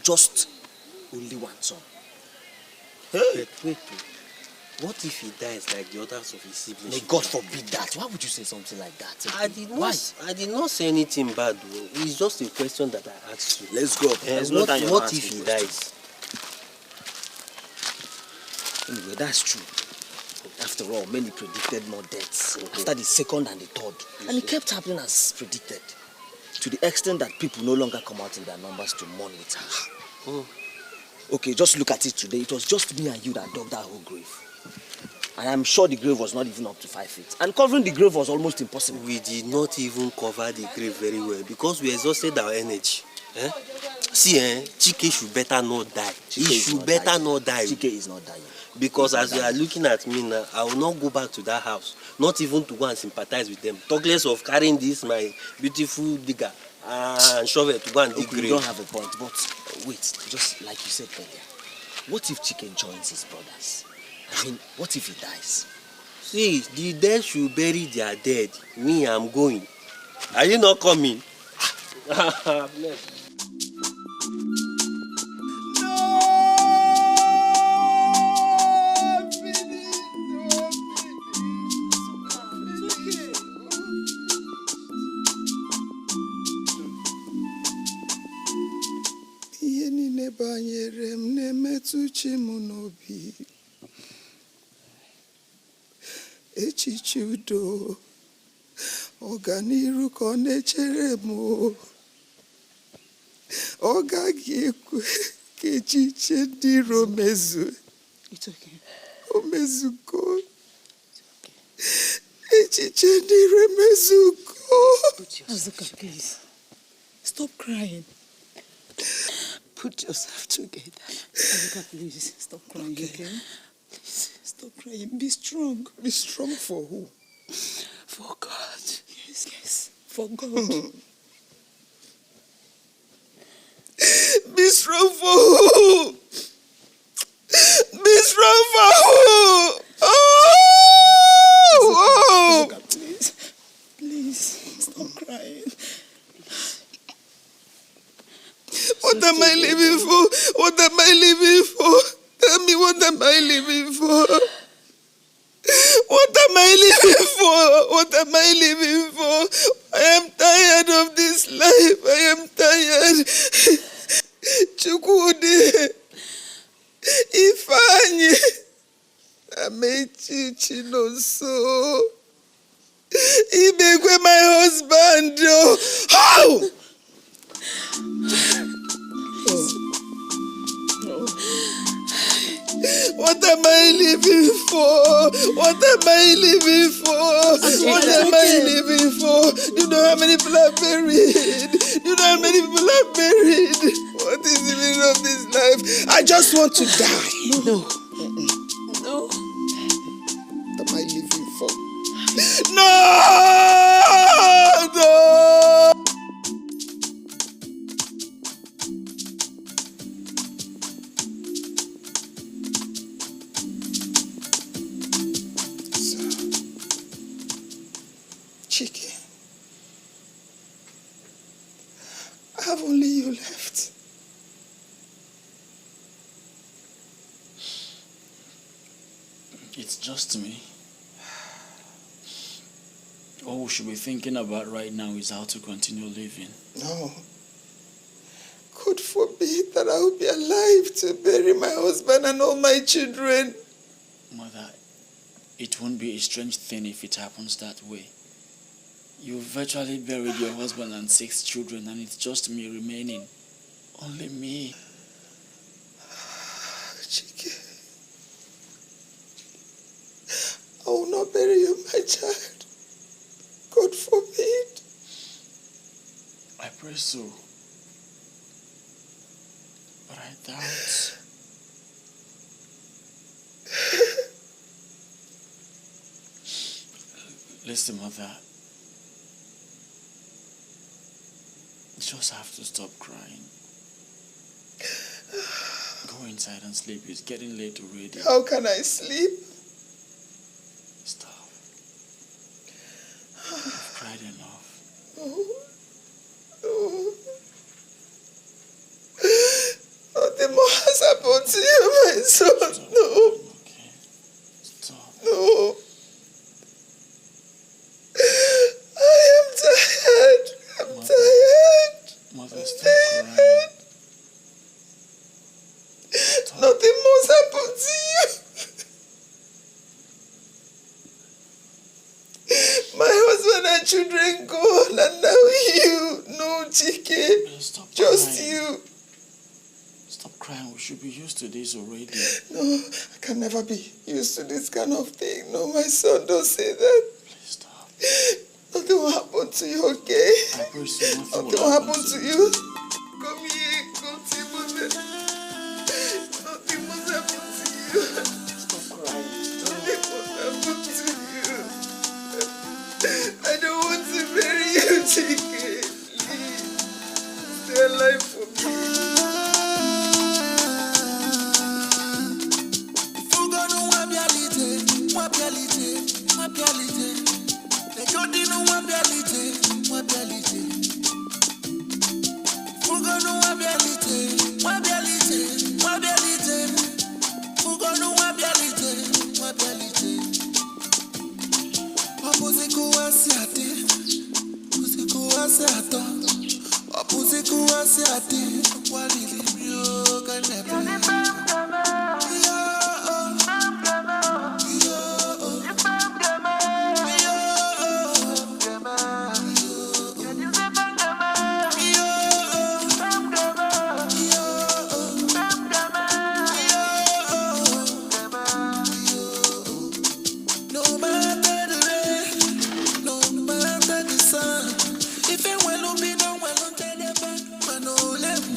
Just only one son. Hey. Wait. What if he dies like the others of his siblings? May God forbid that. Why would you say something like that? I did not say anything bad. It's just a question that I asked you. Let's go. What if he dies? Anyway, that's true. After all, many predicted more deaths after the second and the third. And it kept happening as predicted. To the extent that people no longer come out in their numbers to mourn with her. Okay, just look at it today. It was just me and you that dug that whole grave. And I'm sure the grave was not even up to 5 feet. And covering the grave was almost impossible. We did not even cover the grave very well because we exhausted our energy. See, Chike should better not die. He should better not die. Chike is not dying. Because as you are looking at me now, I will not go back to that house. Not even to go and sympathize with them. Talk less of carrying this, my beautiful digger, and shovel to go and dig grave. You don't have a point, but wait, just like you said earlier. What if Chike joins his brothers? I mean, what if he dies? See, the dead should bury their dead. Me, I'm going. Are you not coming? Ihe niile banyere m na-emetụ chi m n'obi. Echiche udo, ọganiru ka ọ na-echere m. Ọ gaghị ekwe ka echiche ndị iro mezuo. O mezugo. Echiche ndị iro mezugo. Azuka, please. Stop crying. Put yourself together. Azuka, please. Stop crying, okay? Please, stop crying. Be strong. Be strong for who? For God. Yes. For God. Be strong for who? Be strong for who? Oh! Azuka, please. Please, stop crying. What am I living for? What am I living for? Tell me, what am I living for? What am I living for? What am I living for? I am tired of this life. I am tired. Chukwudi, Ifeanyi, Amechi Chinonso, Ibekwe, my husband. How? What am I living for? What am I living for? What am I living for? Do you know how many people are buried? Do you know how many people are buried? What is the meaning of this life? I just want to die. No. Chike. I have only you left. It's just me. All we should be thinking about right now is how to continue living. No. God forbid that I will be alive to bury my husband and all my children. Mother, it won't be a strange thing if it happens that way. You virtually buried your husband and 6 children, and it's just me remaining. Only me. Chike, I will not bury you, my child. God forbid. I pray so. But I doubt. Listen, Mother. You just have to stop crying. Go inside and sleep. It's getting late already. How can I sleep? Stop. You've cried enough. Oh. Nothing more has happened to you, my son. Stop. No. Okay. Stop. No. I am tired. I'm tired. Mother, stop crying. Stop. Nothing more has happened to you. My husband and children gone, and now you. No, Chike. Stop Just crying. you. Stop crying. We should be used to this already. No, I can never be used to this kind of thing. No, my son, don't say that. Please stop. Nothing will happen to you, okay? I pray so Nothing will happen to you. Come here, come to me. Nothing must happen to you. Stop crying. Nothing must happen to you. I don't want to bury you, Chike. Please, stay alive for me.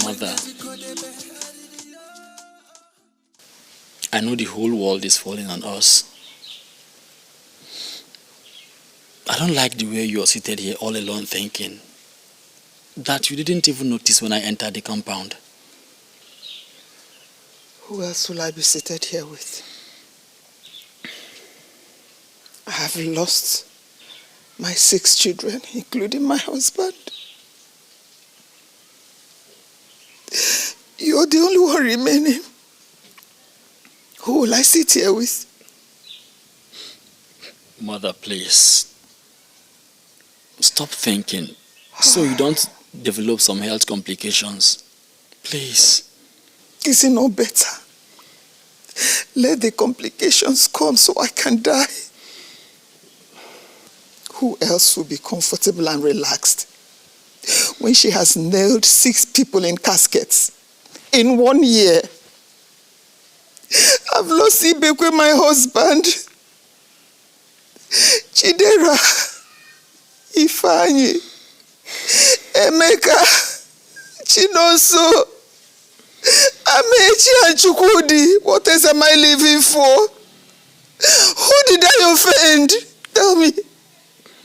Mother, I know the whole world is falling on us. I don't like the way you are seated here all alone thinking that you didn't even notice when I entered the compound. Who else will I be seated here with? I have lost my 6 children, including my husband. You're the only one remaining. Who will I sit here with? Mother, please. Stop thinking so you don't develop some health complications. Please. Is it not better? Let the complications come so I can die. Who else will be comfortable and relaxed when she has nailed 6 people in caskets in 1 year? I've lost Ibekwe, my husband, Chidera, Ifeanyi, Emeka, Chinoso, Amechi and Chukwudi. What else am I living for? Who did I offend? Tell me.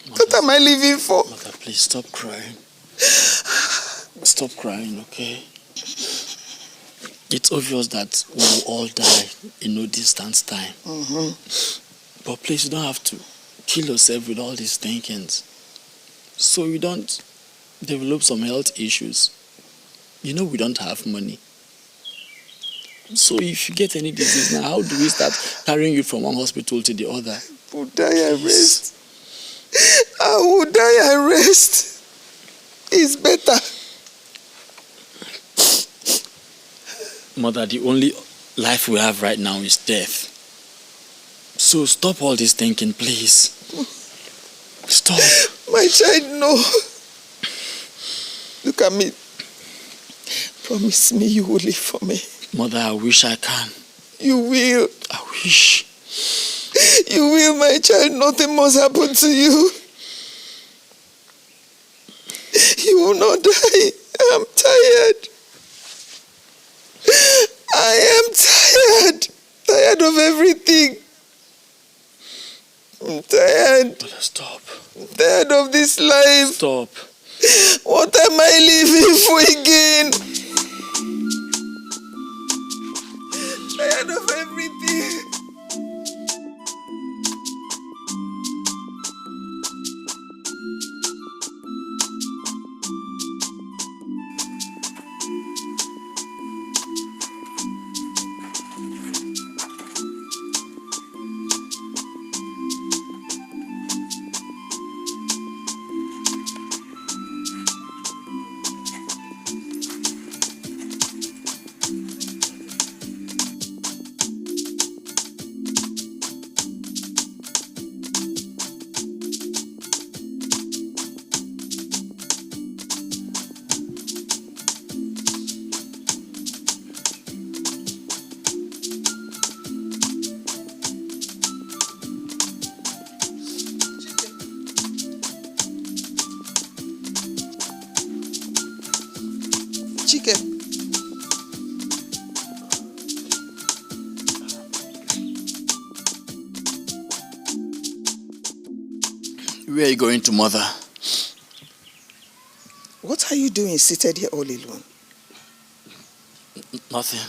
Mother, What am I living for? Mother, please stop crying. Stop crying, okay? It's obvious that we will all die in no distant time. But please, you don't have to kill yourself with all these thinkings. so you don't develop some health issues. You know we don't have money. So if you get any disease now, how do we start carrying you from one hospital to the other? I will die and rest. I will die and rest. It's better. Mother, the only life we have right now is death. So stop all this thinking, please. Stop. My child, no. Look at me. Promise me you will live for me. Mother, I wish I can. You will. I wish. You will, my child. Nothing must happen to you. You will not die. I'm tired. I am tired. Tired of everything. I'm tired. Mother, stop. I'm tired of this life. Stop. What am I living for again? Tired of everything. Chike. Where are you going to, Mother? What are you doing seated here all alone? Nothing.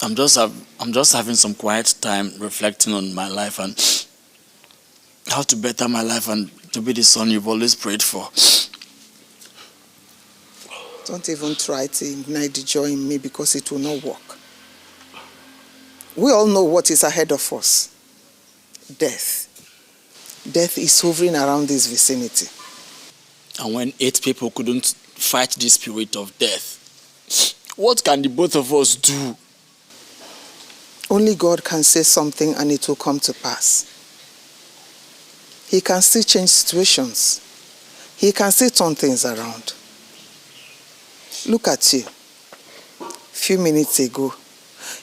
I'm just having some quiet time reflecting on my life and how to better my life and to be the son you've always prayed for. Don't even try to ignite the joy in me because it will not work. We all know what is ahead of us. Death. Death is hovering around this vicinity. And when 8 people couldn't fight the spirit of death, what can the both of us do? Only God can say something and it will come to pass. He can still change situations. He can still turn things around. Look at you. A few minutes ago,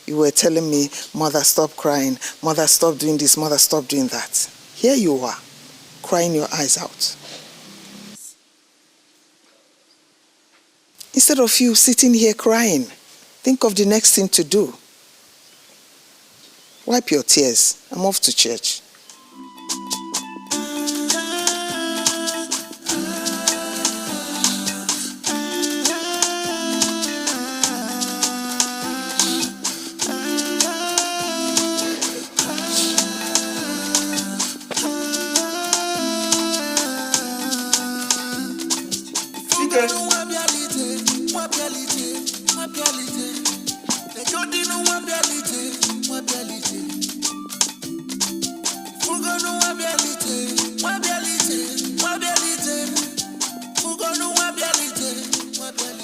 you were telling me, Mother, stop crying. Mother, stop doing this. Mother, stop doing that. Here you are, crying your eyes out. Instead of you sitting here crying, think of the next thing to do. Wipe your tears and move to church.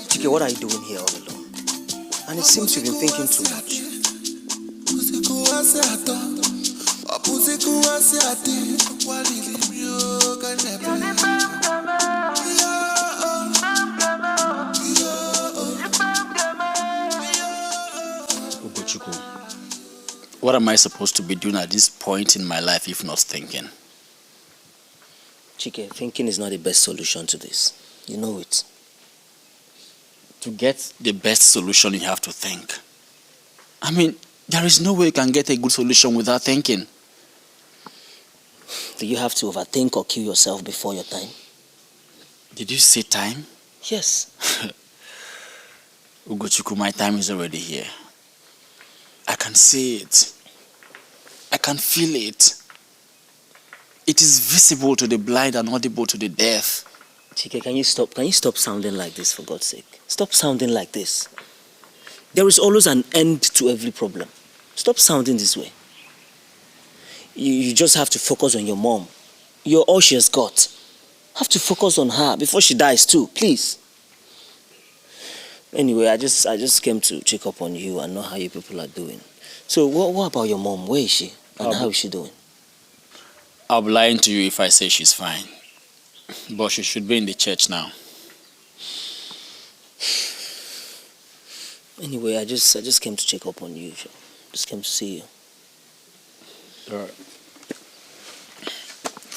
Chike, what are you doing here all alone? And it seems you've been thinking too much. What am I supposed to be doing at this point in my life if not thinking? Chike, thinking is not the best solution to this. You know it. To get the best solution, you have to think. I mean, there is no way you can get a good solution without thinking. Do you have to overthink or kill yourself before your time? Did you say time? Yes. Ugochukwu, my time is already here. I can see it. I can feel it. It is visible to the blind and audible to the deaf. Chike, can you stop? Can you stop sounding like this, for God's sake? Stop sounding like this. There is always an end to every problem. Stop sounding this way. You just have to focus on your mom. You're all she has got. Have to focus on her before she dies too, please. Anyway, I just came to check up on you and know how you people are doing. So what about your mom? Where is she? And how is she doing? I'll be lying to you if I say she's fine. But she should be in the church now. Anyway, I just came to check up on you. Just came to see you. Alright.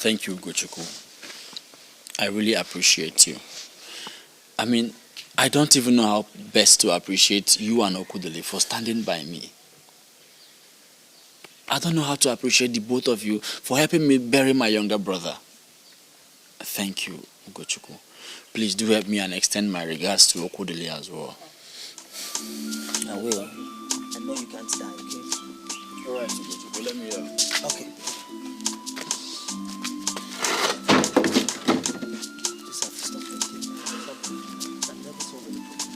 Thank you, Gochuku. I really appreciate you. I mean, I don't even know how best to appreciate you and Okudele for standing by me. I don't know how to appreciate the both of you for helping me bury my younger brother. Thank you, Gochuku. Please do help me and extend my regards to Okudele as well. I will. I know you can't die, okay? Alright, Gochuku, let me hear. Okay. Just have to stop thinking. Stop. I'll never solve any problem.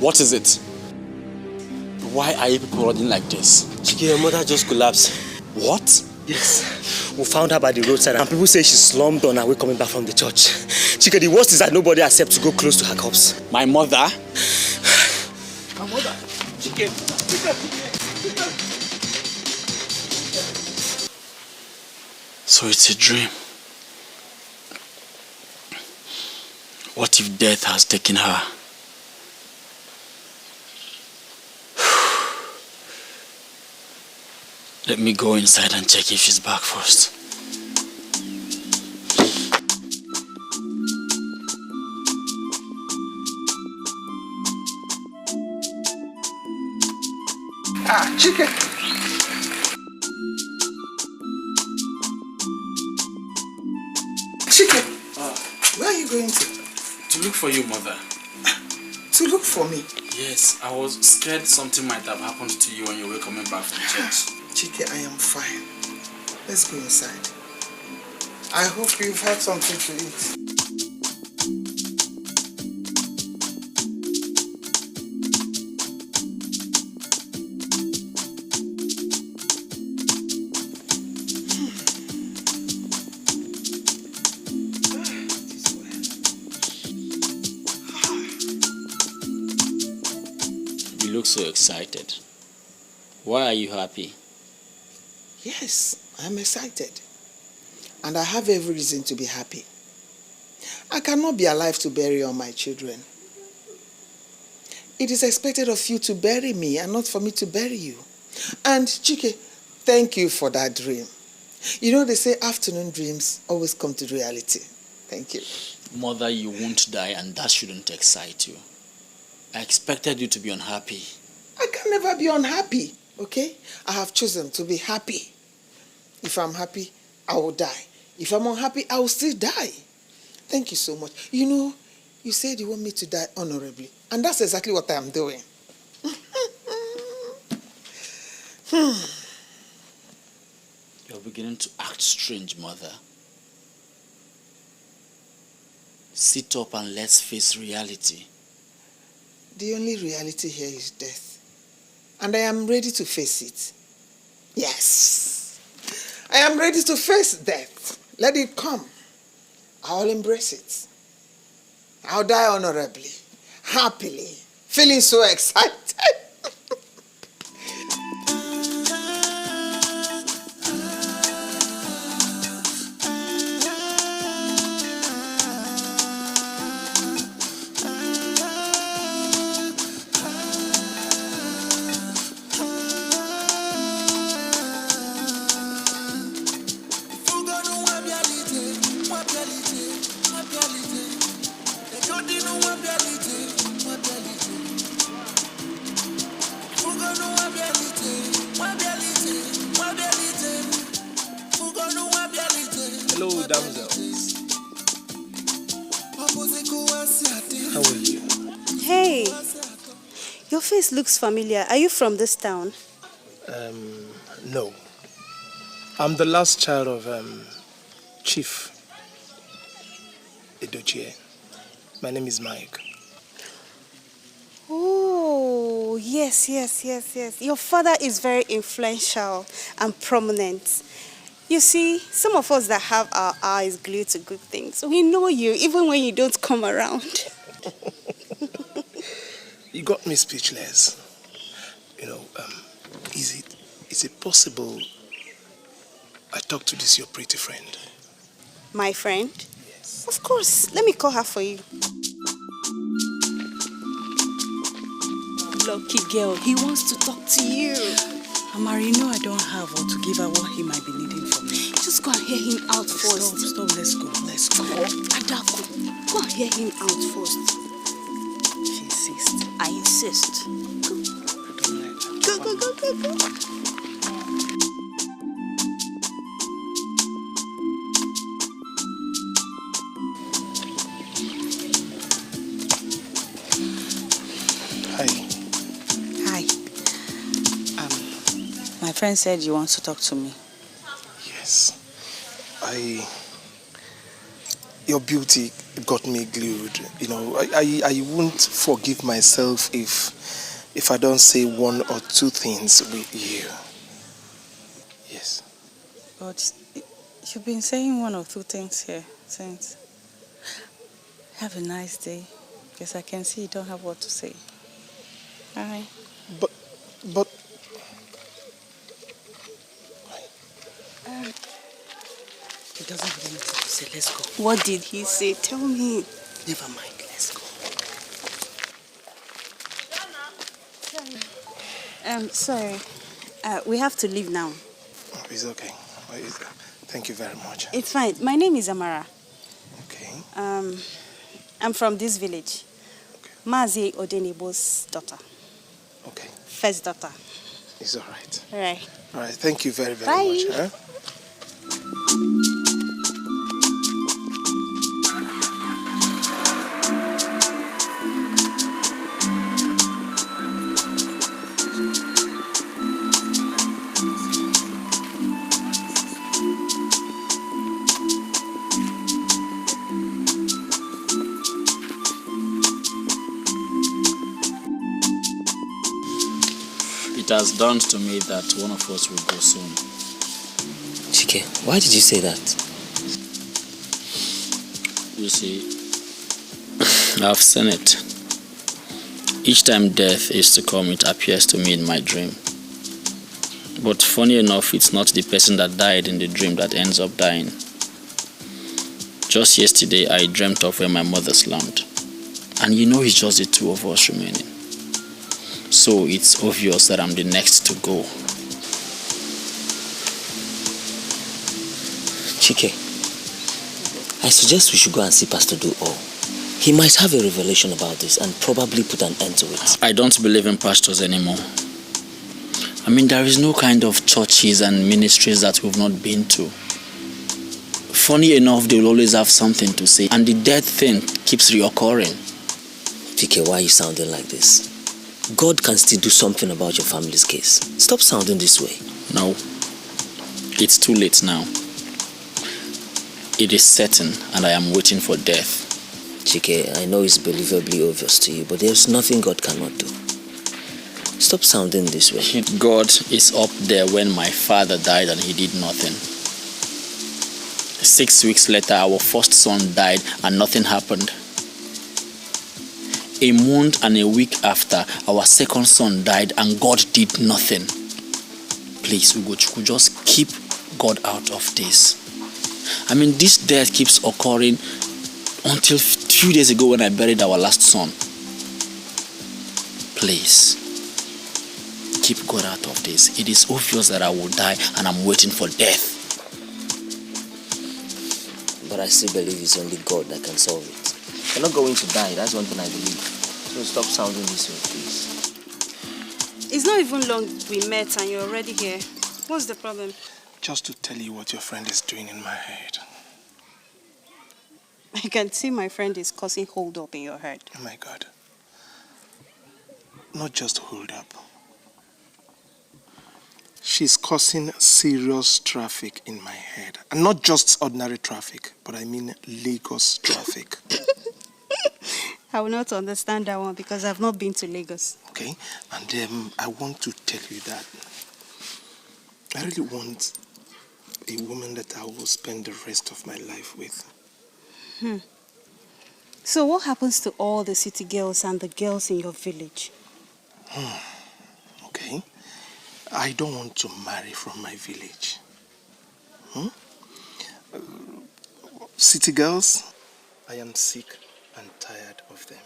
What is it? Why are you people running like this? Chike, your mother just collapsed. What? Yes. We found her by the roadside and people say she slumped on her way coming back from the church. Chike, the worst is that nobody accepts to go close to her corpse. My mother? My mother? Chike. So it's a dream. What if death has taken her? Let me go inside and check if she's back first. Chike. Chike, where are you going to? To look for you, mother. To look for me? Yes, I was scared something might have happened to you on your way coming back from church. Chike, I am fine. Let's go inside. I hope you've had something to eat. You look so excited. Why are you happy? Yes, I'm excited. And I have every reason to be happy. I cannot be alive to bury all my children. It is expected of you to bury me and not for me to bury you. And Chike, thank you for that dream. You know, they say afternoon dreams always come to reality. Thank you. Mother, you won't die and that shouldn't excite you. I expected you to be unhappy. I can never be unhappy, okay? I have chosen to be happy. If I'm happy, I will die. If I'm unhappy, I will still die. Thank you so much. You know, you said you want me to die honorably. And that's exactly what I am doing. You're beginning to act strange, mother. Sit up and let's face reality. The only reality here is death. And I am ready to face it. Yes. I am ready to face death. Let it come. I'll embrace it. I'll die honorably, happily, feeling so excited. Hello, damsels. How are you? Hey, your face looks familiar. Are you from this town? No. I'm the last child of Chief Edochie. My name is Mike. Oh, yes. Your father is very influential and prominent. You see, some of us that have our eyes glued to good things, we know you even when you don't come around. You got me speechless. You know, is it possible I talk to this your pretty friend? My friend? Yes. Of course. Let me call her for you. Lucky girl, he wants to talk to you. Amara, you know I don't have or to give her what he might be needing from me. Just go and hear him out first. Stop, let's go. Adaku, go and hear him out first. She insists. I insist. I don't like that. Go. Hi. My friend said you want to talk to me. Yes. Your beauty got me glued. You know, I won't forgive myself if I don't say one or two things with you. Yes. But you've been saying one or two things here since. Have a nice day. Because I can see you don't have what to say. Bye. But He doesn't have anything to say. Let's go. What did he say? Tell me. Never mind. Let's go. Sorry. We have to leave now. oh, it's okay. Thank you very much. It's fine. My name is Amara. Okay. I'm from this village. Okay. Mazi Odenebo's daughter. Okay. First daughter. It's all right. All right. All right. Thank you very, very Bye. much. Huh? It has dawned to me that one of us will go soon. Chike, why did you say that? You see, I've seen it. Each time death is to come, it appears to me in my dream. But funny enough, it's not the person that died in the dream that ends up dying. Just yesterday, I dreamt of where my mother slumped. And you know it's just the two of us remaining. So it's obvious that I'm the next to go. Chike, I suggest we should go and see Pastor Do-All. He might have a revelation about this and probably put an end to it. I don't believe in pastors anymore. I mean, there is no kind of churches and ministries that we've not been to. Funny enough, they will always have something to say, and the death thing keeps reoccurring. Chike, why are you sounding like this? God can still do something about your family's case. Stop sounding this way. No, it's too late now. It is certain, and I am waiting for death. Chike, I know it's believably obvious to you, but there's nothing God cannot do. Stop sounding this way. God is up there when my father died and he did nothing. 6 weeks later, our first son died and nothing happened. A month and a week after, our second son died and God did nothing. Please, Ugochukwu, just keep God out of this. I mean, this death keeps occurring until a few days ago when I buried our last son. Please, keep God out of this. It is obvious that I will die and I'm waiting for death. But I still believe it's only God that can solve it. You're not going to die, that's one thing I believe. So stop sounding this way, please. It's not even long we met and you're already here. What's the problem? Just to tell you what your friend is doing in my head. I can see my friend is causing hold up in your head. Oh my God. Not just hold up. She's causing serious traffic in my head. And not just ordinary traffic, but I mean Lagos traffic. I will not understand that one because I've not been to Lagos. Okay? And I want to tell you that I really want a woman that I will spend the rest of my life with. So what happens to all the city girls and the girls in your village? Okay? I don't want to marry from my village. City girls, I am sick and tired of them.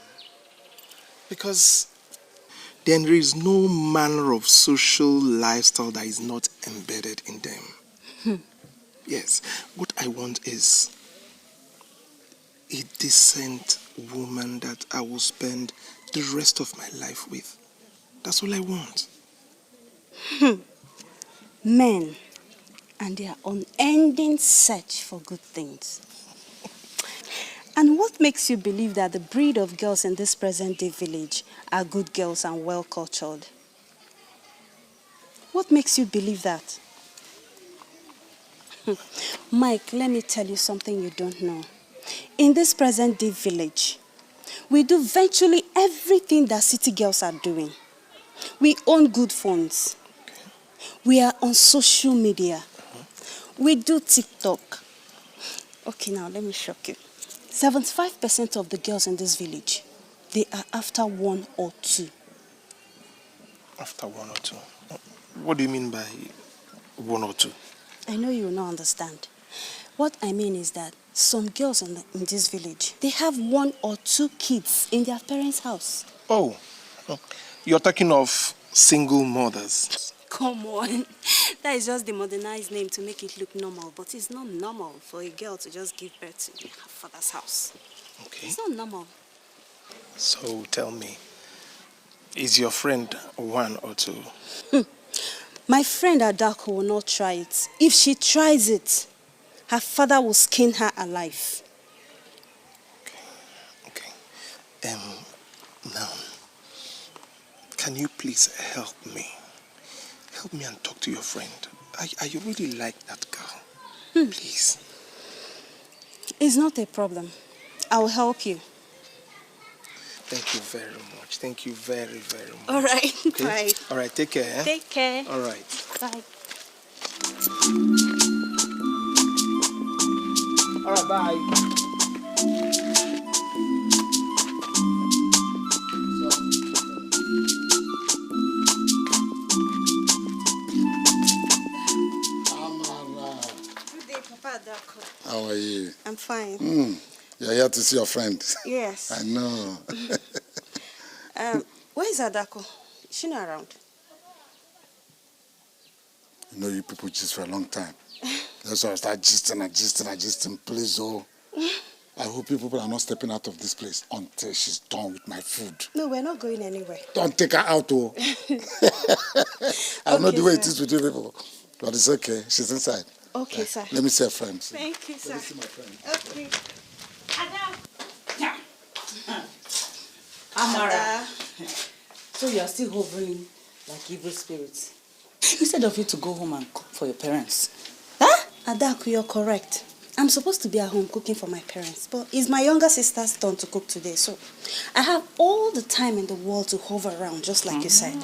Because then there is no manner of social lifestyle that is not embedded in them. Yes, what I want is a decent woman that I will spend the rest of my life with. That's all I want. Men and their unending search for good things. And what makes you believe that the breed of girls in this present-day village are good girls and well-cultured? What makes you believe that? Mike, let me tell you something you don't know. In this present-day village, we do virtually everything that city girls are doing. We own good phones. We are on social media. We do TikTok. Okay, now let me shock you. 75% of the girls in this village, they are after one or two. After one or two? What do you mean by one or two? I know you will not understand. What I mean is that some girls in this village, they have one or two kids in their parents' house. Oh, you're talking of single mothers. Come on. That is just the modernized name to make it look normal. But it's not normal for a girl to just give birth to her father's house. Okay. It's not normal. So tell me, is your friend one or two? My friend Adako will not try it. If she tries it, her father will skin her alive. Okay. Now, can you please help me? Help me and talk to your friend. I really like that girl. Please. It's not a problem. I will help you. Thank you very much. Thank you very, very much. All right. Okay? Bye. All right, take care. Eh? Take care. All right. Bye. All right, bye. Good day, Papa Adako. How are you? I'm fine. You're here to see your friend. Yes. I know. Where is Adako? Is she not around? You know you people gist for a long time. That's why I start gisting. Please, oh. I hope you people are not stepping out of this place until she's done with my food. No, we're not going anywhere. Don't take her out, oh. I know the way it sir. is with you people. But it's okay. She's inside. Okay, sir. Let me see her friend. Thank you, sir. Let me see my friend. Okay. Amara. So you are still hovering like evil spirits. Instead of you to go home and cook for your parents. Huh? Adaku, you're correct. I'm supposed to be at home cooking for my parents, but it's my younger sister's turn to cook today, so I have all the time in the world to hover around, just like you said.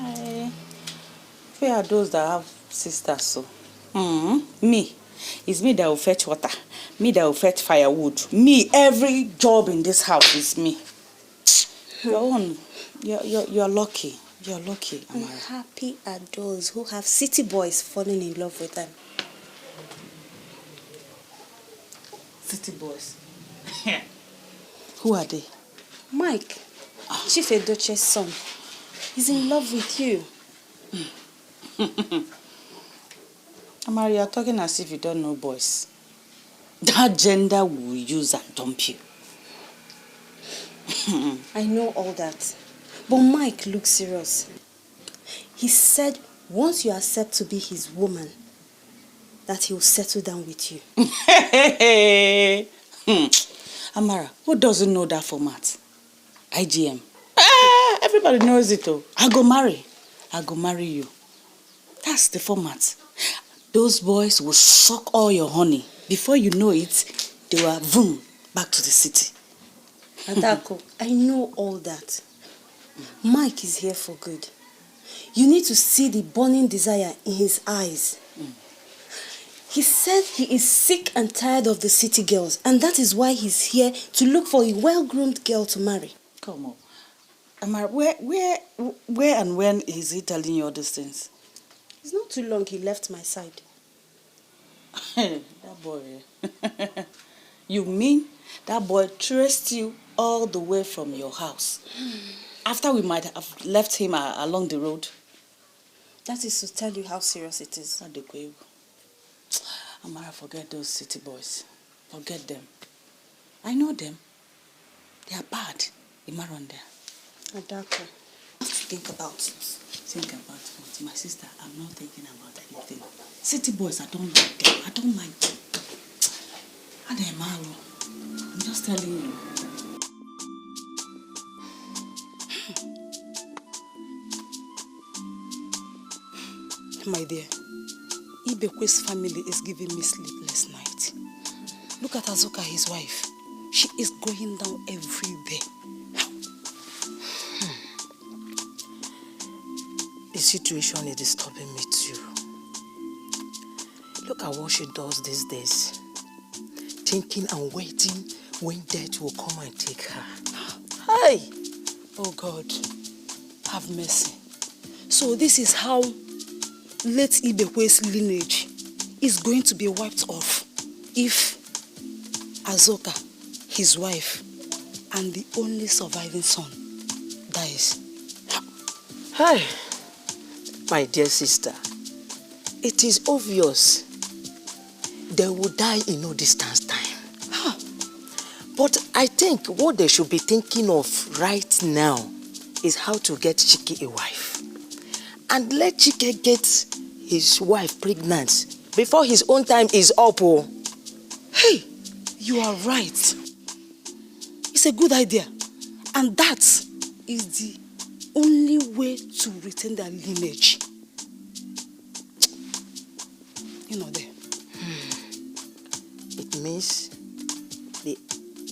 Where are those that have sisters, so? Me. It's me that will fetch water. Me that will fetch firewood. Me, every job in this house is me. Your own. You're lucky. You're lucky, And Amara. happy are those who have city boys falling in love with them. City boys. Who are they? Mike, Chief Edoche's son, he's in love with you. Amara, you're talking as if you don't know boys. That gender will use and dump you. I know all that. But Mike looks serious. He said once you accept to be his woman, that he will settle down with you. Amara, who doesn't know that format? IGM. Everybody knows it, though. I go marry you. That's the format. Those boys will suck all your honey. Before you know it, they will boom, back to the city. Adako, I know all that. Mike is here for good. You need to see the burning desire in his eyes. He said he is sick and tired of the city girls, and that is why he's here to look for a well-groomed girl to marry. Come on. Amara, where and when is he telling you all these things? It's not too long he left my side. That boy. You mean that boy traced you all the way from your house? After we might have left him along the road? That is to tell you how serious it is. Amara, forget those city boys. Forget them. I know them. They are bad. Imaron there. Adako. Think about it. Think about it. My sister, I'm not thinking about anything. City boys, I don't like them. I don't like them. I'm just telling you. My dear, Ibekwe's family is giving me sleepless night. Look at Azuka, his wife. She is going down every day. The situation is disturbing me too. Look at what she does these days. Thinking and waiting when death will come and take her. Hey! Oh God, have mercy. So this is how late Ibekwe's lineage is going to be wiped off if Azoka, his wife, and the only surviving son dies. Hi, my dear sister. It is obvious they will die in no distance time. But I think what they should be thinking of right now is how to get Chike a wife. And let Chike get his wife pregnant before his own time is up. Oh. Hey, you are right. It's a good idea. And that is the only way to retain their lineage. You know there. It means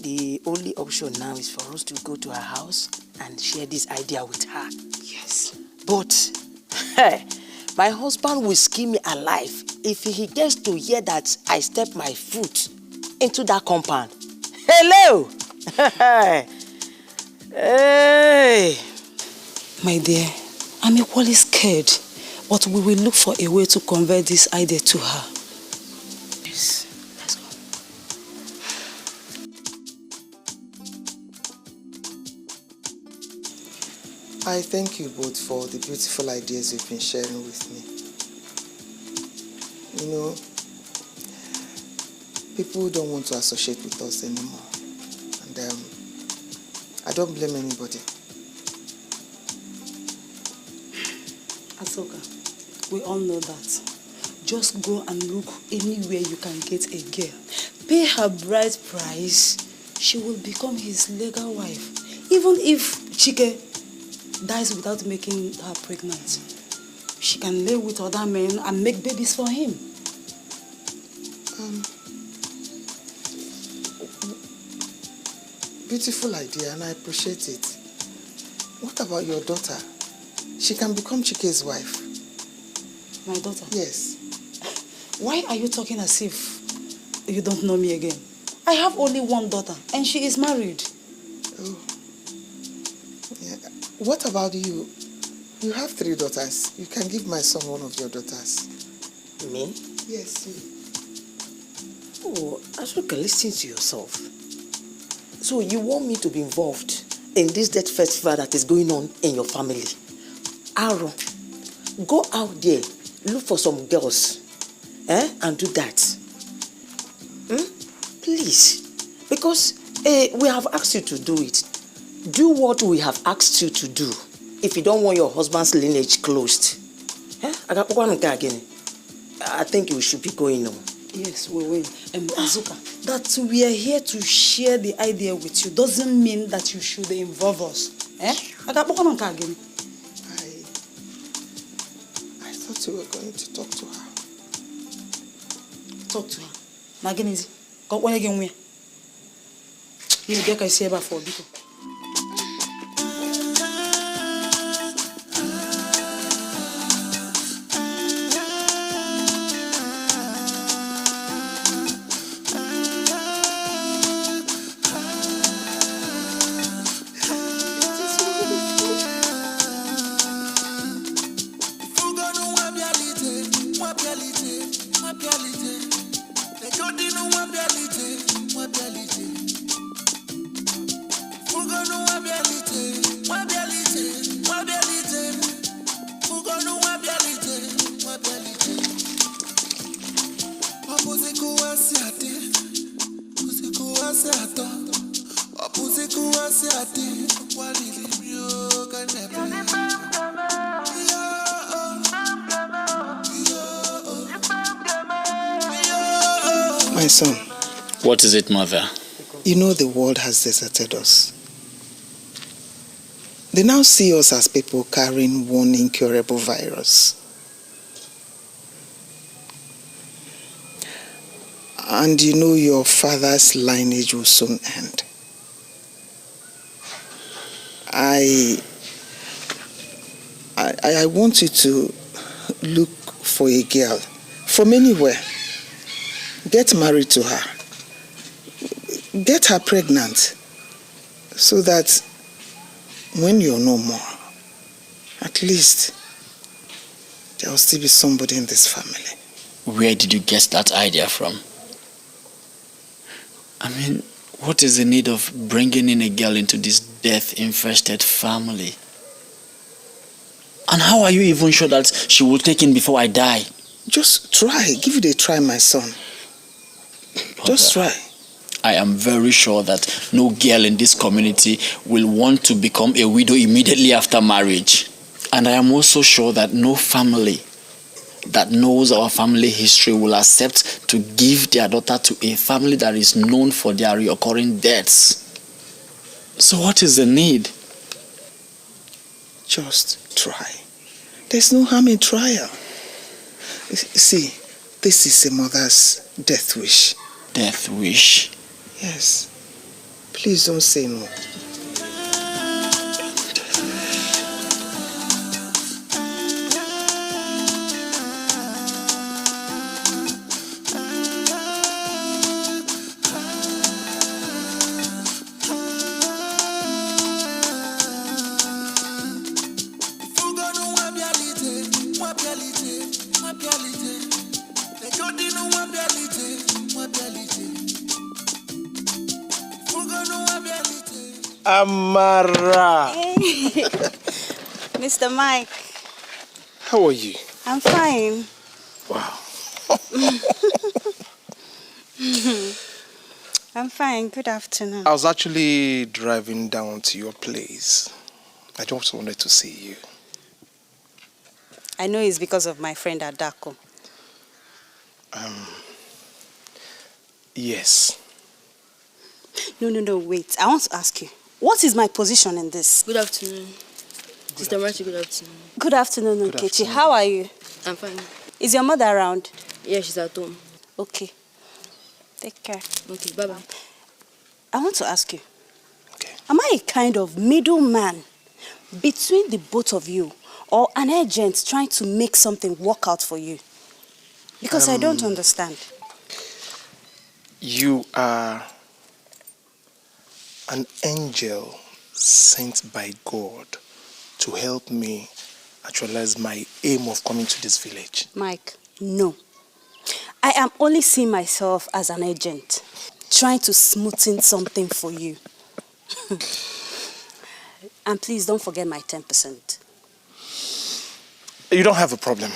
the only option now is for us to go to her house and share this idea with her. Yes. But hey, my husband will skin me alive if he gets to hear that I step my foot into that compound. Hello! Hey! My dear, I'm equally scared, but we will look for a way to convert this idea to her. Yes, let's go. I thank you both for the beautiful ideas you've been sharing with me. You know, people don't want to associate with us anymore. And I don't blame anybody. Asoka, we all know that. Just go and look anywhere you can get a girl. Pay her bride price, she will become his legal wife. Even if Chike dies without making her pregnant, she can lay with other men and make babies for him. Beautiful idea, and I appreciate it. What about your daughter? She can become Chike's wife. My daughter? Yes. Why are you talking as if you don't know me again? I have only one daughter, and she is married. Oh. Yeah. What about you? You have 3 daughters. You can give my son one of your daughters. Me? Yes, you. Oh, Asuka, listen to yourself. So you want me to be involved in this death festival that is going on in your family? Aaron, go out there, look for some girls, and do that. Please, because we have asked you to do it. Do what we have asked you to do if you don't want your husband's lineage closed. I think you should be going on. Yes, we will. Azuka, that we are here to share the idea with you doesn't mean that you should involve us. Eh? I thought you were going to talk to her. Talk to her. Nagenezi, go when again we. You get I say about for people. My son. What is it, mother? You know the world has deserted us. They now see us as people carrying one incurable virus. And you know your father's lineage will soon end. I want you to look for a girl from anywhere. Get married to her. Get her pregnant. So that when you're no more, at least there will still be somebody in this family. Where did you get that idea from? I mean, what is the need of bringing in a girl into this death-infested family? And how are you even sure that she will take in before I die? Just try. Give it a try, my son. Just try. I am very sure that no girl in this community will want to become a widow immediately after marriage. And I am also sure that no family that knows our family history will accept to give their daughter to a family that is known for their recurring deaths. So what is the need? Just try. There's no harm in trial. See, this is a mother's death wish. Death wish? Yes. Please don't say no. Amara. Hey. Mr. Mike. How are you? I'm fine. Wow. I'm fine. Good afternoon. I was actually driving down to your place. I just wanted to see you. I know it's because of my friend Adako. Yes. No, wait. I want to ask you. What is my position in this? Good afternoon. Sister Marty, good afternoon. Good afternoon, Nkechi. How are you? I'm fine. Is your mother around? Yeah, she's at home. Okay. Take care. Okay, bye-bye. I want to ask you. Okay. Am I a kind of middleman between the both of you or an agent trying to make something work out for you? Because I don't understand. You are an angel sent by God to help me actualize my aim of coming to this village. Mike, no. I am only seeing myself as an agent, trying to smoothen something for you. And please don't forget my 10%. You don't have a problem.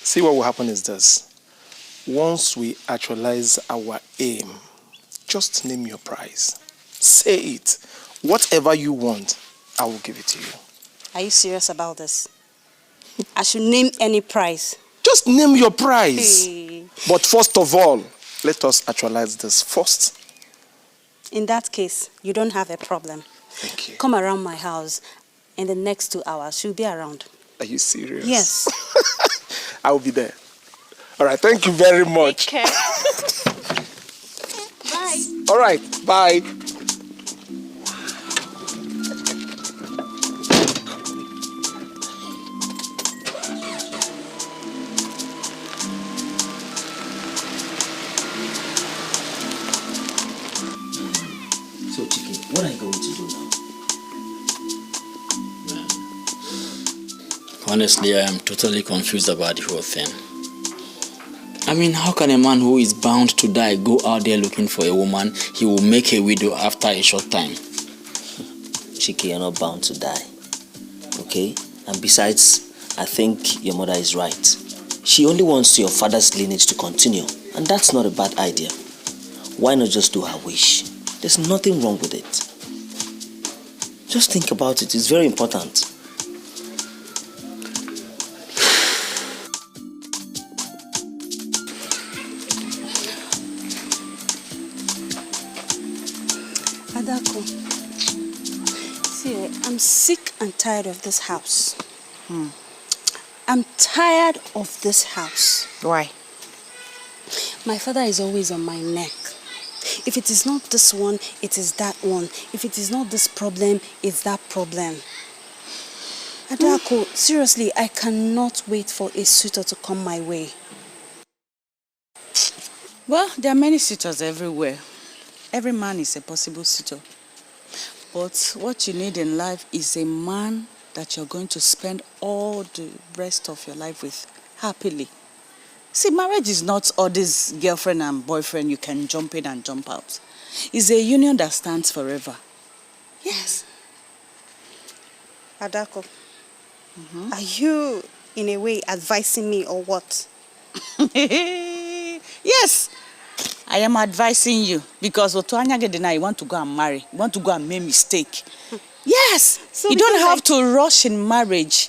See, what will happen is this. Once we actualize our aim, just name your price. Say it. Whatever you want, I will give it to you. Are you serious about this? I should name any price. Just name your price. Hey. But first of all, let us actualize this first. In that case, you don't have a problem. Thank you. Come around my house in the next 2 hours. She'll be around. Are you serious? Yes. I will be there. All right, thank you very much. Take care. Bye. All right, bye. So, Chiki, what are you going to do now? Honestly, I am totally confused about the whole thing. I mean, how can a man who is bound to die go out there looking for a woman he will make a widow after a short time? Chiki, you're not bound to die. Okay? And besides, I think your mother is right. She only wants your father's lineage to continue. And that's not a bad idea. Why not just do her wish? There's nothing wrong with it. Just think about it. It's very important. Adako, see, I'm sick and tired of this house. I'm tired of this house. Why? My father is always on my neck. If it is not this one, it is that one. If it is not this problem, it's that problem. Adako, seriously, I cannot wait for a suitor to come my way. Well, there are many suitors everywhere. Every man is a possible suitor. But what you need in life is a man that you're going to spend all the rest of your life with happily. See, marriage is not all this girlfriend and boyfriend you can jump in and jump out. It's a union that stands forever. Yes. Adako, are you in a way advising me or what? Yes, I am advising you because you want to go and marry. You want to go and make mistake. Yes, So you don't because have to rush in marriage.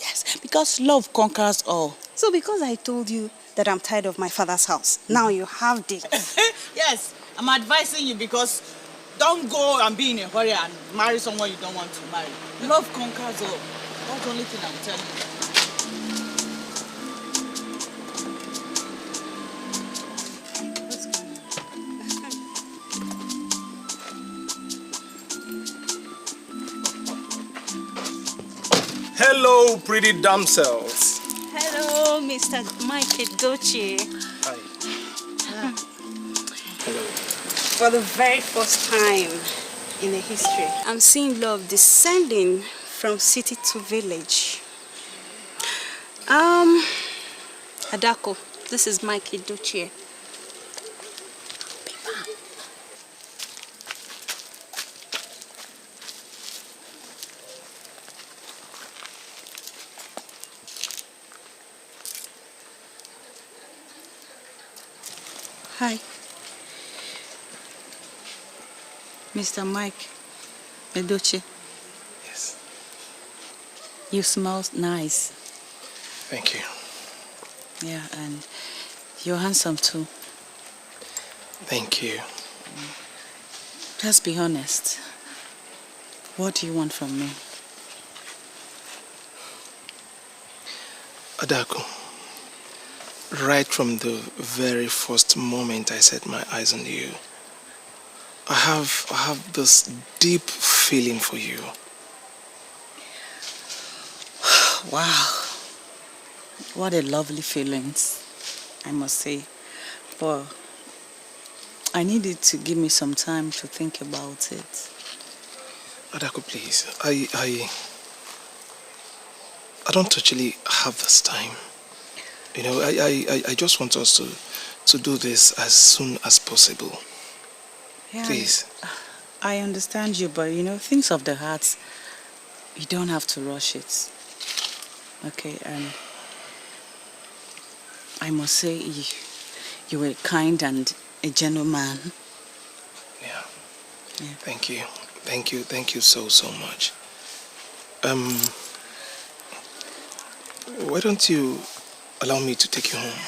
Yes, because love conquers all. So because I told you that I'm tired of my father's house, now you have this. Yes, I'm advising you because don't go and be in a hurry and marry someone you don't want to marry. Love conquers all. That's the only thing I'm telling you. Hello, pretty damsels. Hello, Mr. Mike Edochie. Hi. For the very first time in the history, I'm seeing love descending from city to village. Adako, this is Mike Edochie. Hi. Mr. Mike Edochie. Yes. You smell nice. Thank you. Yeah, and you're handsome too. Thank you. Just be honest. What do you want from me? Adako, right from the very first moment I set my eyes on you, I have this deep feeling for you. Wow. What a lovely feeling, I must say. But I needed to give me some time to think about it. Adako, please. I don't actually have this time. You know, I just want us to do this as soon as possible. Yeah, Please. I understand you, but you know, things of the heart, you don't have to rush it. Okay, and I must say you were kind and a gentleman. Yeah. Yeah. Thank you. Thank you so much. Why don't you allow me to take you home?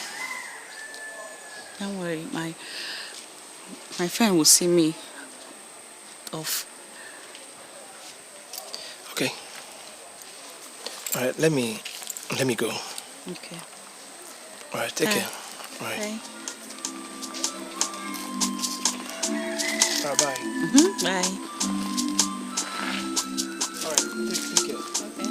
Don't worry, my friend will see me off. Okay. All right, let me go. Okay. All right, take care. All right. Bye. All right, bye. Bye. All right, take care. Okay.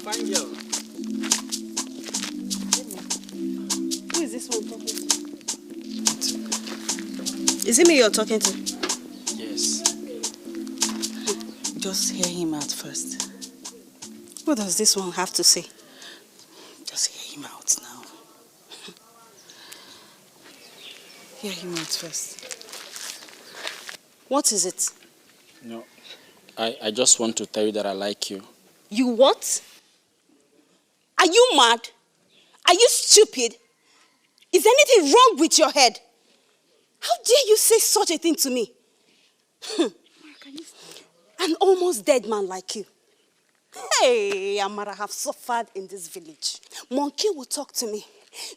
Fine girl. Who is this one talking to? Is it me you're talking to? Yes. Just hear him out first. What does this one have to say? Just hear him out now. Hear him out first. What is it? No. I just want to tell you that I like you. You what? Are you mad? Are you stupid? Is anything wrong with your head? How dare you say such a thing to me? An almost dead man like you. Hey, Amara, have suffered in this village. Monkey will talk to me.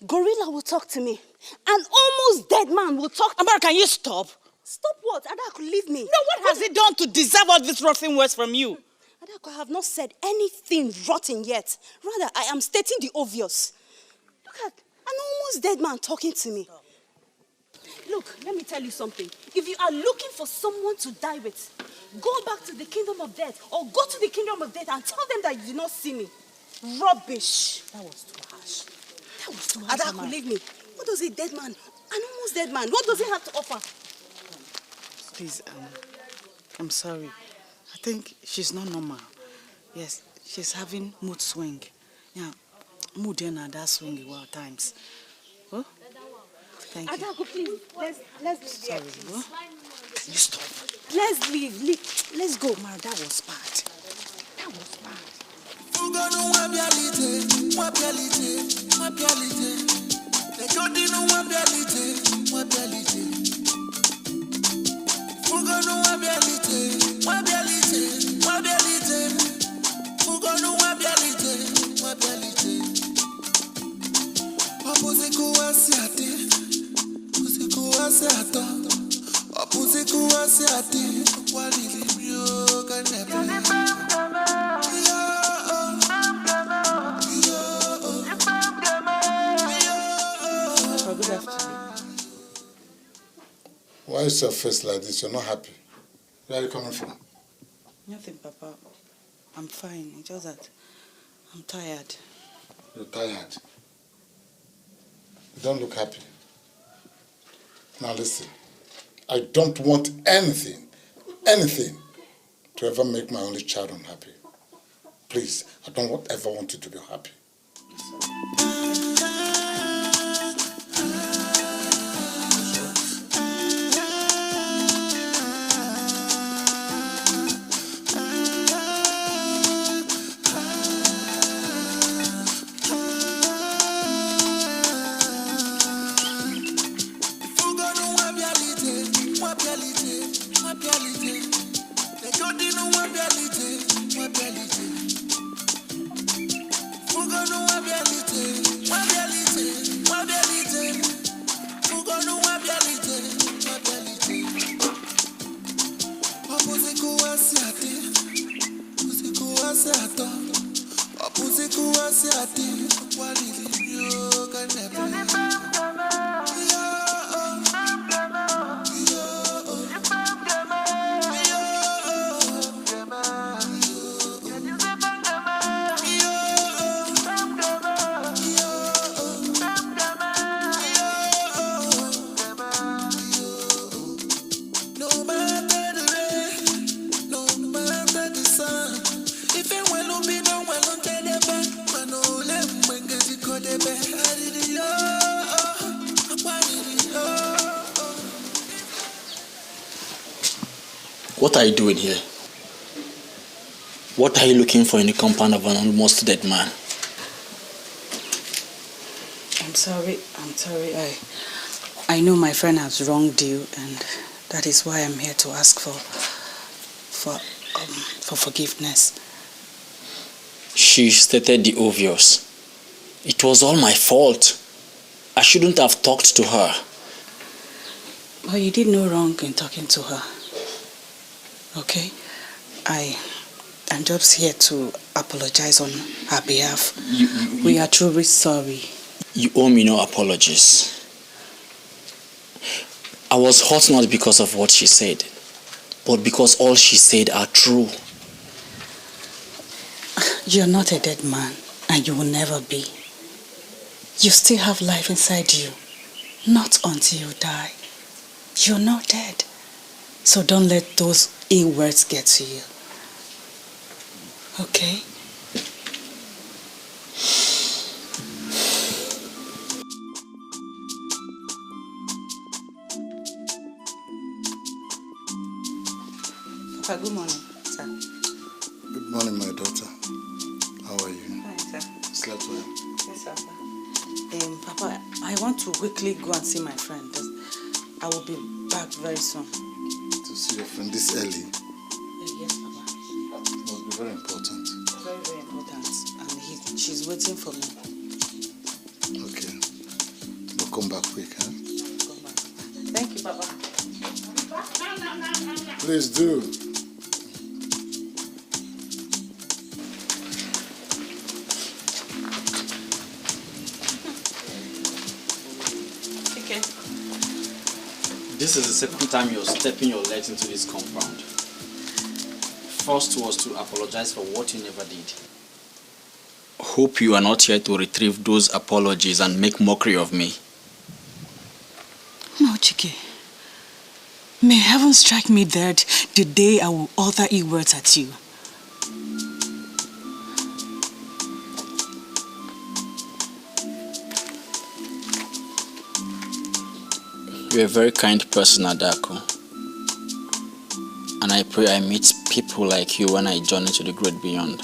Gorilla will talk to me. An almost dead man will talk to me. Amara, can you stop? Stop what? Adaku, leave me. No, what has he done to deserve all these rotten words from you? Adaku, I have not said anything rotten yet. Rather, I am stating the obvious. Look at an almost dead man talking to me. Look, let me tell you something. If you are looking for someone to die with, go back to the kingdom of death or go to the kingdom of death and tell them that you did not see me. Rubbish. That was too harsh. That was too harsh. Adaku, leave me. What does a dead man, an almost dead man, what does he have to offer? Please, I'm sorry. I think she's not normal. Yes, she's having mood swing. Yeah, mood and that swing at times. Oh, thank you. Adaku, please, let's leave. Sorry, oh? You stop. Let's leave. Let's go. Mara, that was bad. That was bad. Good afternoon. Why is your face like this? You're not happy. Where are you coming from? Nothing, Papa. I'm fine. It's just that I'm tired. You're tired. You don't look happy. Now listen. I don't want anything to ever make my only child unhappy. Please, I don't ever want you to be happy. What are you doing here? What are you looking for in the compound of an almost dead man? I'm sorry. I know my friend has wronged you, and that is why I'm here to ask for forgiveness. She stated the obvious. It was all my fault. I shouldn't have talked to her. Well, you did no wrong in talking to her. Okay? I'm just here to apologize on her behalf. We are truly sorry. You owe me no apologies. I was hurt not because of what she said, but because all she said are true. You're not a dead man, and you will never be. You still have life inside you. Not until you die. You're not dead. So don't let those ill words get to you. Okay? Papa, good morning, sir. Good morning, my daughter. How are you? Hi, sir. Slept well? Yes, sir. Papa, I want to quickly go and see my friend. I will be back very soon. To see your friend this early? Yes, Papa. It must be very important. Very, very important. And she's waiting for me. Okay. But come back quick, huh? Come back. Thank you, Papa. Please do. Okay. This is the second time you're stepping your legs into this compound. First was to apologize for what you never did. Hope you are not here to retrieve those apologies and make mockery of me. No, Chike. May heaven strike me dead the day I will utter ill words at you. You're a very kind person, Adako. And I pray I meet people like you when I journey to the great beyond.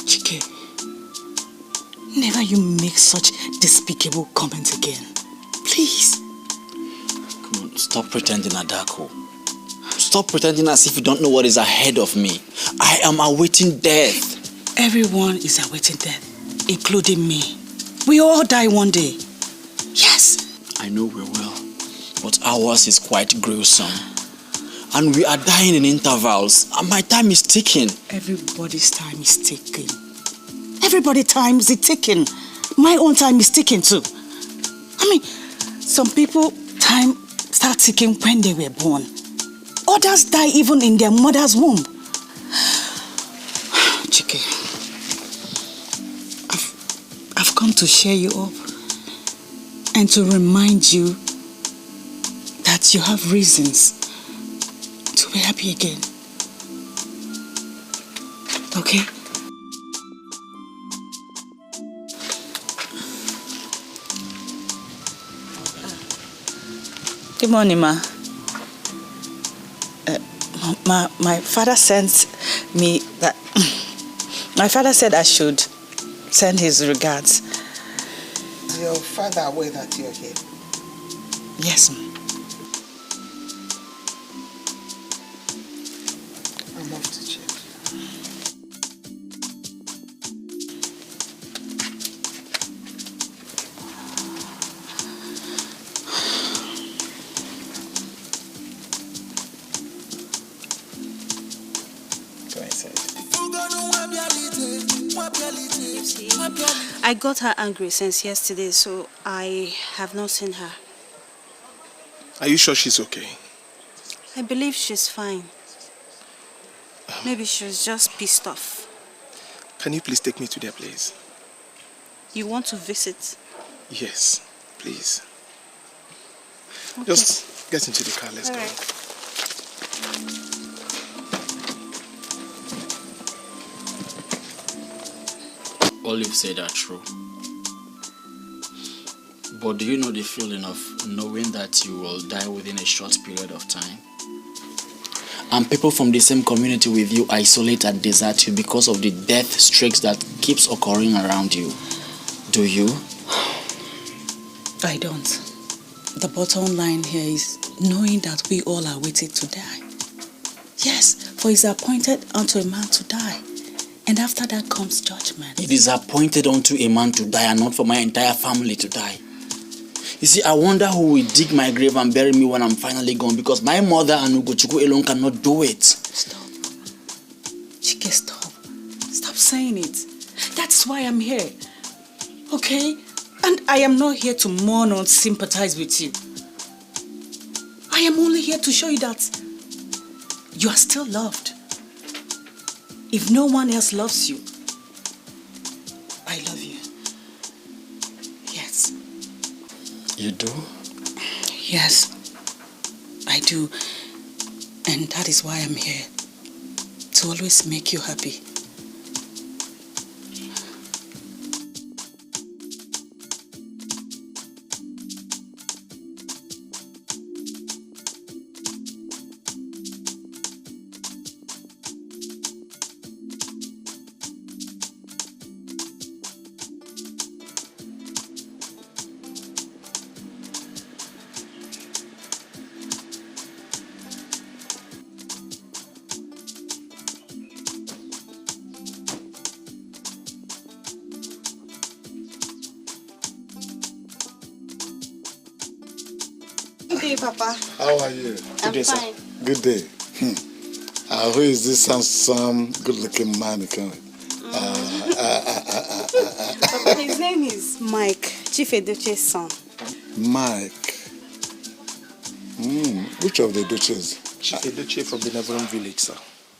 Chike, never you make such despicable comments again. Please. Come on, stop pretending, Adako. Stop pretending as if you don't know what is ahead of me. I am awaiting death. Everyone is awaiting death, including me. We all die one day. Yes. I know we will, but ours is quite gruesome. And we are dying in intervals, and my time is ticking. Everybody's time is ticking. Everybody's time is ticking. My own time is ticking too. I mean, some people time start ticking when they were born. Others die even in their mother's womb. Chike, I've come to cheer you up and to remind you that you have reasons to be happy again. Okay? Good morning, Ma. My father sent me that... My father said I should send his regards. Is your father aware that you're here? Yes, ma'am. I'm off to check. I got her angry since yesterday, so I have not seen her. Are you sure she's okay? I believe she's fine. Maybe she was just pissed off. Can you please take me to their place? You want to visit? Yes, please. Okay. Just get into the car, let's All go. right. All you've said are true. But do you know the feeling of knowing that you will die within a short period of time? and people from the same community with you isolate and desert you because of the death streaks that keeps occurring around you. Do you? I don't. The bottom line here is knowing that we all are waiting to die. Yes, for it's appointed unto a man to die. And after that comes judgment. It is appointed unto a man to die and not for my entire family to die. You see, I wonder who will dig my grave and bury me when I'm finally gone, because my mother and Ugochukwu alone cannot do it. Stop. Chike, stop. Stop saying it. That's why I'm here. Okay? And I am not here to mourn or sympathize with you. I am only here to show you that you are still loved. If no one else loves you, I love you. Yes. You do? Yes, I do. And that is why I'm here. To always make you happy. Good day, Papa. How are you? I'm fine. Good day. Who is this handsome, good-looking man you come with? Papa, his name is Mike, Chief Edoche's son. Mike. Which of the Edoches? Chief Edoche from the neighboring village, sir.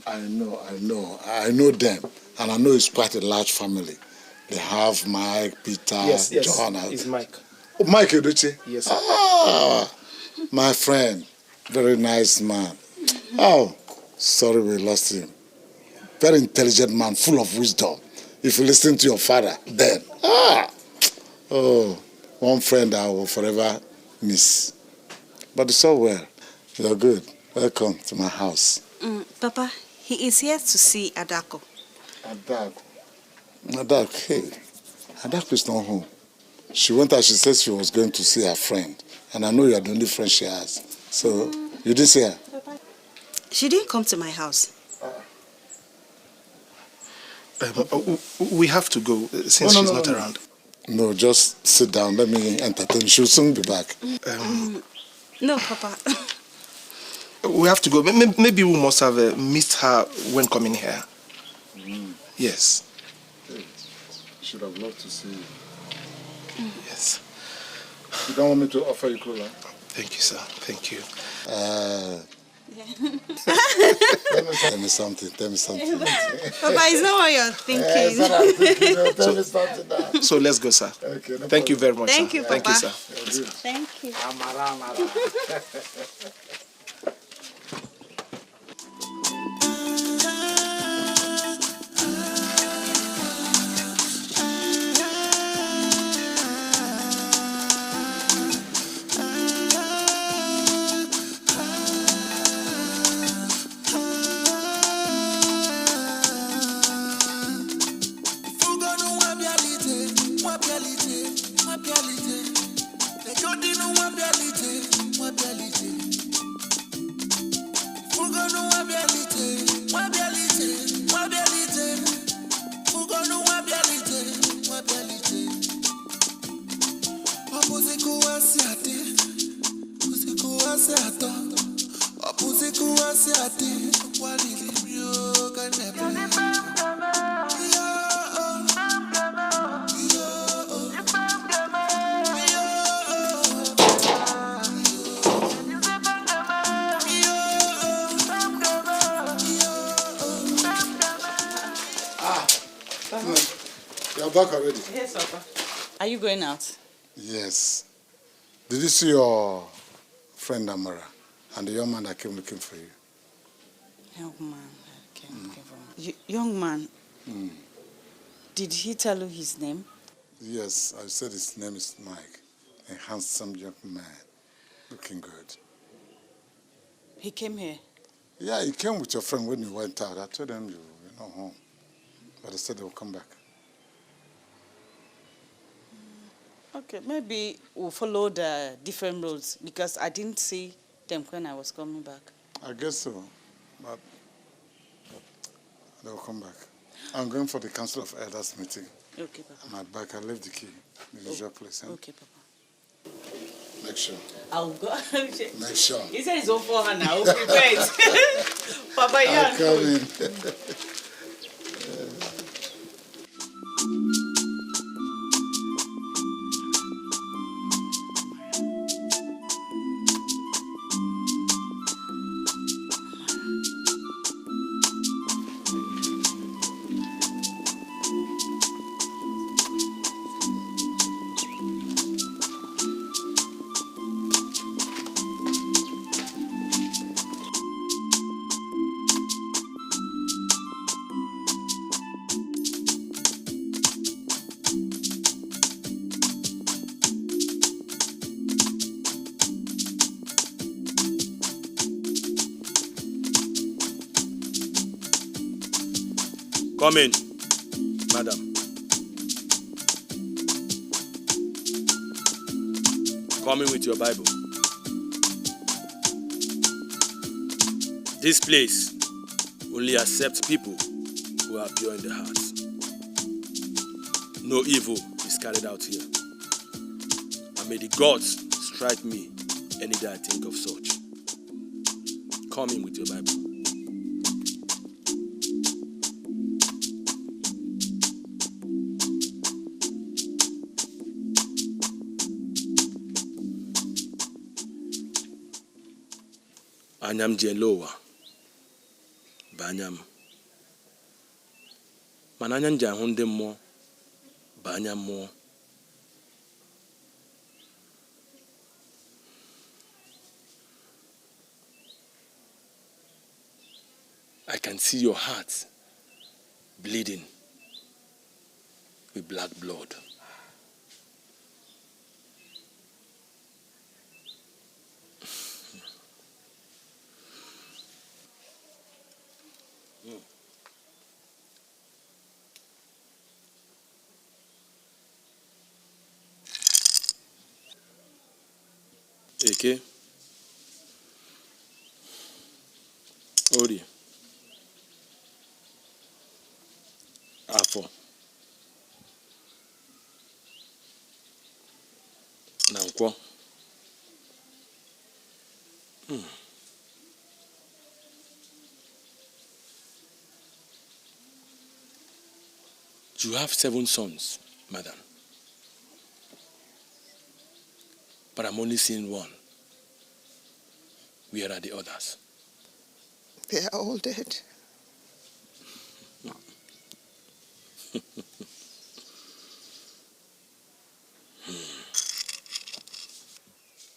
I know them. And I know it's quite a large family. They have Mike, Peter, Yes, John. it's Mike. Oh, Mike Edoche? Yes, sir. Ah, my friend. Very nice man. Oh, sorry we lost him. Very intelligent man, full of wisdom. If you listen to your father, then. One friend I will forever miss. But it's all well. You're good. Welcome to my house. Papa, he is here to see Adako. Adako, hey. Adako is not home. She went out, she said she was going to see her friend. And I know you are the only friend she has. So, you didn't see her? She didn't come to my house. We have to go since she's not around. No, just sit down. Let me entertain. She'll soon be back. No, Papa. We have to go. Maybe we must have missed her when coming here. Yes. Should have loved to see you. Yes. You don't want me to offer you cola? Thank you, sir. Thank you. Tell me something. Papa, it's not what you're thinking. Tell me something now. So let's go, sir. Okay, no Thank you very much, Thank sir. you, Papa. Thank you, sir. Thank you. You're back already? Yes, Papa. Are you going out? Yes. Did you see your friend Amara and the young man that came looking for you? Young man that came looking for me. Young man? Did he tell you his name? Yes, I said his name is Mike. A handsome young man. Looking good. He came here? Yeah, you came with your friend when you went out. I told them you're not home. But they said they will come back. Okay, maybe we'll follow the different roads because I didn't see them when I was coming back. I guess so. But they will come back. I'm going for the Council of Elders meeting. Okay, Papa. I'm at back. I left the key. The usual place. Okay, Papa. Make sure. I'll go. Make sure. He said it's all for her now. We'll prepare it. Papa, I'll come in. Come in, madam. Come in with your Bible. This place only accepts people who are pure in their hearts. No evil is carried out here. And may the gods strike me any day I think of such. Come in with your Bible. Anyam jelowa banyam mananyam jahunde mo banyam mo I can see your heart bleeding with black blood. Eke, Ori, Afo, Nankwo. You have 7 sons, madam. But I'm only seeing one. Where are the others? They are all dead.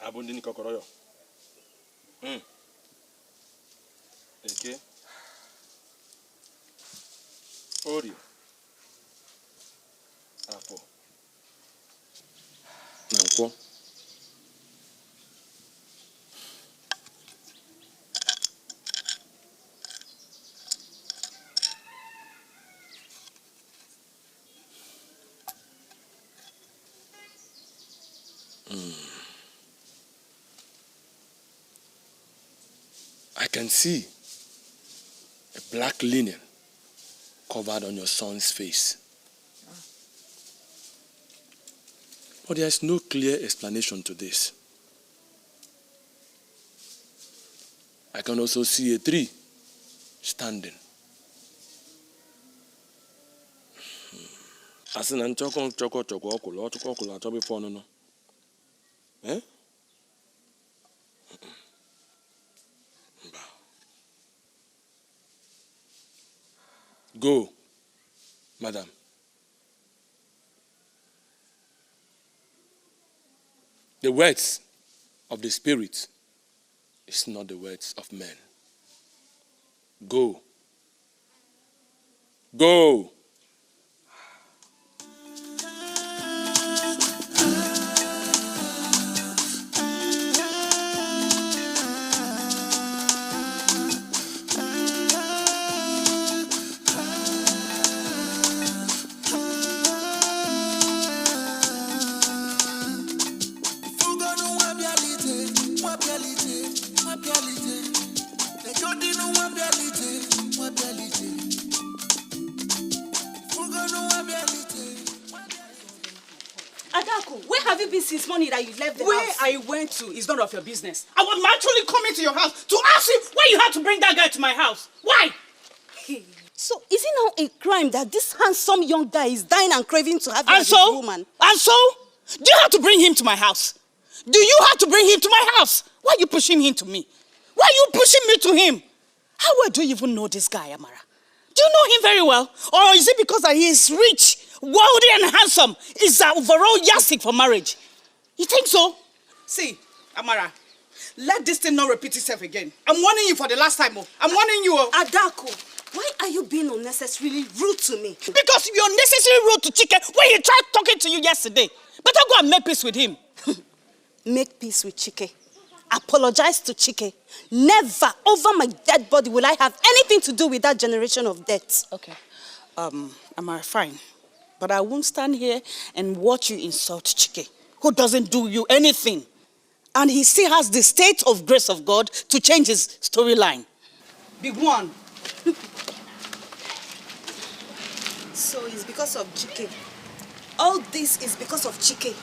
Abundini kokoroyo. Eke. Ori. Apo. Nankwo. I can see a black linen covered on your son's face. But there is no clear explanation to this. I can also see a tree standing. Asina choko okulo before no. Eh? Go, madam. The words of the Spirit is not the words of men. Go. Go. Adako, where have you been since morning that you left the house? Where I went to is none of your business. I was actually coming to your house to ask you why you had to bring that guy to my house. Why? So, is it now a crime that this handsome young guy is dying and craving to have you as his woman? And so? Do you have to bring him to my house? Do you have to bring him to my house? Why are you pushing him to me? Why are you pushing me to him? How well do you even know this guy, Amara? Do you know him very well? Or is it because that he is rich, wealthy and handsome? Is that overall yardstick for marriage? You think so? See, Amara, let this thing not repeat itself again. I'm warning you for the last time. I'm warning you. Adako, why are you being unnecessarily rude to me? Because you're unnecessarily rude to Chike when he tried talking to you yesterday. Better go and make peace with him. Make peace with Chike. Apologize to Chike. Never over my dead body will I have anything to do with that generation of death. Okay. Amara, fine. But I won't stand here and watch you insult Chike, who doesn't do you anything. And he still has the state of grace of God to change his storyline. Big one. So it's because of Chike. All this is because of Chike.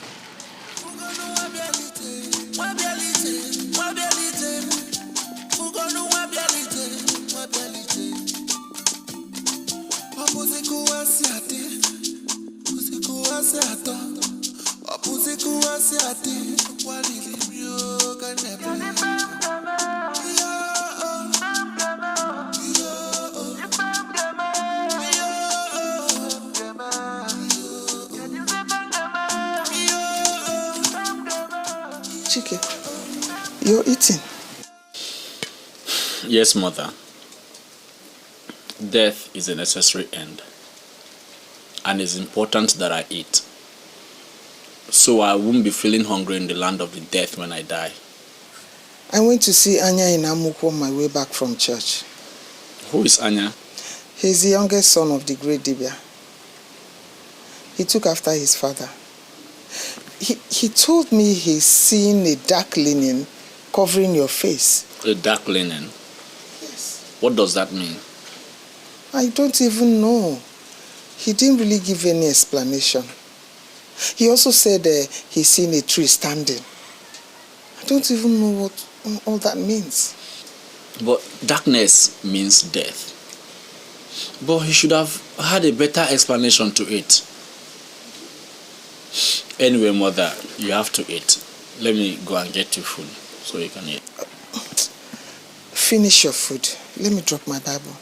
Chike, you're eating. Yes, mother. Death is a necessary end, and it's important that I eat, so I won't be feeling hungry in the land of the death when I die. I went to see Anya in Amuku on my way back from church. Who is Anya? He's the youngest son of the great Dibia. He took after his father. He told me he's seen a dark linen covering your face. A dark linen? Yes. What does that mean? I don't even know. He didn't really give any explanation. He also said he's seen a tree standing. I don't even know what all that means. But darkness means death. But he should have had a better explanation to it. Anyway, mother, you have to eat. Let me go and get you food so you can eat. Finish your food. Let me drop my Bible.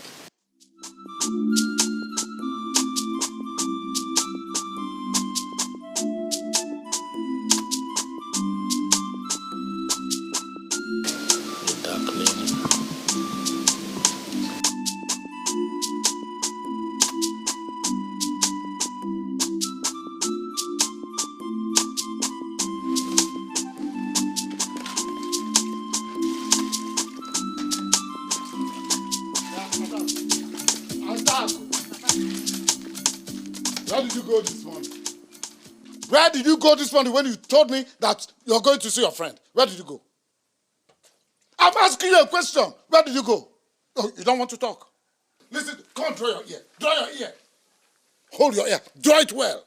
Where did you go this morning? Where did you go this morning when you told me that you're going to see your friend? Where did you go? I'm asking you a question. Where did you go? Oh, you don't want to talk? Listen, come on, draw your ear. Draw your ear. Hold your ear. Draw it well.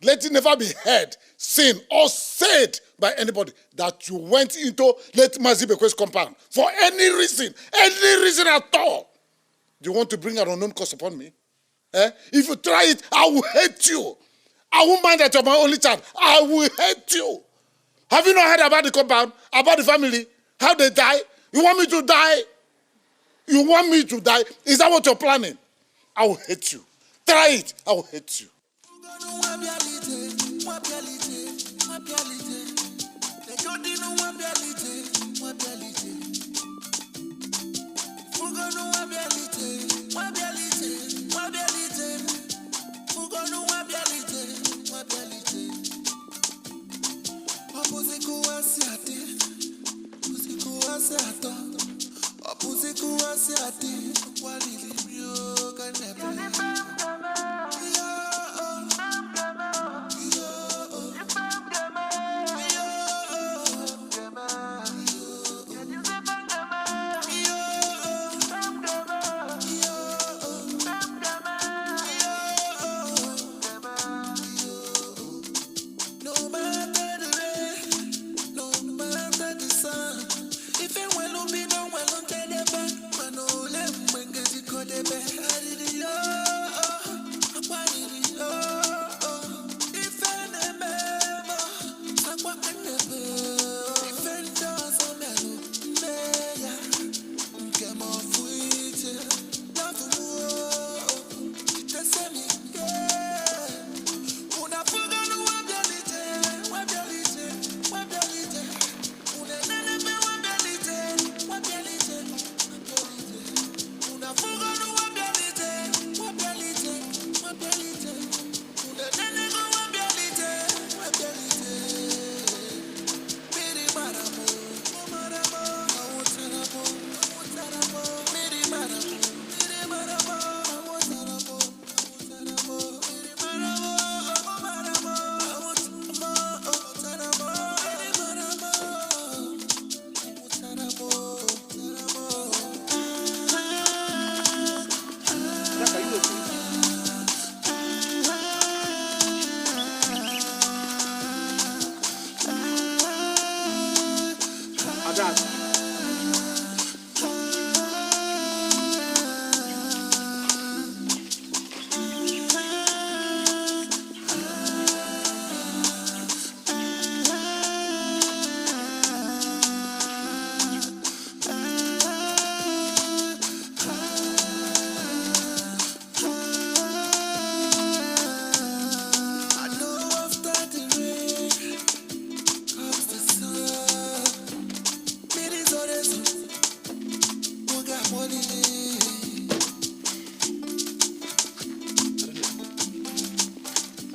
Let it never be heard, seen, or said by anybody that you went into Late Mazibekwe's compound for any reason at all. Do you want to bring an unknown curse upon me? If you try it, I will hate you. I won't mind that you're my only child. I will hate you. Have you not heard about the compound, about the family, how they die? You want me to die? You want me to die? Is that what you're planning? I will hate you. Try it. I will hate you.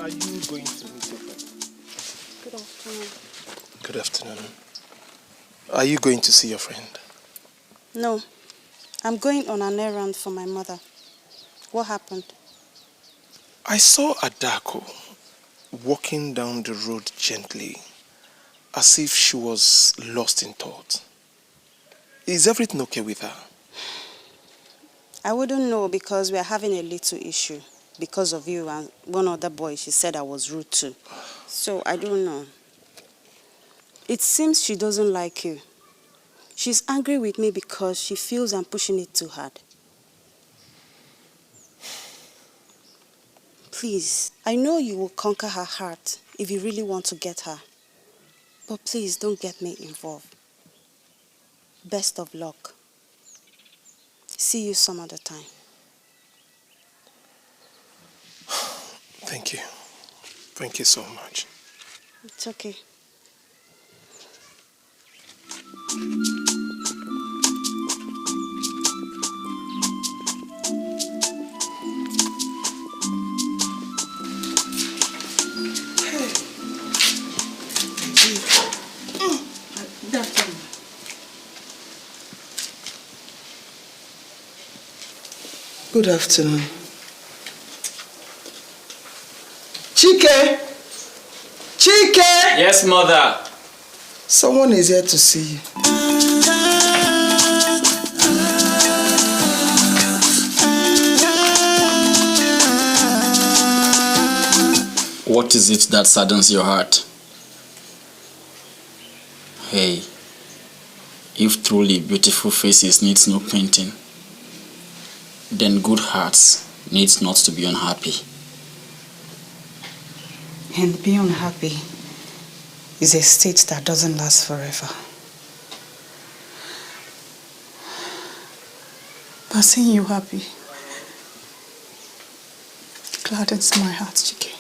Are you going to meet your friend? Good afternoon. Good afternoon. Are you going to see your friend? No, I'm going on an errand for my mother. What happened? I saw Adako walking down the road gently, as if she was lost in thought. Is everything okay with her? I wouldn't know because we are having a little issue because of you and one other boy she said I was rude to. So I don't know. It seems she doesn't like you. She's angry with me because she feels I'm pushing it too hard. Please, I know you will conquer her heart if you really want to get her. But please don't get me involved. Best of luck. See you some other time. Thank you. Thank you so much. It's okay. Good afternoon. Chike! Chike! Yes, mother. Someone is here to see you. What is it that saddens your heart? Hey, if truly beautiful faces needs no painting, then good hearts needs not to be unhappy. And being unhappy is a state that doesn't last forever. But seeing you happy gladdens my heart, Chike.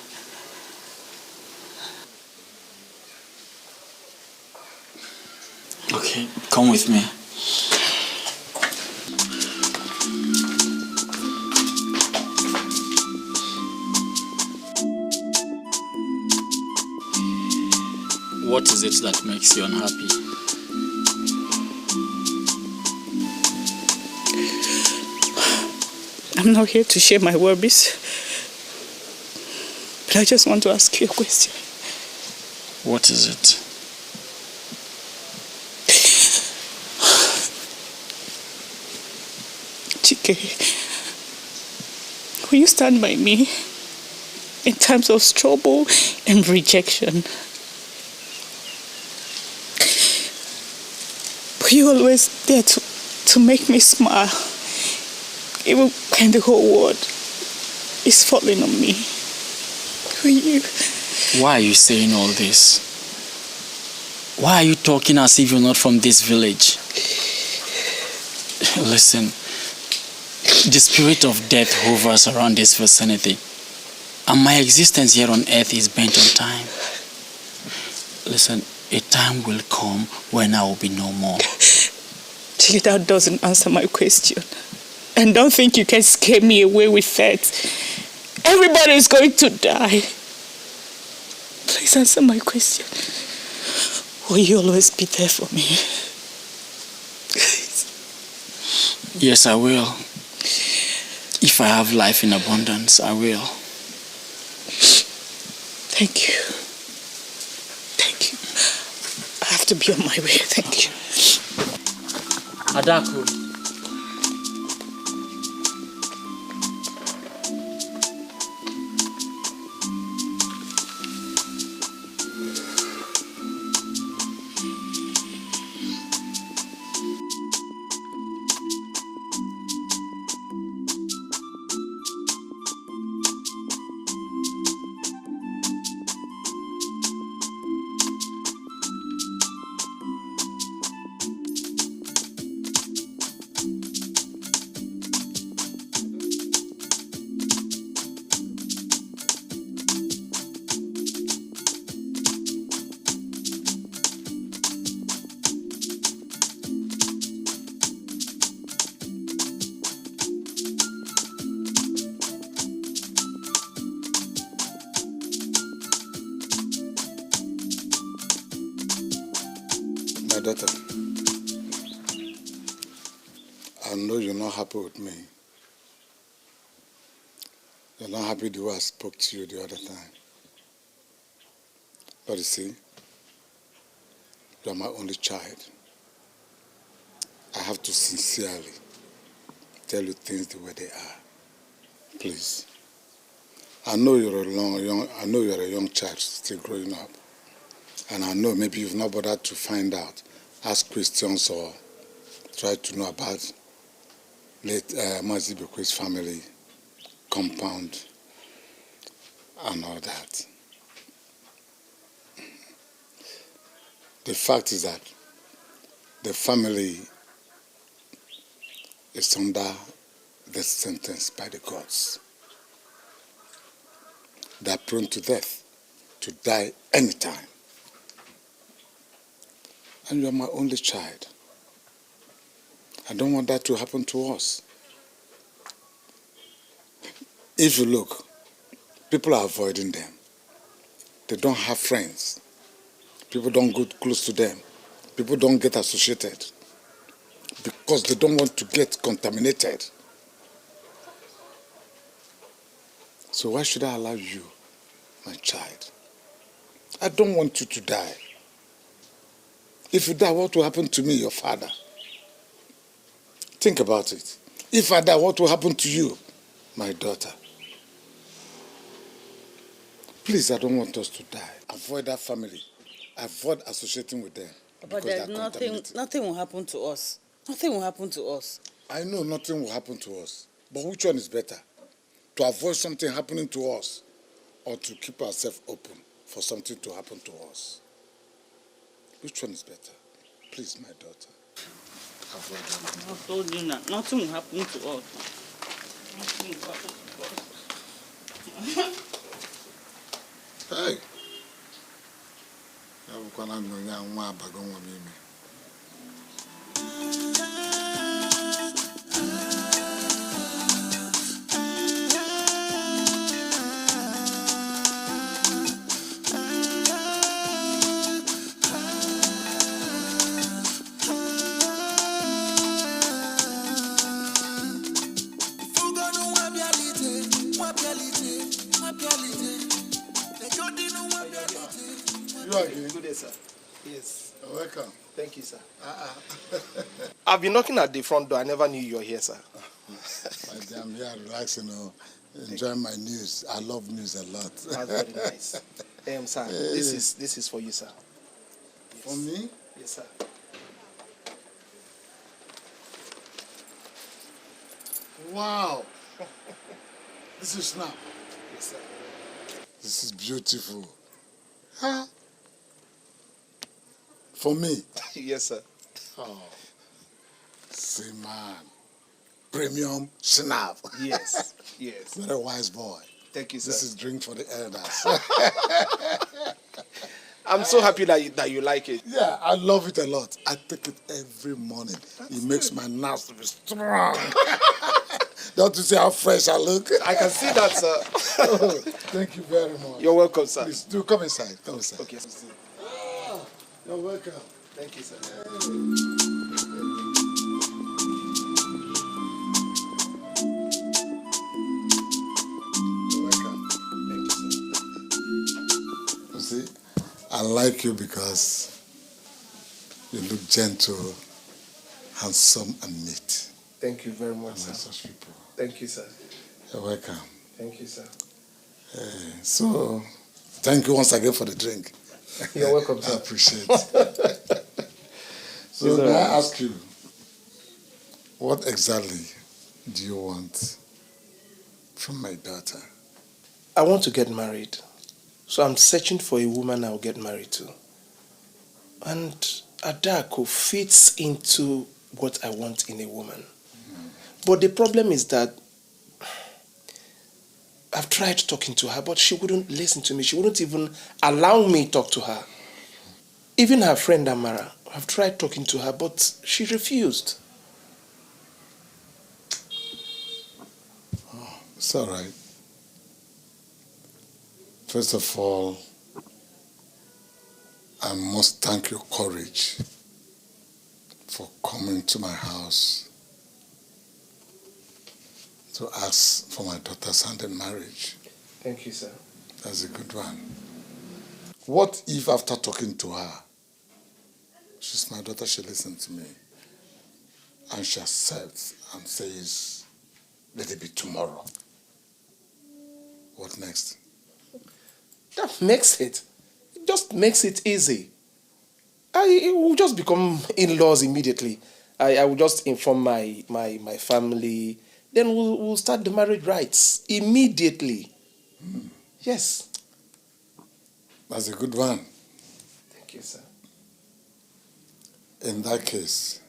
Okay, come with me. What is it that makes you unhappy? I'm not here to share my worries, but I just want to ask you a question. What is it? Chike, will you stand by me in times of trouble and rejection? But you always there to make me smile, even when the whole world is falling on me. Will you? Why are you saying all this? Why are you talking as if you're not from this village? Listen, the spirit of death hovers around this vicinity, and my existence here on earth is bent on time. Listen, a time will come when I will be no more. Chike, that doesn't answer my question. And don't think you can scare me away with that. Everybody is going to die. Please answer my question. Will you always be there for me? Yes, I will. If I have life in abundance, I will. Thank you. Thank you. I have to be on my way. Thank you. Adako. My daughter, I know you're not happy with me. You're not happy the way I spoke to you the other time. But you see, you're my only child. I have to sincerely tell you things the way they are. Please. I know you're a young child still growing up. And I know maybe you've not bothered to find out, ask questions or try to know about late Mazi Bekwe's family, compound, and all that. The fact is that the family is under death sentence by the gods. They are prone to death, to die anytime. And you are my only child. I don't want that to happen to us. If you look, people are avoiding them. They don't have friends. People don't go close to them. People don't get associated because they don't want to get contaminated. So why should I allow you, my child? I don't want you to die. If you die, what will happen to me, your father? Think about it. If I die, what will happen to you, my daughter? Please, I don't want us to die. Avoid that family. Avoid associating with them. But there's nothing will happen to us. Nothing will happen to us. I know nothing will happen to us. But which one is better? To avoid something happening to us or to keep ourselves open for something to happen to us? Which one is better? Please, my daughter. Avoid that. I told you that nothing will happen to us. Nothing will happen to us. Hey. I'm going to You are here? Good day, sir. Yes. You're welcome. Thank you, sir. I've been knocking at the front door. I never knew you were here, sir. I'm here relaxing, enjoying my news. I love news a lot. That's very nice. Sir, this is for you, sir. Yes. For me? Yes, sir. Wow. This is snap. Yes, sir. This is beautiful. Huh? For me? Yes, sir. Oh. See, man. Premium snap. Yes. Yes. Very wise boy. Thank you, sir. This is drink for the elders. I'm so happy that you like it. Yeah, I love it a lot. I take it every morning. It makes my nerves to be strong. Don't you see how fresh I look? I can see that, sir. Oh, thank you very much. You're welcome, sir. Please, do come inside. Come inside. Okay. Oh, you're welcome. Thank you, sir. You're welcome. Thank you, sir. You see, I like you because you look gentle, handsome, and neat. Thank you very much, sir. Such people. Thank you, sir. You're welcome. Thank you, sir. So, thank you once again for the drink. You're welcome, sir. I appreciate it. So, may I ask you, what exactly do you want from my daughter? I want to get married. So I'm searching for a woman I'll get married to. And Adako fits into what I want in a woman. But the problem is that I've tried talking to her, but she wouldn't listen to me. She wouldn't even allow me to talk to her. Even her friend Amara, I've tried talking to her, but she refused. Oh, it's all right. First of all, I must thank your courage for coming to my house to ask for my daughter's hand in marriage. Thank you, sir. That's a good one. What if after talking to her, she's my daughter, she listens to me, and she accepts and says, let it be tomorrow? What next? That makes it. It just makes it easy. It will just become in-laws immediately. I will just inform my family. Then we'll start the marriage rites immediately. Yes. That's a good one. Thank you, sir. In that case,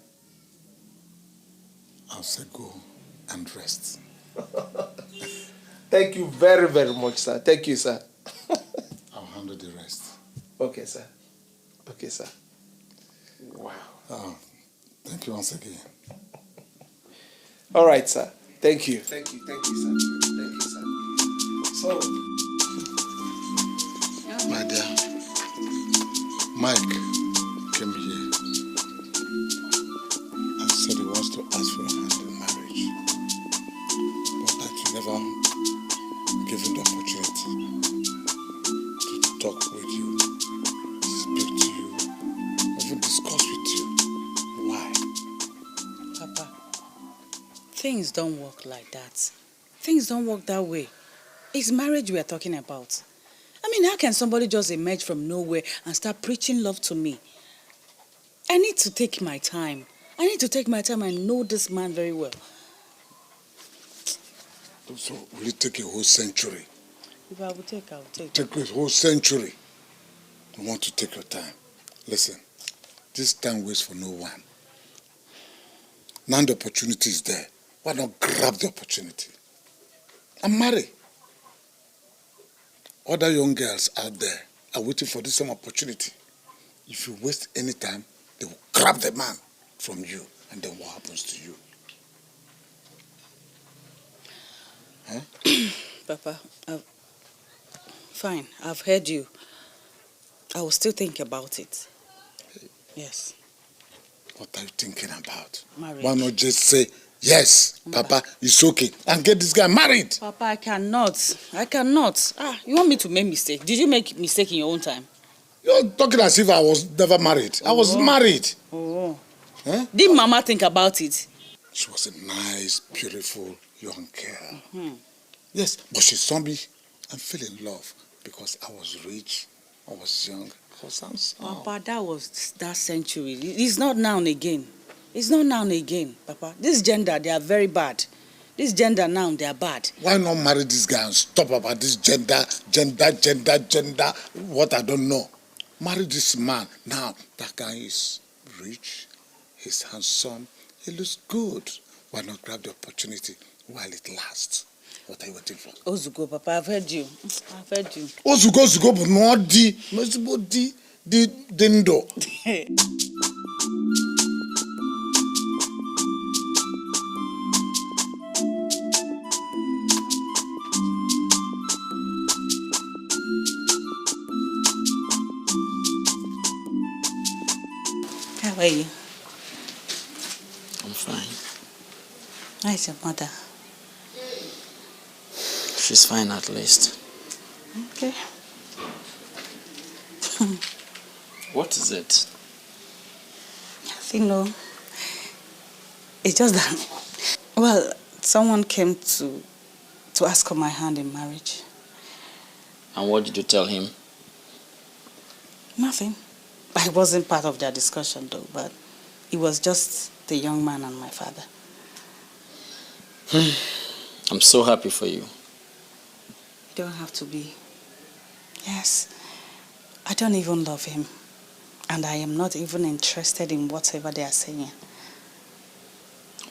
I'll say go and rest. Thank you very, very much, sir. Thank you, sir. I'll handle the rest. Okay, sir. Okay, sir. Wow. Thank you once again. All right, sir. Thank you. Thank you. Thank you, sir. Thank you, sir. So, my dear, Mike came here and said he wants to ask for a hand in marriage, but that you never give him the opportunity to talk with you, speak to you, even discuss with you. Why? Papa, things don't work like that. Things don't work that way. It's marriage we are talking about. I mean, how can somebody just emerge from nowhere and start preaching love to me? I need to take my time. I need to take my time and know this man very well. So, will it take a whole century? If I will take, I will take. Take a whole century. You want to take your time. Listen, this time waits for no one. Now the opportunity is there. Why not grab the opportunity and marry? Other young girls out there are waiting for this same opportunity. If you waste any time, they will grab the man from you, and then what happens to you? Huh? Papa, fine, I've heard you. I will still think about it. Yes. What are you thinking about? Marriage. Why not just say, yes, Papa, it's okay, and get this guy married? Papa, I cannot. I cannot. You want me to make mistake? Did you make mistake in your own time? You're talking as if I was never married. I was married. Oh. Huh? Did Mama think about it? She was a nice, beautiful young girl. Yes, but she saw me and fell in love because I was rich, I was young, I was handsome. Papa, that was that century. It's not now and again. It's not now and again, Papa. This gender, they are very bad. This gender now, they are bad. Why not marry this guy and stop about this gender, what I don't know? Marry this man. Now, that guy is rich, he's handsome, he looks good. Why not grab the opportunity while it lasts? What are you waiting for? Ozugo, Papa, I've heard you. I've heard you. Ozugo, but not the dindo. How are you? I'm fine. How's your mother? She's fine at least. Okay. What is it? Nothing, no. It's just that, well, someone came to ask for my hand in marriage. And what did you tell him? Nothing. I wasn't part of their discussion though, but it was just the young man and my father. I'm so happy for you. You don't have to be. Yes, I don't even love him. And I am not even interested in whatever they are saying.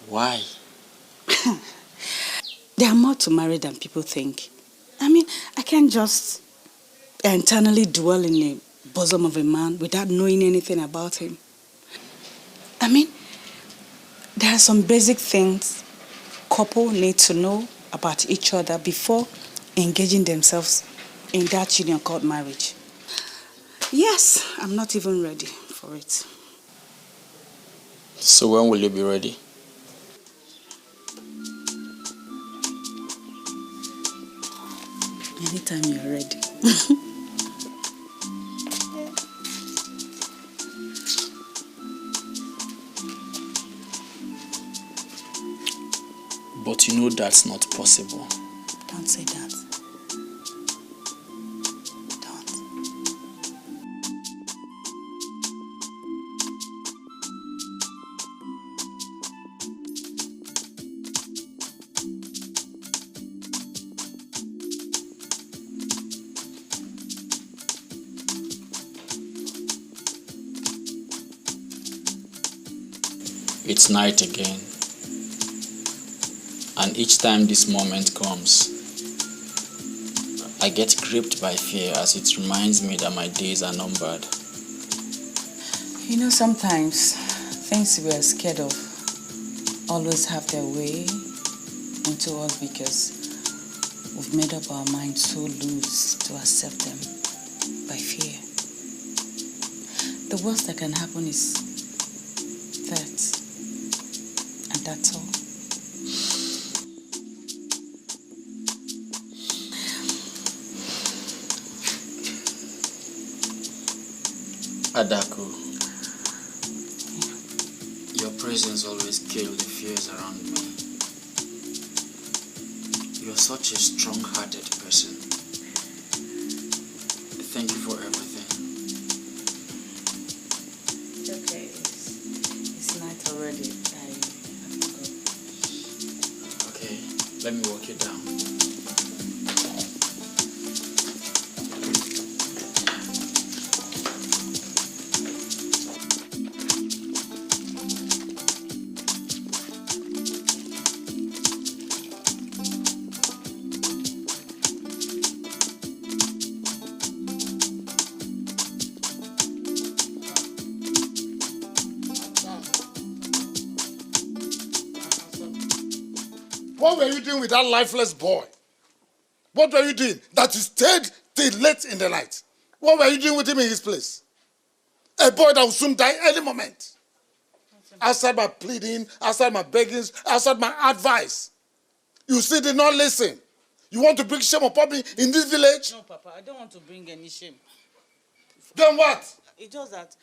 Why? There are more to marry than people think. I mean, I can't just internally dwell in the bosom of a man without knowing anything about him. I mean, there are some basic things couple need to know about each other before engaging themselves in that union called marriage. Yes, I'm not even ready for it. So when will you be ready? Anytime you're ready. But you know that's not possible. Don't say that. Don't. It's night again. And each time this moment comes, I get gripped by fear as it reminds me that my days are numbered. You know, sometimes things we are scared of always have their way into us because we've made up our minds so loose to accept them by fear. The worst that can happen is that, and that's all. Adako, your presence always kills the fears around me. You're such a strong-hearted person. Thank you for everything. It's okay. It's night already. I have to go. Okay, let me walk you down. What were you doing with that lifeless boy? What were you doing that you stayed till late in the night? What were you doing with him in his place? A boy that will soon die any moment. Outside my pleading, outside my beggings, outside my advice. You still did not listen. You want to bring shame upon me in this village? No, Papa, I don't want to bring any shame. Then what? It's just that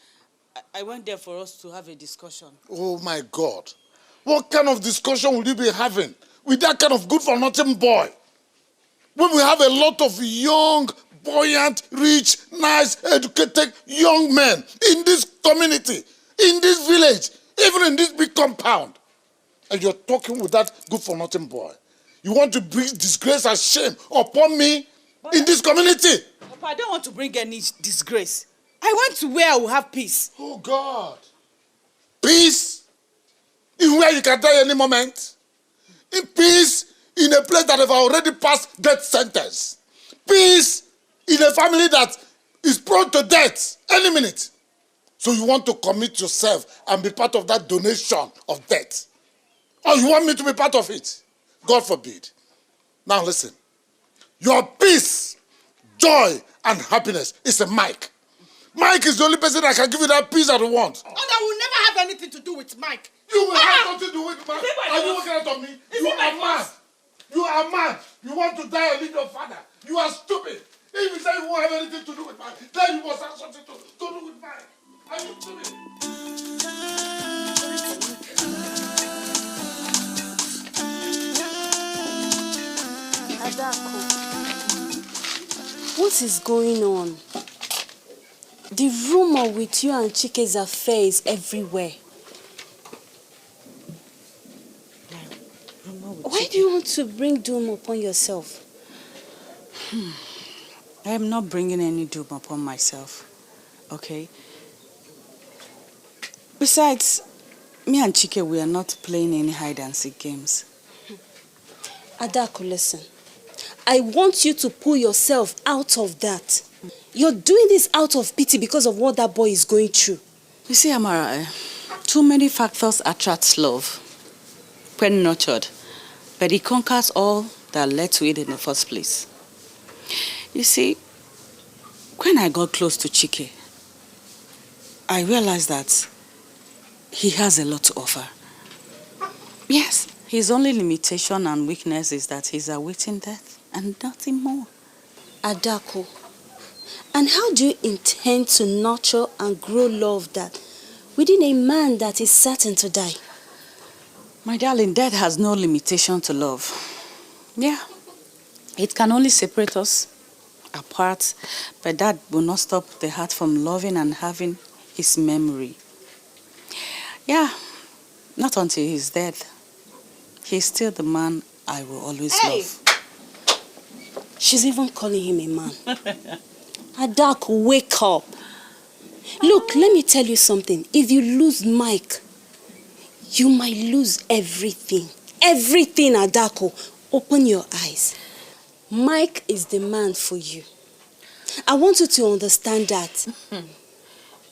I went there for us to have a discussion. Oh my God. What kind of discussion will you be having with that kind of good-for-nothing boy? When we have a lot of young, buoyant, rich, nice, educated young men in this community, in this village, even in this big compound, and you're talking with that good-for-nothing boy. You want to bring disgrace and shame upon me in this community? Papa, I don't want to bring any disgrace. I went to where I will have peace. Oh, God. Peace? In where you can die any moment? In peace in a place that have already passed death sentence? Peace in a family that is prone to death any minute? So you want to commit yourself and be part of that donation of death? Or you want me to be part of it? God forbid. Now listen. Your peace, joy, and happiness is a Mike. Mike is the only person that can give you that peace that you want. Oh, that will never have anything to do with Mike. You will have something to do with Mike. Are you looking at me? You are mad. You are mad. You want to die and leave your father. You are stupid. If you say you won't have anything to do with Mike, then you must have something to do with Mike. Are you stupid? Adako, what is going on? The rumor with you and Chike's affair is everywhere. Why do you want to bring doom upon yourself? I am not bringing any doom upon myself, okay? Besides, me and Chike, we are not playing any hide-and-seek games. Adako, listen. I want you to pull yourself out of that. You're doing this out of pity because of what that boy is going through. You see, Amara, too many factors attract love when nurtured, but it conquers all that led to it in the first place. You see, when I got close to Chike, I realized that he has a lot to offer. Yes, his only limitation and weakness is that he's awaiting death and nothing more. Adako, and how do you intend to nurture and grow love that within a man that is certain to die? My darling, death has no limitation to love. Yeah, it can only separate us apart, but that will not stop the heart from loving and having his memory. Yeah, not until he's dead. He's still the man I will always love. She's even calling him a man. Adako, wake up. Look, let me tell you something. If you lose Mike, you might lose everything. Everything, Adako. Open your eyes. Mike is the man for you. I want you to understand that.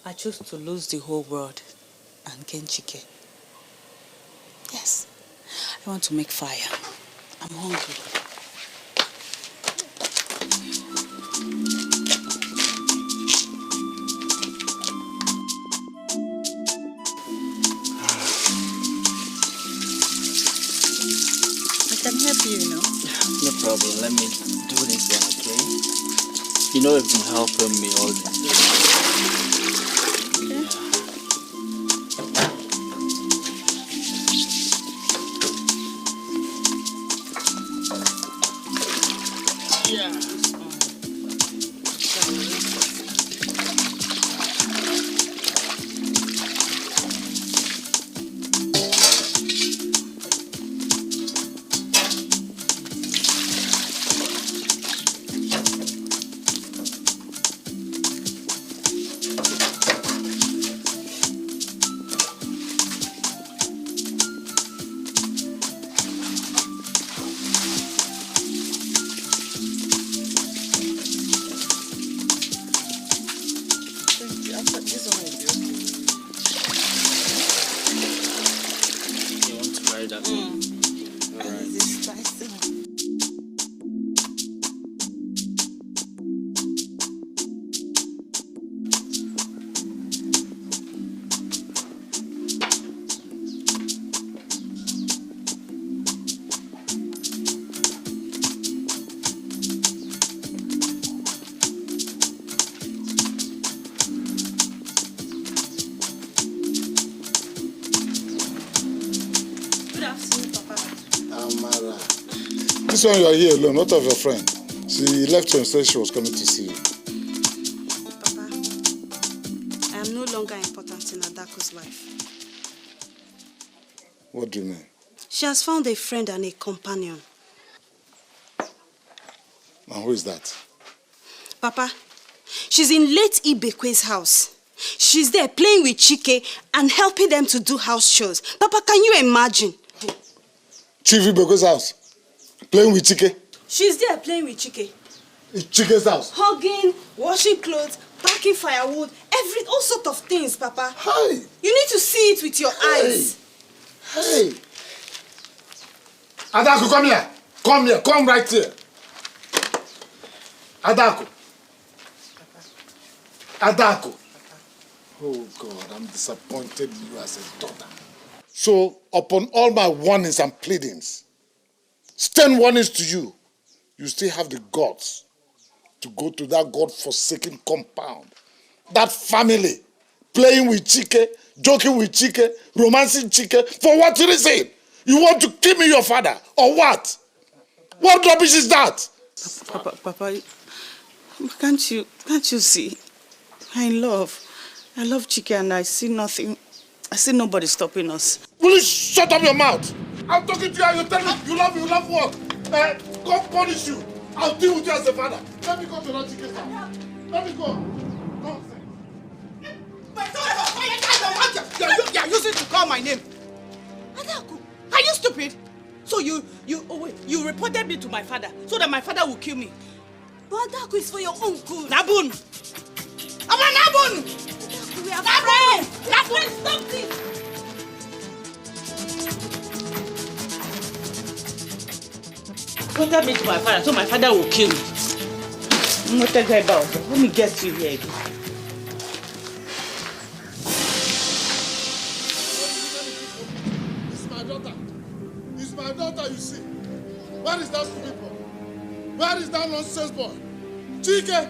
I choose to lose the whole world and gain Chike. Yes, I want to make fire. I'm hungry. I can help you, you know. No problem. Let me do this one, okay? You know you've been helping me all this day. This one you are here alone. What of your friend? She left you and said she was coming to see you. Papa, I am no longer important in Adako's life. What do you mean? She has found a friend and a companion. And who is that? Papa, she's in late Ibekwe's house. She's there playing with Chike and helping them to do house chores. Papa, can you imagine? Chief Ibekwe's house? Playing with Chike? She's there playing with Chike. In Chike's house? Hugging, washing clothes, packing firewood, all sort of things, Papa. Hey! You need to see it with your eyes. Hey! Adako, come here. Come here. Come right here. Adako. Adako. Oh God, I'm disappointed in you as a daughter. So, upon all my warnings and pleadings, stern warnings to you, you still have the guts to go to that God-forsaken compound, that family, playing with Chike, joking with Chike, romancing Chike. For what reason? You want to kill me, your father, or what? What rubbish is that? Papa, can't you see? I'm in love. I love Chike and I see nothing. I see nobody stopping us. Will you shut up your mouth? I'm talking to you and you tell me you love what? God punish you. I'll deal with you as a father. Let me go to that Chike's house. Let me go. You're using to call my name. Adaku, are you stupid? So you reported me to my father so that my father will kill me. But Adaku is for your own good. Nabun! I'm a Nabun! We are friends! Nabun, stop this! Reported me to my father so my father will kill me. I'm not telling you about it. Let me get you here again. Where is that stupid boy? Where is that nonsense boy? Chike!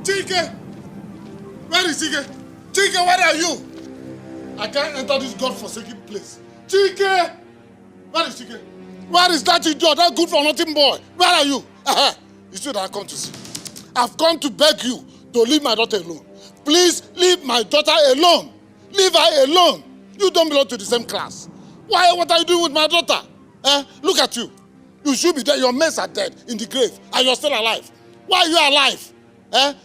Chike! Where is Chike? Chike, where are you? I can't enter this God-forsaken place. Chike! Where is Chike? Where is that idiot, that good-for-nothing boy? Where are you? You see that I come to see. I've come to beg you to leave my daughter alone. Please leave my daughter alone. Leave her alone. You don't belong to the same class. Why? What are you doing with my daughter? Look at you. You should be dead. Your mates are dead in the grave, and you're still alive. Why are you alive?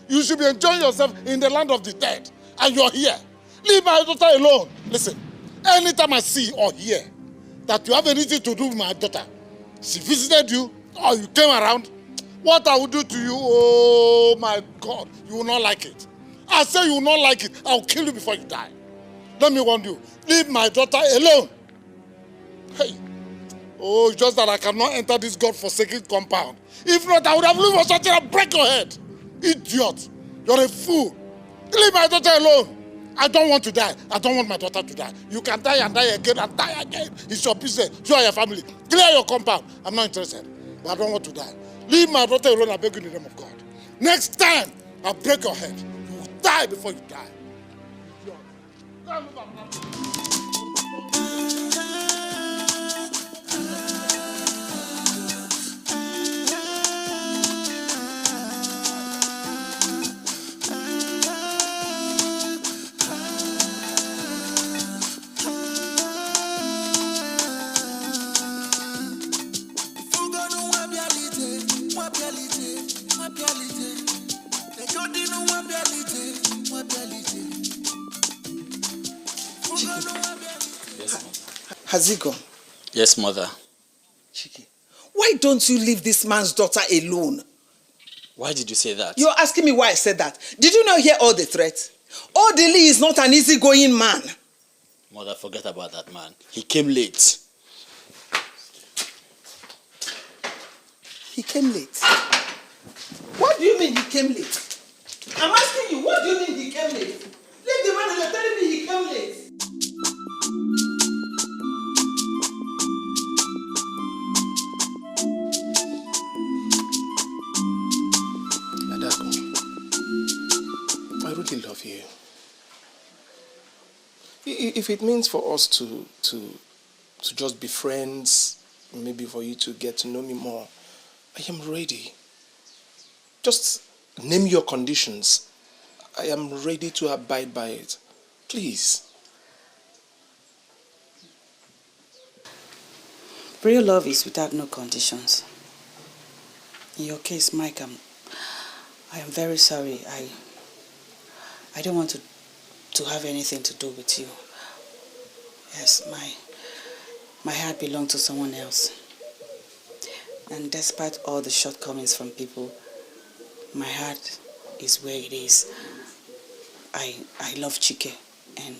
You should be enjoying yourself in the land of the dead, and you're here. Leave my daughter alone. Listen, anytime I see or hear that you have anything to do with my daughter, she visited you or you came around, what I will do to you, oh my God, you will not like it. I say you will not like it. I'll kill you before you die. Let me warn you, leave my daughter alone. Hey, oh, just that I cannot enter this God-forsaken compound. If not, I would have lived for something and break your head. Idiot, you're a fool. Leave my daughter alone. I don't want to die. I don't want my daughter to die. You can die and die again and die again. It's your business. You and your family. Clear your compound. I'm not interested. But I don't want to die. Leave my daughter alone, I beg you in the name of God. Next time, I'll break your head. You will die before you die. Has he gone? Yes, mother. Chike, why don't you leave this man's daughter alone? Why did you say that? You're asking me why I said that. Did you not hear all the threats? Odili is not an easygoing man. Mother, forget about that man. He came late. He came late? What do you mean he came late? I'm asking you, what do you mean he came late? Leave the man and you're telling me he came late. I really love you. If it means for us to just be friends, maybe for you to get to know me more, I am ready. Just name your conditions. I am ready to abide by it. Please. Real love is without no conditions. In your case, Mike, I am very sorry. I don't want to have anything to do with you. Yes, my heart belonged to someone else. And despite all the shortcomings from people, my heart is where it is. I love Chike and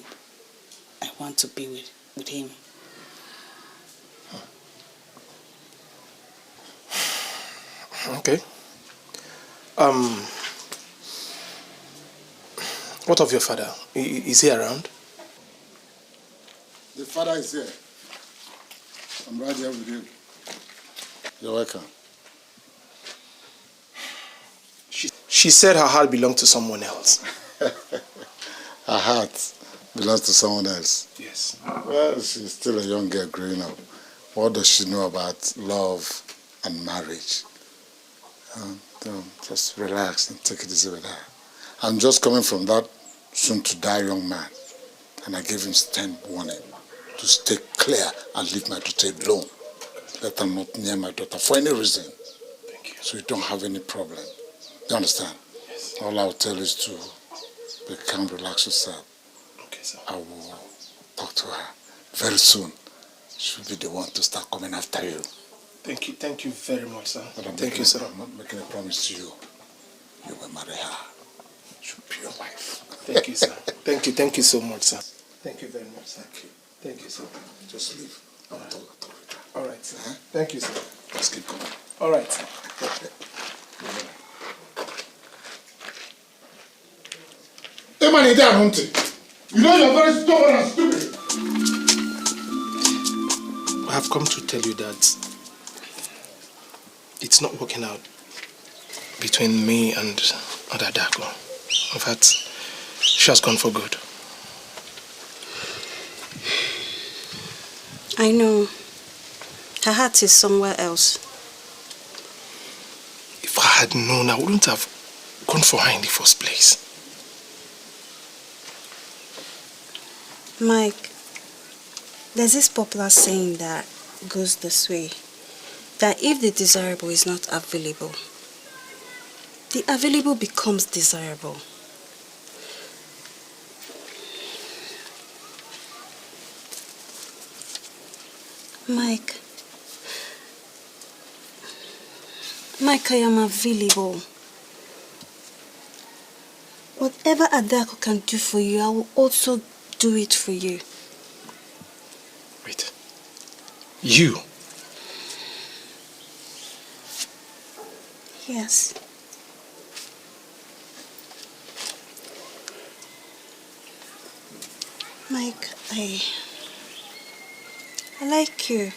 I want to be with him. Okay. What of your father? Is he around? The father is here. I'm right here with you. You're welcome. She said her heart belonged to someone else. Her heart belongs to someone else. Yes. Well, she's still a young girl growing up. What does she know about love and marriage? Just relax and take it easy with her. I'm just coming from that soon-to-die young man, and I gave him stern warning to stay clear and leave my daughter alone. Let her not near my daughter for any reason. Thank you. So you don't have any problem. You understand? Yes. All I'll tell is to be calm, relax yourself. Okay, sir. I will talk to her very soon. She'll be the one to start coming after you. Thank you very much, sir. Thank you, sir. I'm not making a promise to you. You will marry her. She'll be your wife. Thank you, sir. Thank you so much, sir. Thank you very much, sir. Thank you, sir. Just leave. I'll talk with her. All right, sir. Thank you, sir. Let's keep going. All right, sir. Hey, man, you're hunting. You know you're very stubborn and stupid. I have come to tell you that it's not working out between me and Adako. In fact, she has gone for good. I know. Her heart is somewhere else. If I had known, I wouldn't have gone for her in the first place. Mike, there's this popular saying that goes this way, that if the desirable is not available, the available becomes desirable. Mike, I am available. Whatever Adako can do for you, I will also do it for you. Wait. You? Yes. Mike, I like you.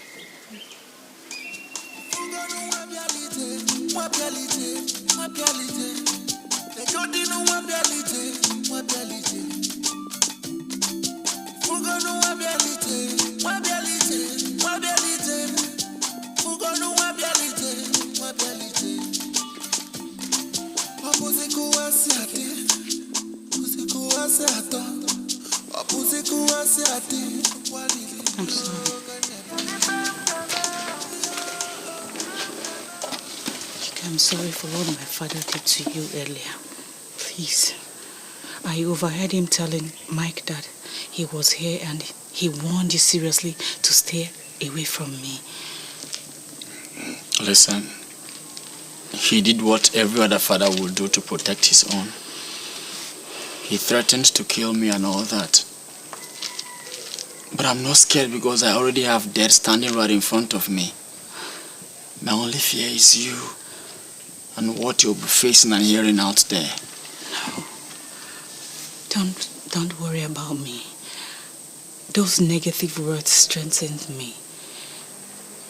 I'm sorry. I'm sorry for what my father did to you earlier. Please. I overheard him telling Mike that he was here and he warned you seriously to stay away from me. Listen, he did what every other father would do to protect his own. He threatened to kill me and all that. But I'm not scared because I already have death standing right in front of me. My only fear is you and what you'll be facing and hearing out there. No. Don't worry about me. Those negative words strengthened me.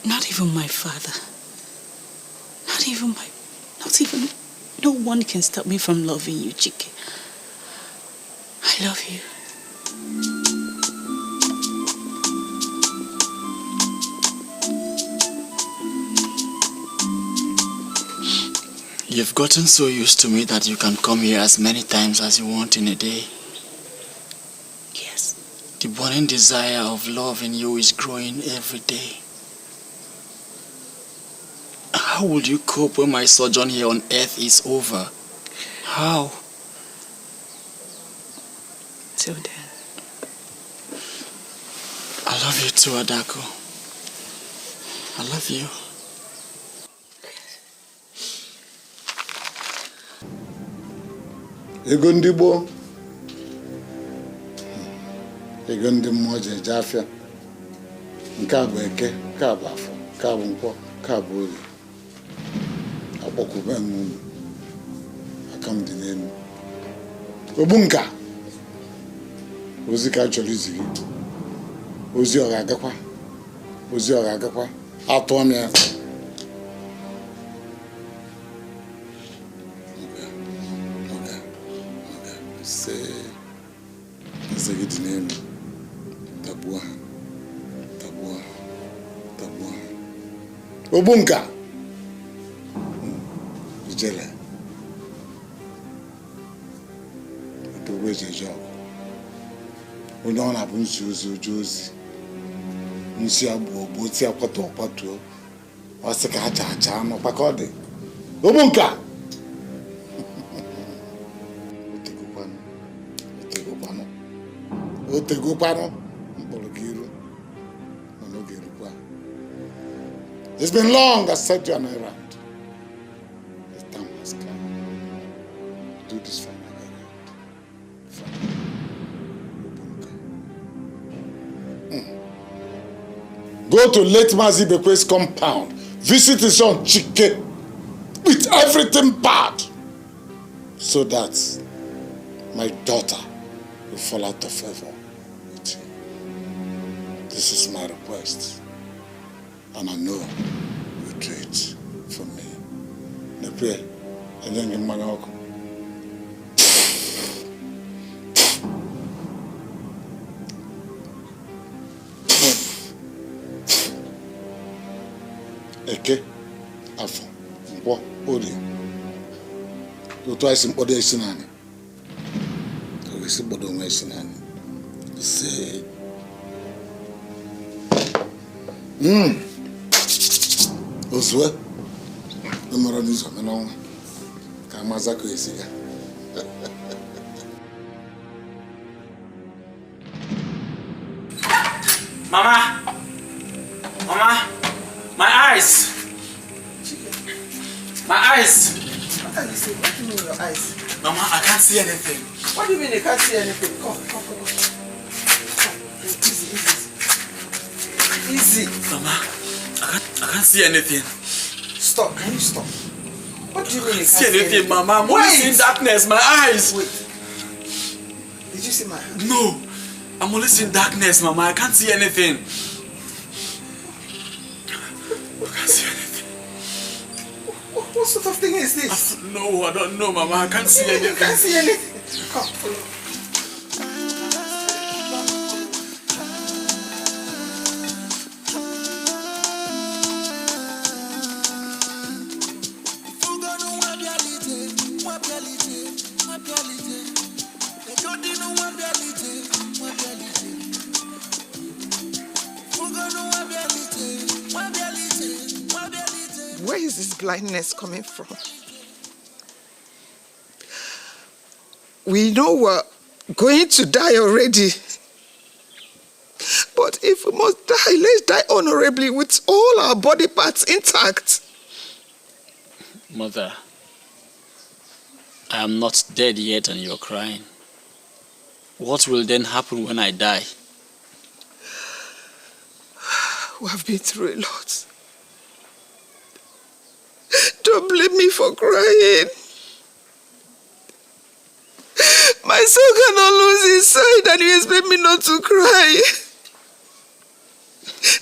Not even my father. No one can stop me from loving you, Chike. I love you. You've gotten so used to me that you can come here as many times as you want in a day. Yes. The burning desire of love in you is growing every day. How would you cope when my sojourn here on earth is over? How? Till then. I love you too, Adako. I love you. Ego ndị gboo, ego ndị mmụọ ji eje afịa, nke a bụ eke, nke a bụ afọ, nke a bụ nkwọ, nke a bụ orie. Akpọkwube m unu, aka m dị n'elu. Ogbu nka, ozi ka a chọrọ izi gị, ozi ọ ga-agakwa, atụọ m ya. Obunka Ijele Otowe Jejo onye ọ na-abụ nsi ozi ozi nsi agbo ti akwato ọ sị ka acha anụ kpaka ọ dị Obunka otegokwanụ mkpọrọ gị iru mana oge erukwa. It's been long I set you on a errand. The time has come. Do this for my errand. Go to late Mazi Bekwe's compound. Visit his son Chike with everything bad so that my daughter will fall out of favor with you. This is my request. And I know you do it for me. pray. And then you man out. Eke, Afo, Mpo, Odi. You try some other sinani. So we see Bodo Nwe sinani. Say. Oswe. Numero nizo menong. Kama zako isiga. Mama! Mama! My eyes! My eyes! What are you saying? What do you mean your eyes? Mama, I can't see anything. What do you mean you can't see anything? Come. Easy. Mama, I can't see anything. Stop. Can you stop? What do you mean you can't See anything, Mama? I'm only seeing darkness. My eyes. Wait. Did you see my hand? No. I'm only seeing darkness, Mama. I can't see anything. I can't see anything. What sort of thing is this? No, I don't know, Mama. I can't see anything. You can't see anything. Come, follow. Where is this blindness coming from? We know we're going to die already. But if we must die, let's die honorably with all our body parts intact. Mother, I am not dead yet and you're crying. What will then happen when I die? We have been through a lot. Don't blame me for crying. My son cannot lose his sight and you expect me not to cry.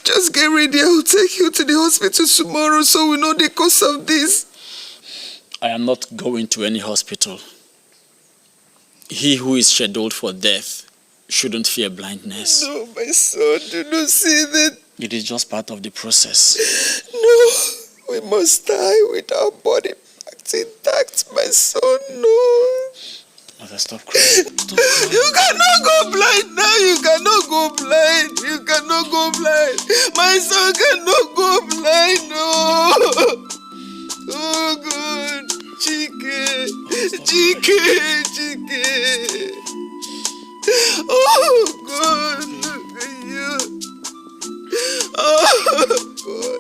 Just get ready. I will take you to the hospital tomorrow so we know the cause of this. I am not going to any hospital. He who is scheduled for death shouldn't fear blindness. No, my son, do not see that. It is just part of the process. No, we must die with our body parts intact, my son, no. Mother, stop crying. Stop crying. You cannot go blind now. You cannot go blind. You cannot go blind. My son cannot go blind. No. Oh, God. Chike. Oh, God. Look at you. Oh, God.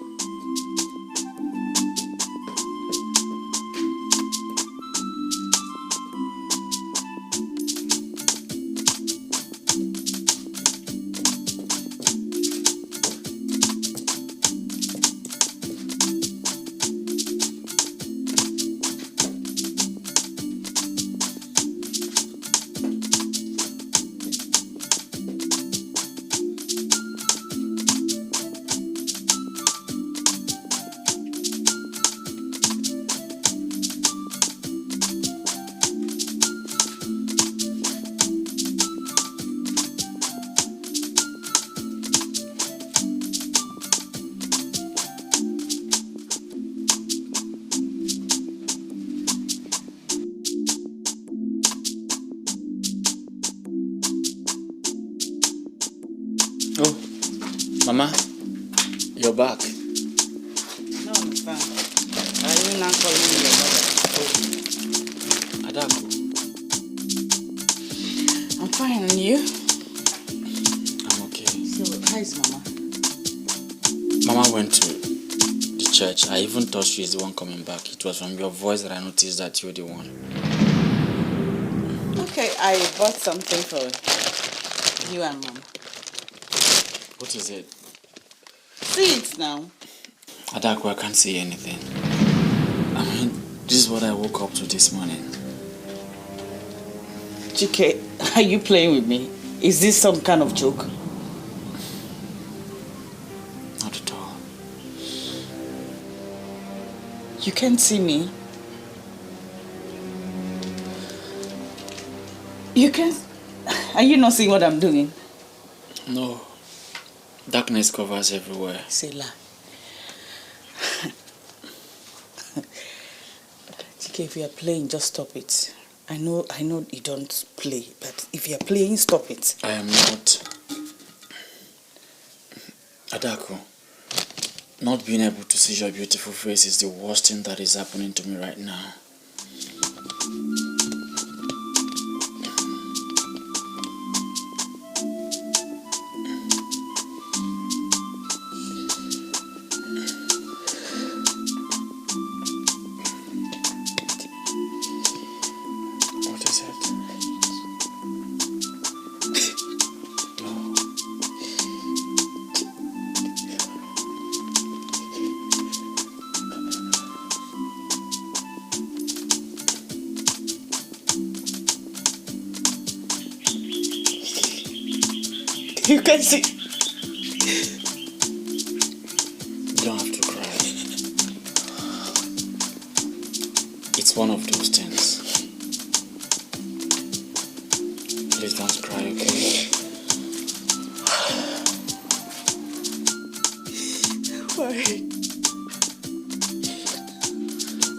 Oh, Mama, you're back. No, I'm fine. Are you not calling me your mother? Adako. I'm fine, and you? I'm okay. So, how is Mama? Mama went to the church. I even thought she's the one coming back. It was from your voice that I noticed that you're the one. Okay, I bought something for you and Mama. What is it? See it now. Adako, I can't see anything. I mean, this is what I woke up to this morning. Chike, are you playing with me? Is this some kind of joke? Not at all. You can't see me? You can't... Are you not seeing what I'm doing? No. Darkness covers everywhere. Selah. Chike, if you are playing, just stop it. I know you don't play, but if you are playing, stop it. I am not. Adako, not being able to see your beautiful face is the worst thing that is happening to me right now. What is it? You can see. You don't have to cry. It's one of those things. Please don't cry, okay? Why?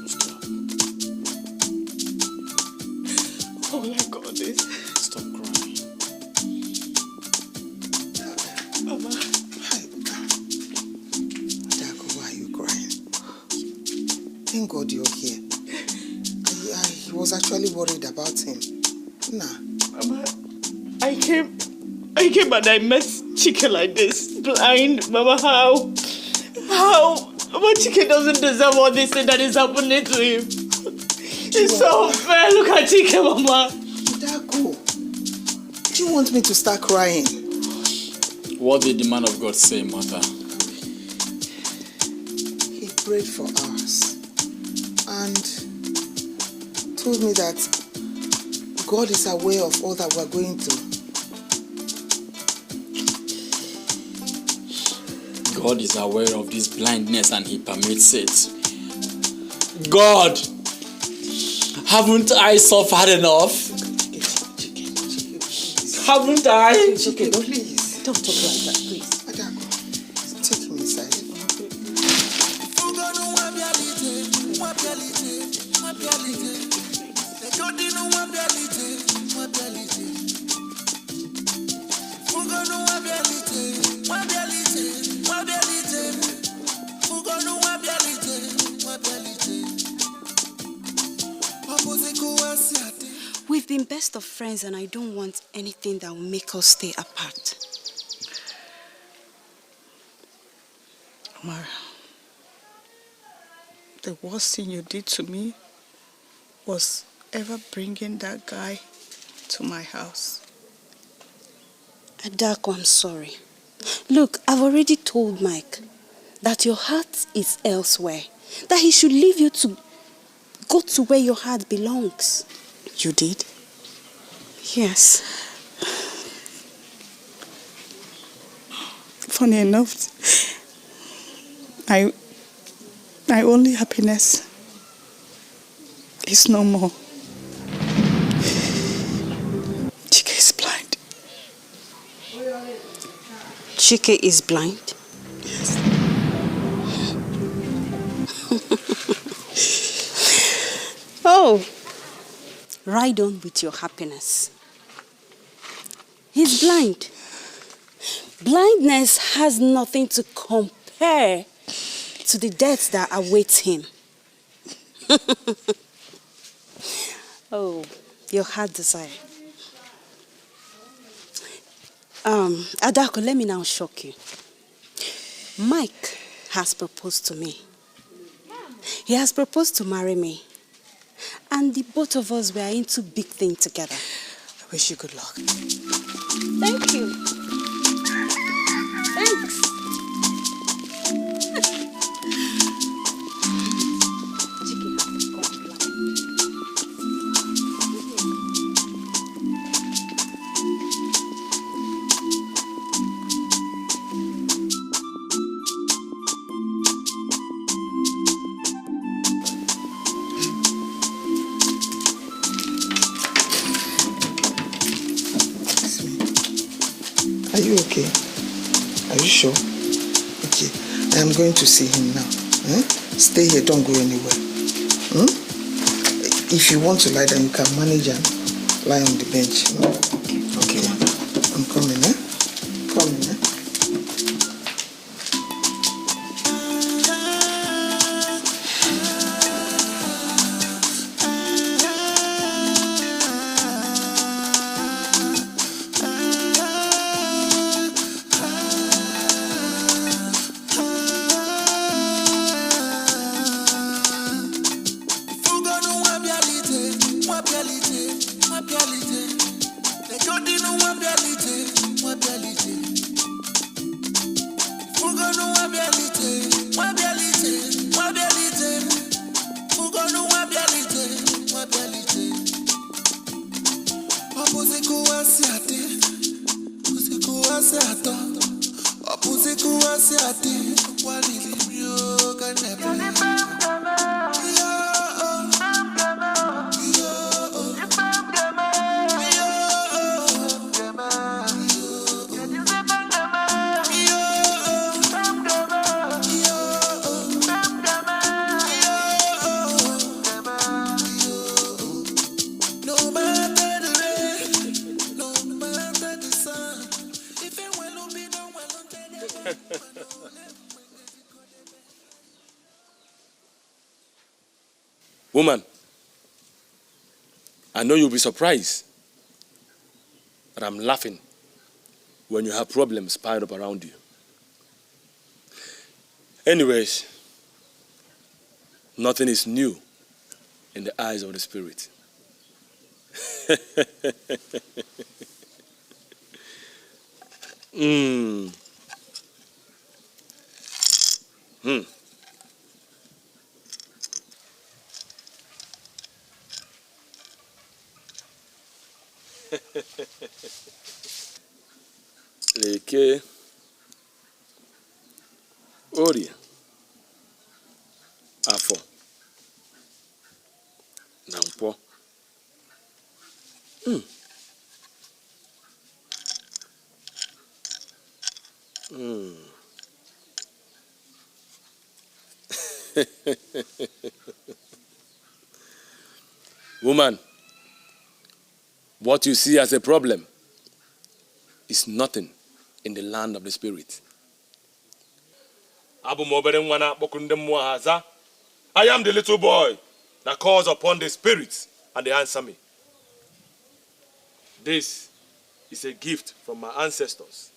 Stop. Oh my God, this. Stop crying. Mama. Adako, why are you crying? Thank God you're here. I was actually worried about him. Nah. Mama, I came and I met Chike like this, blind. Mama, how? Mama, Chike doesn't deserve all this thing that is happening to him. It's so unfair. Look at Chike, Mama. Adako, do you want me to start crying? What did the man of God say, Mother? He prayed for us and told me that God is aware of all that we're going through. God is aware of this blindness and He permits it. God, haven't I suffered enough? Haven't I? Chike, please. Don't talk like that, please. Adako, take him inside. We've been best of friends and I don't want anything that will make us stay apart. Amara, the worst thing you did to me was ever bringing that guy to my house. Adako, I'm sorry. Look, I've already told Mike that your heart is elsewhere. That he should leave you to go to where your heart belongs. You did? Yes. Funny enough, my only happiness is no more. Chike is blind. Chike is blind? Yes. Oh, ride on with your happiness. He's blind. Blindness has nothing to compare to the death that awaits him. Oh, your heart desire. Adako, let me now shock you. Mike has proposed to me. He has proposed to marry me. And the both of us were into big things together. I wish you good luck. Thank you. Thanks. Are you okay? Are you sure? Okay. I am going to see him now. Stay here, don't go anywhere. If you want to lie down, you can manage and lie on the bench. Okay, mother. I'm coming, Coming, Woman, I know you'll be surprised that I'm laughing when you have problems piled up around you. Anyways, nothing is new in the eyes of the Spirit. Leke, Orie, Afo, Nampo. Woman, what you see as a problem is nothing in the land of the Spirit. I am the little boy that calls upon the spirits and they answer me. This is a gift from my ancestors.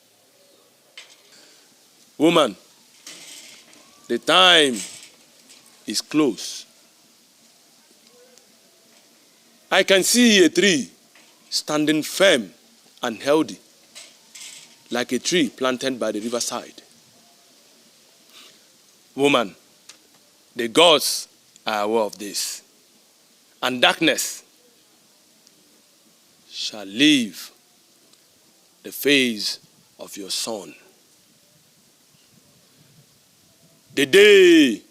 Woman, the time is close. I can see a tree standing firm and healthy, like a tree planted by the riverside. Woman, the gods are aware of this, and darkness shall leave the face of your son. The day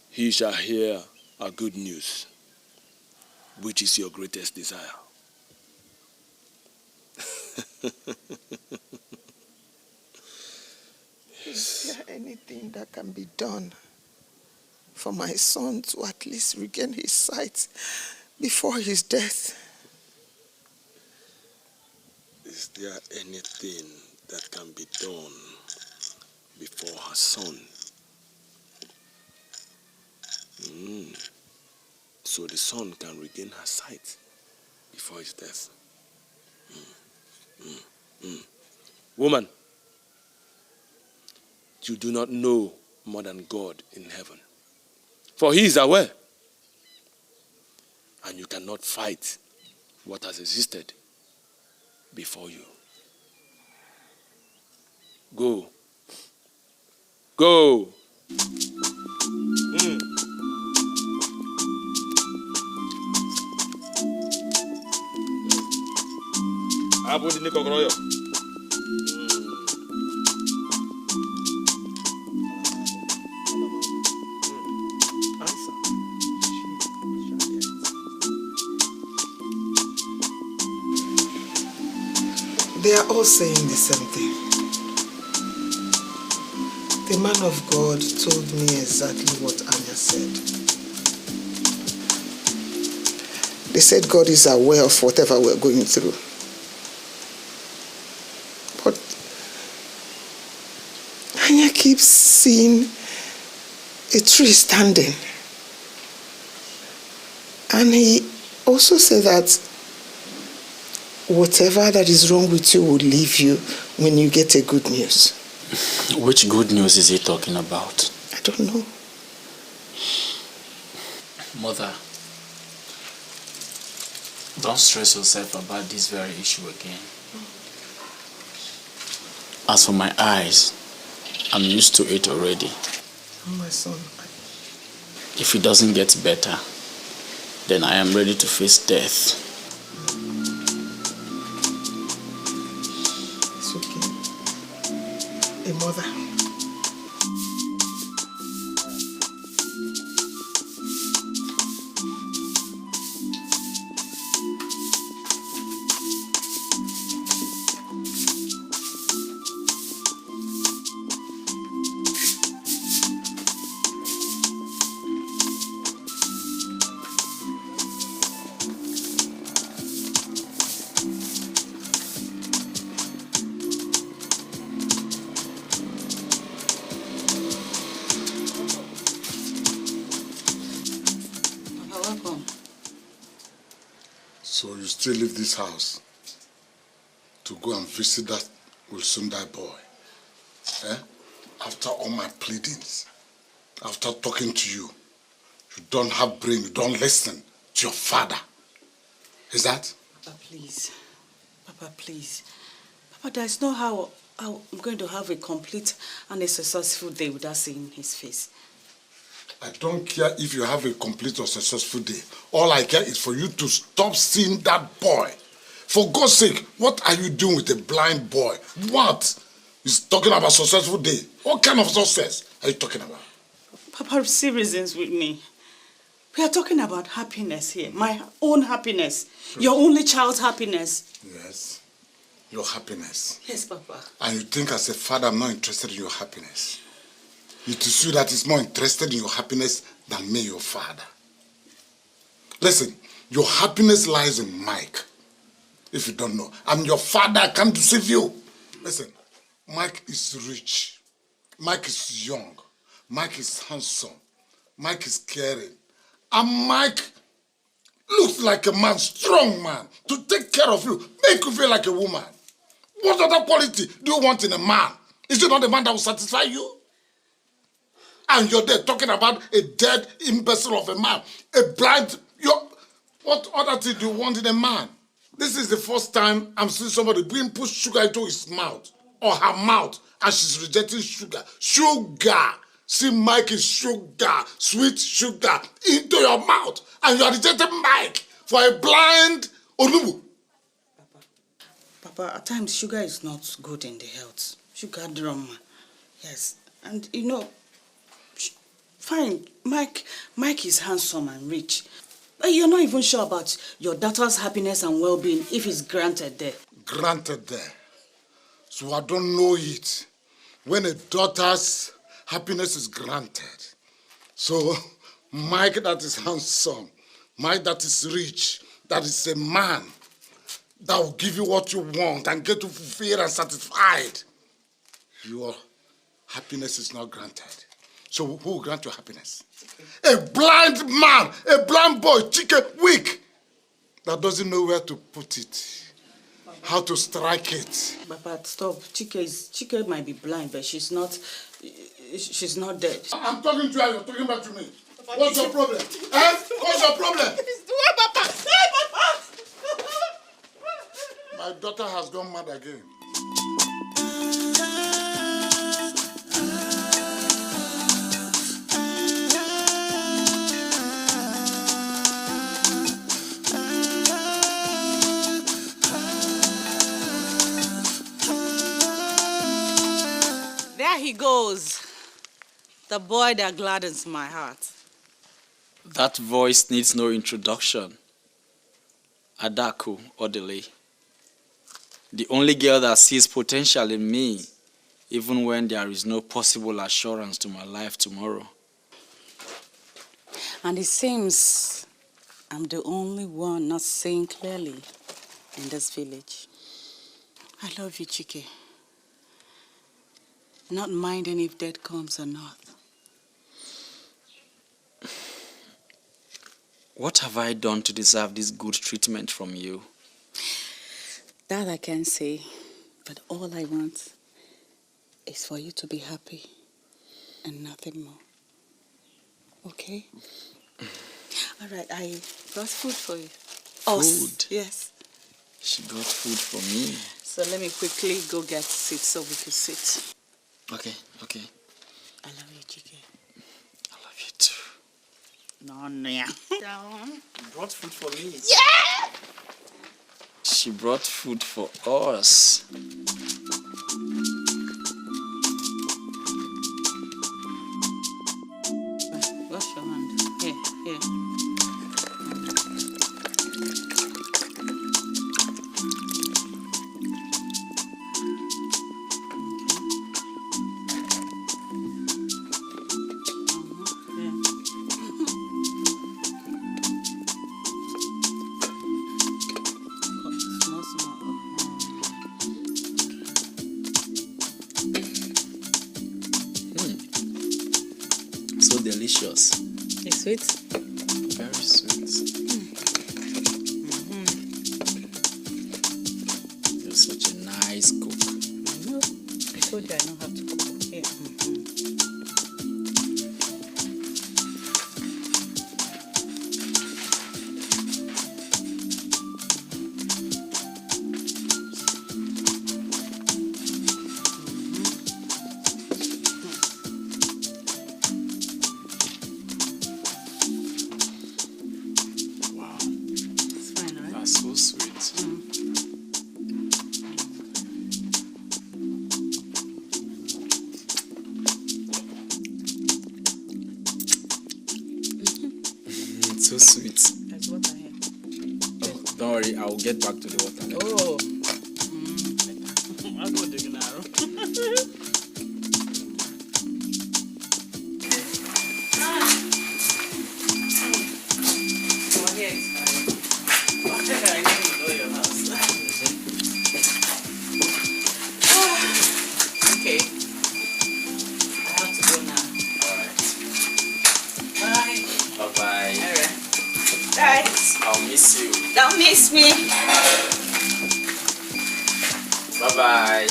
he shall hear our good news, which is your greatest desire. Is there anything that can be done for my son to at least regain his sight before his death? Is there anything that can be done before her son? So the son can regain her sight before his death. Woman, you do not know more than God in heaven. For he is aware. And you cannot fight what has existed before you. Go. Go. Abu di Nikokroyo. They are all saying the same thing. The man of God told me exactly what Anya said. They said God is aware of whatever we're going through. But Anya keeps seeing a tree standing. And he also said that whatever that is wrong with you will leave you when you get a good news. Which good news is he talking about? I don't know. Mother, don't stress yourself about this very issue again. As for my eyes, I'm used to it already. Oh, my son. If it doesn't get better, then I am ready to face death. It's okay. A mother. So you still leave this house to go and visit that will soon die boy? Eh? After all my pleadings, after talking to you, you don't have brain, you don't listen to your father. Is that? Papa, please. Papa, please. Papa, there's no how I'm going to have a complete and a successful day without seeing his face. I don't care if you have a complete or successful day. All I care is for you to stop seeing that boy. For God's sake, what are you doing with a blind boy? What? He's talking about successful day. What kind of success are you talking about? Papa, see reasons with me. We are talking about happiness here. My own happiness. Your only child's happiness. Yes. Your happiness. Yes, Papa. And you think as a father I'm not interested in your happiness. It is you that is more interested in your happiness than me, your father. Listen, your happiness lies in Mike. If you don't know. I'm your father, I can't deceive you. Listen, Mike is rich. Mike is young. Mike is handsome. Mike is caring. And Mike looks like a man, strong man, to take care of you, make you feel like a woman. What other quality do you want in a man? Is it not the man that will satisfy you? And you're there talking about a dead imbecile of a man, a blind. What other thing do you want in a man? This is the first time I'm seeing somebody being pushed sugar into his mouth or her mouth, and she's rejecting sugar. Sugar. See, Mike is sugar, sweet sugar, into your mouth, and you are rejecting Mike for a blind Onubu. Papa, at times sugar is not good in the health. Sugar drama. Yes. And you know, fine, Mike is handsome and rich. But you're not even sure about your daughter's happiness and well-being if it's granted there. Granted there. So I don't know it. When a daughter's happiness is granted. So Mike that is handsome, Mike that is rich, that is a man, that will give you what you want and get you fulfilled and satisfied. Your happiness is not granted. So who will grant your happiness? A blind man, a blind boy, chicken, weak, that doesn't know where to put it, how to strike it. But stop. Chike might be blind, but she's not dead. I'm talking to you, you're talking back to me. What's your problem? What's your problem? My daughter has gone mad again. There he goes. The boy that gladdens my heart. That voice needs no introduction. Adaku Odele. The only girl that sees potential in me, even when there is no possible assurance to my life tomorrow. And it seems I'm the only one not seeing clearly in this village. I love you, Chike. Not minding if death comes or not. What have I done to deserve this good treatment from you? That I can say, but all I want is for you to be happy and nothing more. Okay? All right, I brought food for you. Food? Yes. She brought food for me. So let me quickly go get a seat so we can sit. Okay. I love you, Chike. I love you too. No, no. You brought food for me. Yeah! She brought food for us. Wash your hand. Here. So delicious. It's sweet. Very sweet. You're such a nice cook. No, I told you I know how to cook. Here. Wow. It's fine, right? That's so sweet. It's so sweet. There's water here. Oh, don't worry, I will get back to the water later. Oh. I'll go dig an arrow. Okay. I have to go now. Alright. Bye. Bye-bye. Alright. Right. I'll miss you. Don't miss me. Bye-bye.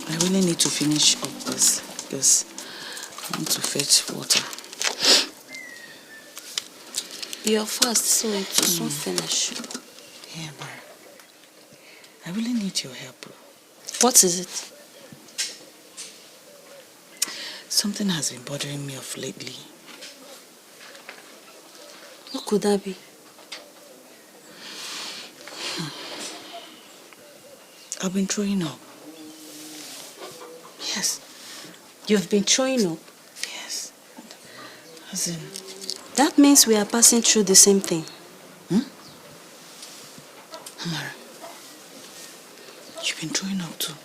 I really need to finish up this because I want to fetch water. You're fast, so it will soon finish. Yeah, but I really need your help. What is it? Something has been bothering me of lately. What could that be? I've been throwing up. Yes. You've been throwing up? Yes. As in... That means we are passing through the same thing. Amara, you've been throwing up too?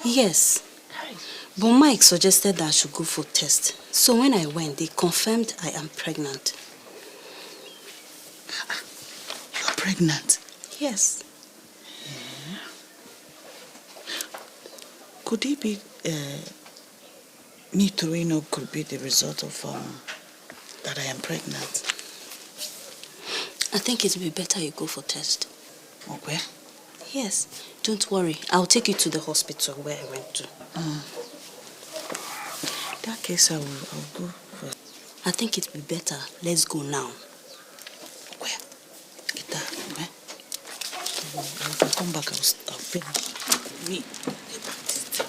Yes. But Mike suggested that I should go for test. So when I went, they confirmed I am pregnant. You're pregnant? Yes. Yeah. Could it be me throwing up could be the result of that I am pregnant? I think it would be better you go for test. Okay. Yes. Don't worry. I'll take you to the hospital where I went to. In that case, I'll go first. I think it would be better. Let's go now. Where? Get that, okay? If I come back, I'll pay me. Get back this thing.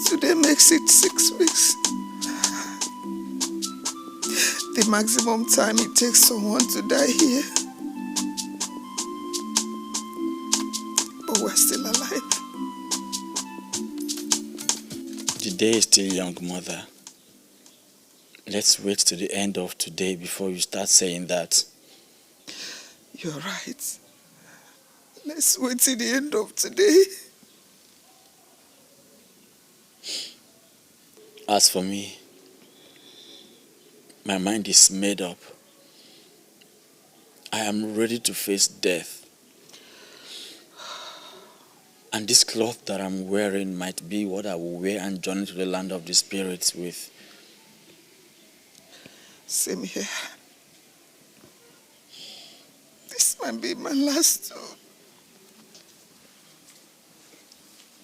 Today makes it 6 weeks. The maximum time it takes someone to die here. But we're still alive. The day is still young, Mother. Let's wait to the end of today before you start saying that. You're right. Let's wait till the end of today. As for me, my mind is made up. I am ready to face death. And this cloth that I'm wearing might be what I will wear and journey to the land of the spirits with. Same here. This might be my last one.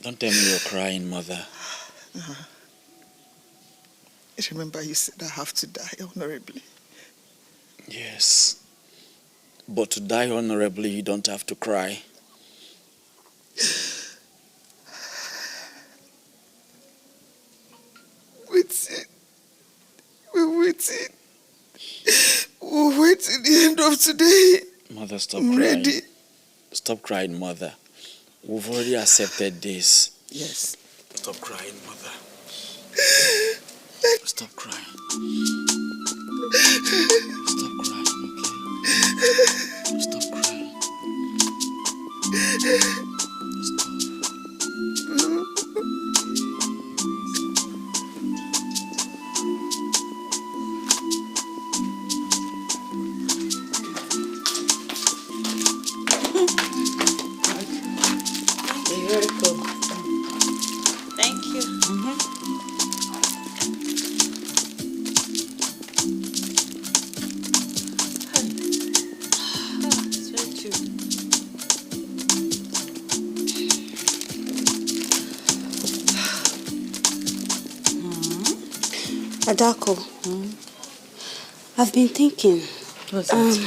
Don't tell me you're crying, Mother. Remember you said I have to die honorably. Yes. But to die honorably, you don't have to cry. Waiting. We're waiting. We'll wait till the end of today. Mother, stop I'm crying. ready. Stop crying, Mother. We've already accepted this. Yes. Stop crying, Mother. Stop crying. Stop crying, okay? Stop crying. You're very cool. Thank you. It's very true. Adako, I've been thinking. What's that?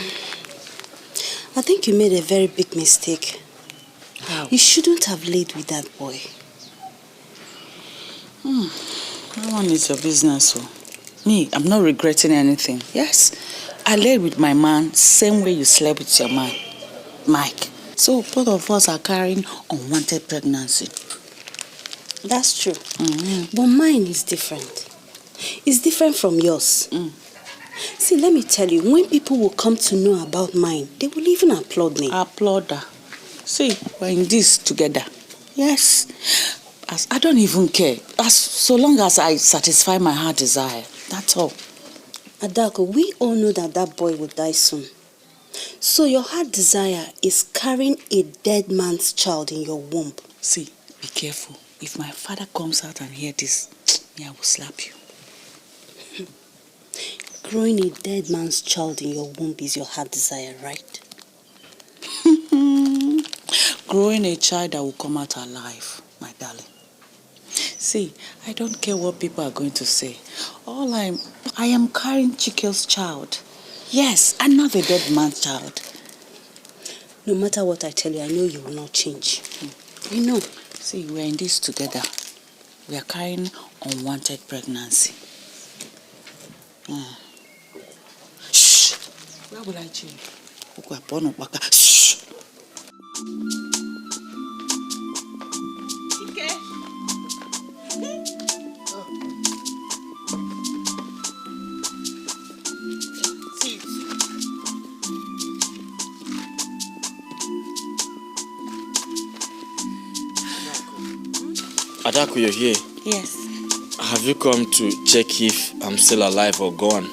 I think you made a very big mistake. How? You shouldn't have laid with that boy. That one is your business, so. Me, I'm not regretting anything. Yes, I laid with my man same way you slept with your man, Mike. So both of us are carrying unwanted pregnancy. That's true. But mine is different. It's different from yours. See, let me tell you, when people will come to know about mine, they will even applaud me. Applaud her. See, we're in this together. Yes. I don't even care. So long as I satisfy my heart desire. That's all. Adako, we all know that that boy will die soon. So your heart desire is carrying a dead man's child in your womb. See, be careful. If my father comes out and hears this, me, I will slap you. Growing a dead man's child in your womb is your heart desire, right? Growing a child that will come out alive, my darling. See, I don't care what people are going to say. I am carrying Chike's child. Yes, and not a dead man's child. No matter what I tell you, I know you will not change. You know. See, we are in this together. We are carrying unwanted pregnancy. Shh! Where will I change? Shh! Adaku, you're here? Yes. Have you come to check if I'm still alive or gone?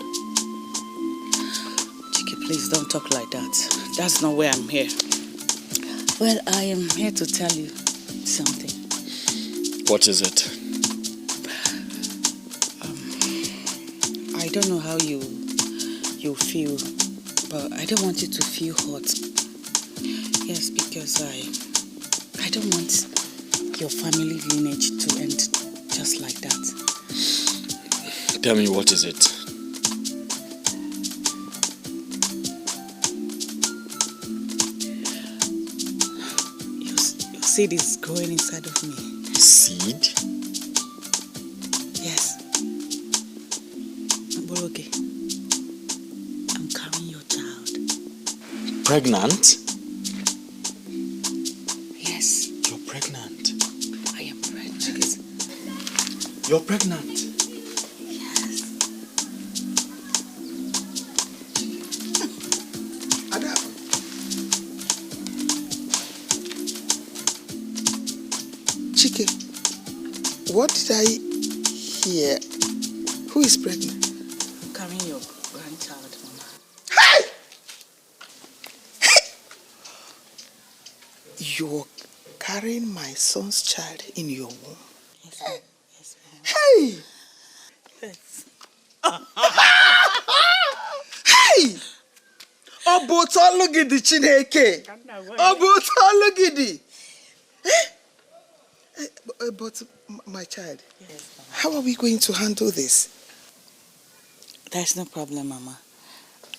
Chike, please don't talk like that. That's not why I'm here. Well, I am here to tell you something. What is it? I don't know how you feel, but I don't want you to feel hurt. Yes, because I don't want your family lineage to end just like that. Tell me, what is it? Your seed is growing inside of me. Seed? Yes. Mboroge, I'm carrying your child. Pregnant? Yes. You're pregnant. I am pregnant. You're pregnant? Yes. Adam. Chike, what did I hear? Who is pregnant? I'm carrying your grandchild, Mama. Hey! You're carrying my son's child in your womb. Yes, ma'am. Yes, ma'am. Hey! Yes. Hey! Obotologidi Chineke. Obotologidi. But my child, Yes, Mama. how are we going to handle this? There's no problem, Mama.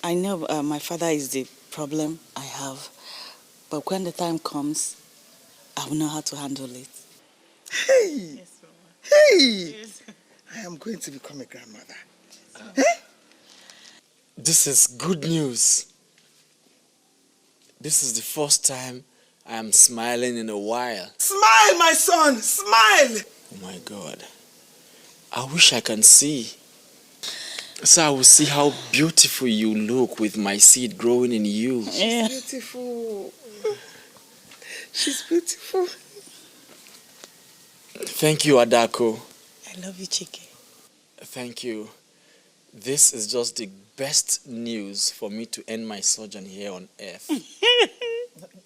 I know my father is the problem I have, but when the time comes, I will know how to handle it. Hey! Yes, Mama. Hey! Yes. I am going to become a grandmother. This is good news. This is the first time I am smiling in a while. Smile, my son! Smile! Oh my God. I wish I can see. So I will see how beautiful you look with my seed growing in you. Yeah. Beautiful. She's beautiful. Thank you, Adako. I love you, Chike. Thank you. This is just the best news for me to end my sojourn here on earth.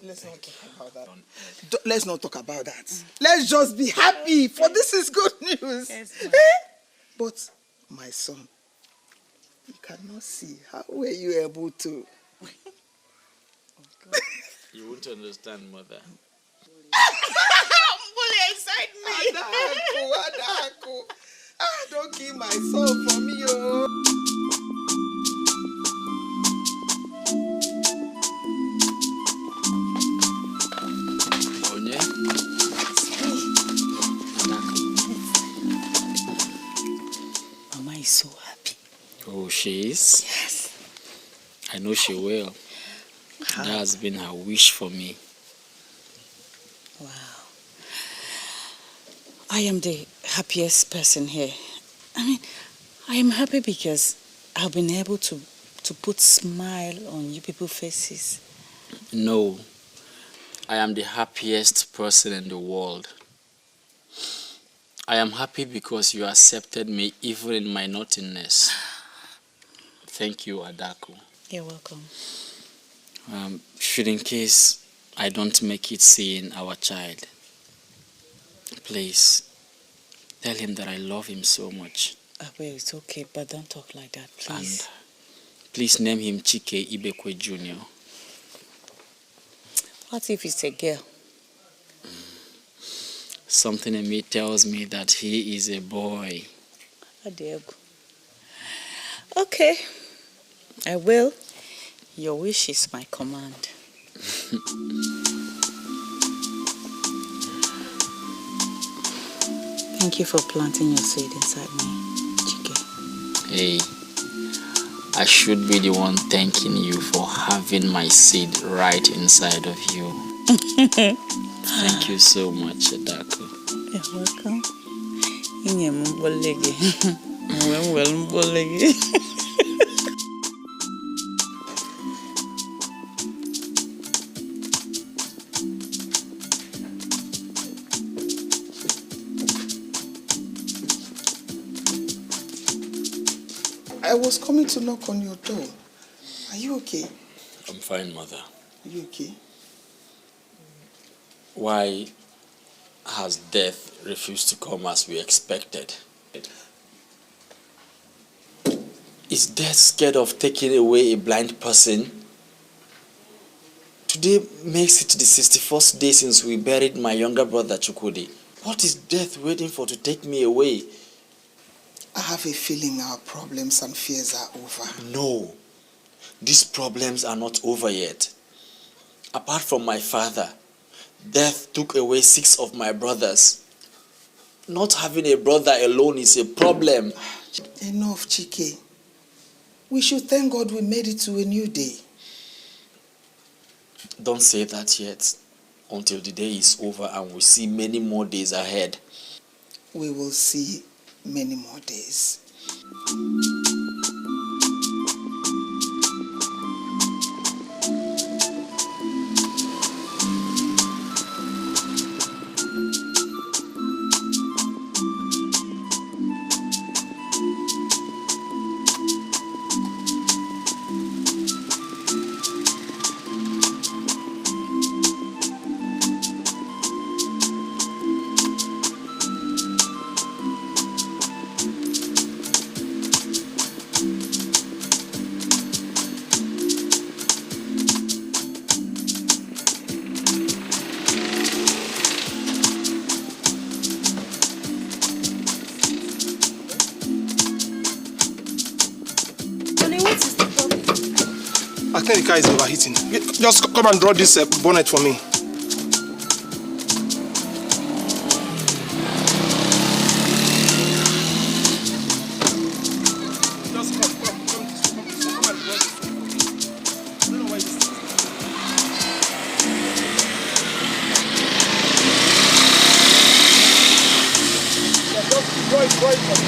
Let's not talk about that. Let's not talk about that. Let's just be happy, for this is good news. Yes, but, my son, you cannot see. How were you able to? You won't understand, Mother. Bully inside me. Adako. Don't kill my soul for me, oh. Onye? Mama is so happy. Oh, she is? Yes. I know she will. That has been her wish for me. Wow. I am the happiest person here. I mean, I am happy because I've been able to put smile on you people's faces. No. I am the happiest person in the world. I am happy because you accepted me even in my nothingness. Thank you, Adako. You're welcome. Should in case I don't make it seeing our child, please tell him that I love him so much. Well, it's okay, but don't talk like that, please. And please name him Chike Ibekwe Jr. What if it's a girl? something in me tells me that he is a boy. Okay, I will. Your wish is my command. Thank you for planting your seed inside me, Chike. Hey, I should be the one thanking you for having my seed right inside of you. Thank you so much, Adako. You're welcome. I was coming to knock on your door. Are you okay? I'm fine, Mother. Are you okay? Why has death refused to come as we expected? Is death scared of taking away a blind person? Today makes it the 61st day since we buried my younger brother Chukwudi. What is death waiting for to take me away? I have a feeling our problems and fears are over. No, these problems are not over yet. Apart from my father, death took away 6 of my brothers. Not having a brother alone is a problem. Enough, Chike. We should thank God we made it to a new day. Don't say that yet, until the day is over and we see many more days ahead. We will see many more days. I think the car is overheating. Just come and draw this bonnet for me. Just come and draw this for me. I don't know why this is. Yeah, just draw it for me.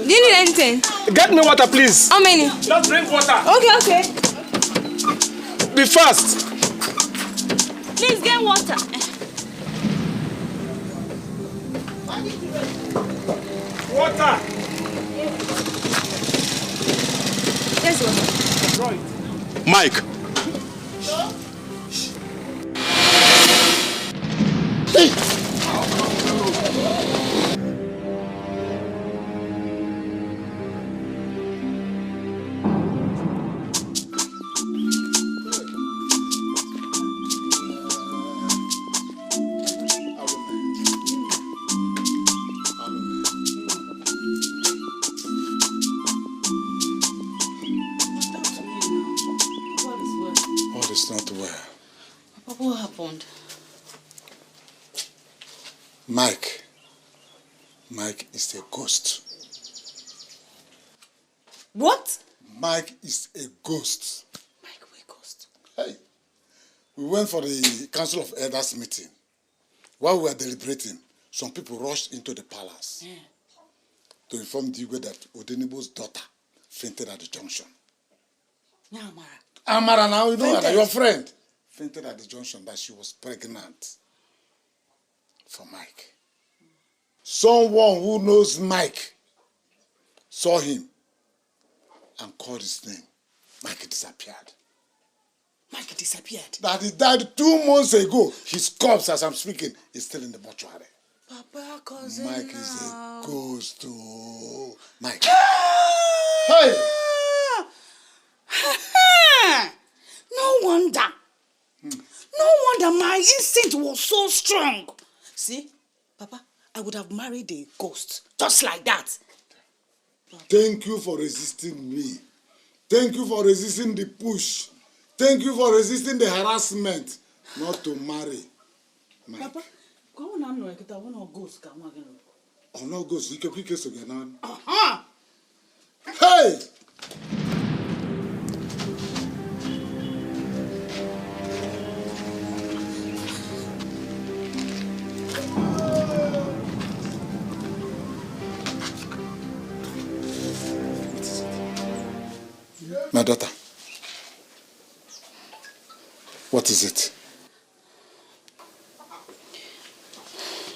Do you need anything? Get me water, please. How many? Just drink water. Okay. Be fast. Please get water. Water. Yes, water. Draw it. Mike. Hey. What happened? Mike is a ghost. What? Mike is a ghost. Mike, we ghost. Hey, we went for the Council of Elders meeting. While we were deliberating, some people rushed into the palace to inform Digwe that Odenibo's daughter fainted at the junction. Yeah, Amara. Amara, now you know Fainted. her, your friend. Fainted at the junction that she was pregnant for Mike. Someone who knows Mike saw him and called his name. Mike disappeared. Mike disappeared. That he died 2 months ago. His corpse, as I'm speaking, is still in the mortuary. Papa, cousin. Mike is a ghost. Oh, Mike. Hey! No wonder. No wonder my instinct was so strong. See, Papa, I would have married a ghost, just like that. Thank you for resisting me. Thank you for resisting the push. Thank you for resisting the harassment not to marry. Mike. Papa, go on, I'm not going to ghost. Oh, no ghost. You can pick us again. Aha! Hey! My daughter, what is it?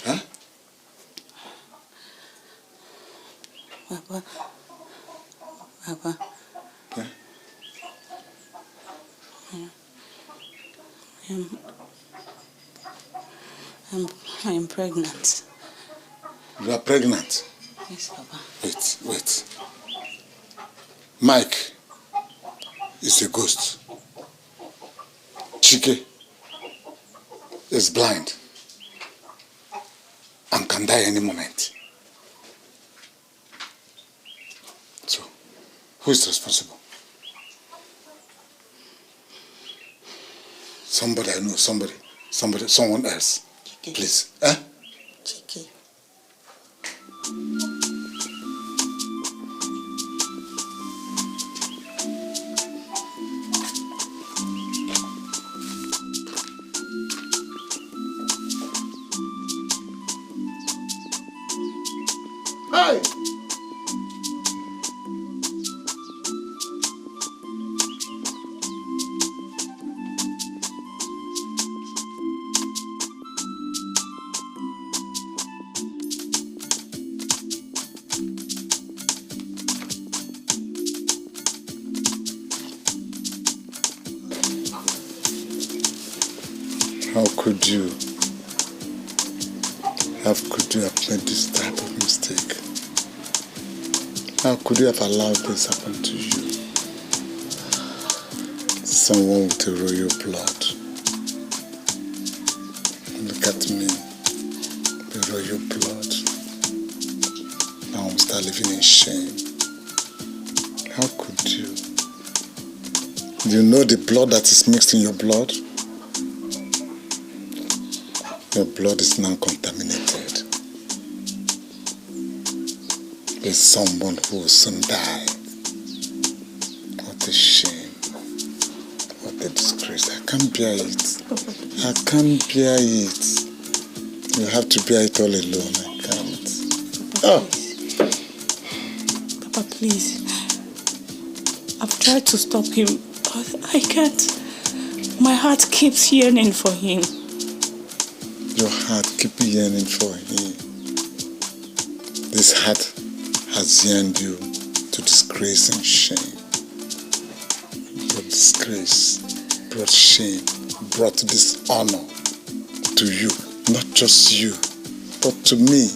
Huh? Papa. Yeah? I'm pregnant. You are pregnant? Yes, Papa. Wait. Mike is a ghost. Chike is blind and can die any moment. So, who is responsible? Somebody I know, someone else. Chike. Please. Eh? Chike. Hey! How could you have made this type of mistake? How could you have allowed this happen to you? Someone with a royal blood. Look at me, the royal blood. Now I'm start living in shame. How could you? Do you know the blood that is mixed in your blood? Your blood is now contaminated. There's someone who will soon die. What a shame. What a disgrace. I can't bear it. I can't bear it. You have to bear it all alone. I can't. Papa, Papa, please. I've tried to stop him, but I can't. My heart keeps yearning for him. Your heart keeps yearning for him. This heart has yearned you to disgrace and shame. But disgrace brought shame, brought dishonor to you. Not just you, but to me,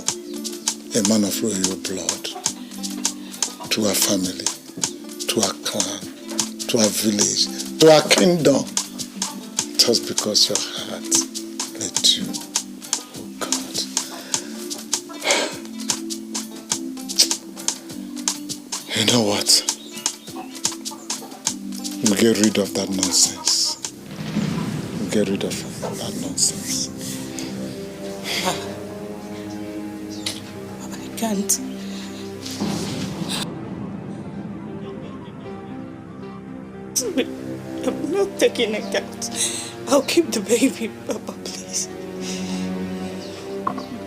a man of royal blood, to our family, to our clan, to our village, to our kingdom, just because your heart led you. Oh God. You know what? We'll get rid of that nonsense. We'll get rid of that nonsense. I can't. I'm not taking it out. I'll keep the baby, Papa, please.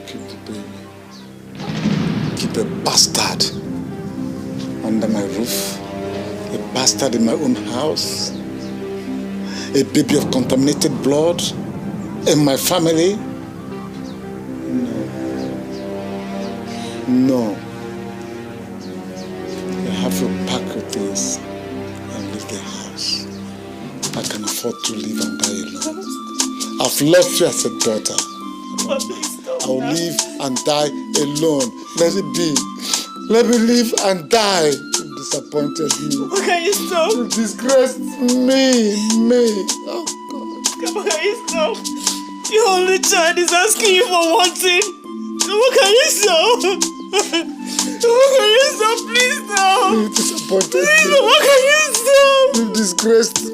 Keep the baby. Keep a bastard under my roof. A bastard in my own house. A baby of contaminated blood in my family. No. You have to pack your things and leave the house. I can afford to live and die alone. I've loved you as a daughter. I'll live and die alone. Let it be. Let me live and die. You disappointed me. Can you stop? You disgraced me. Oh God. Can you stop? Your only child is asking you for one thing. What can you stop? What can you stop? Please stop. You disappointed Please, me. what can you stop? You disgraced me.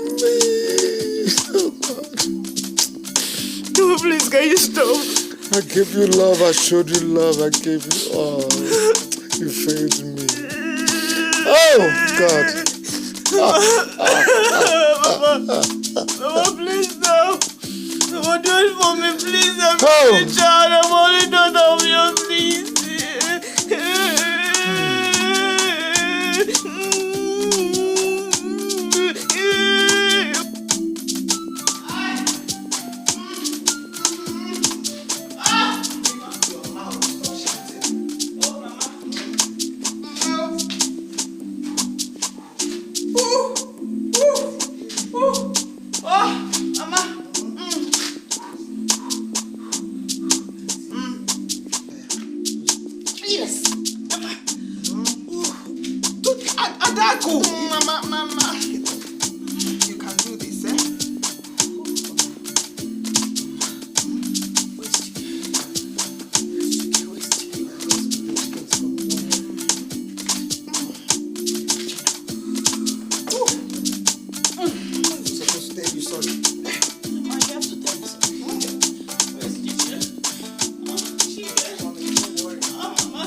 Oh God. No, please, can you stop? I gave you love, I showed you love, I gave you all. You failed me. Oh God. Mama, please stop. Mama, do it for me, please. I'm Oh. a child. I'm only daughter of yours, please. Mama. You can do this, eh? Supposed to tell you sorry. I have to tell you sorry. Where's teacher? Don't worry. Mama.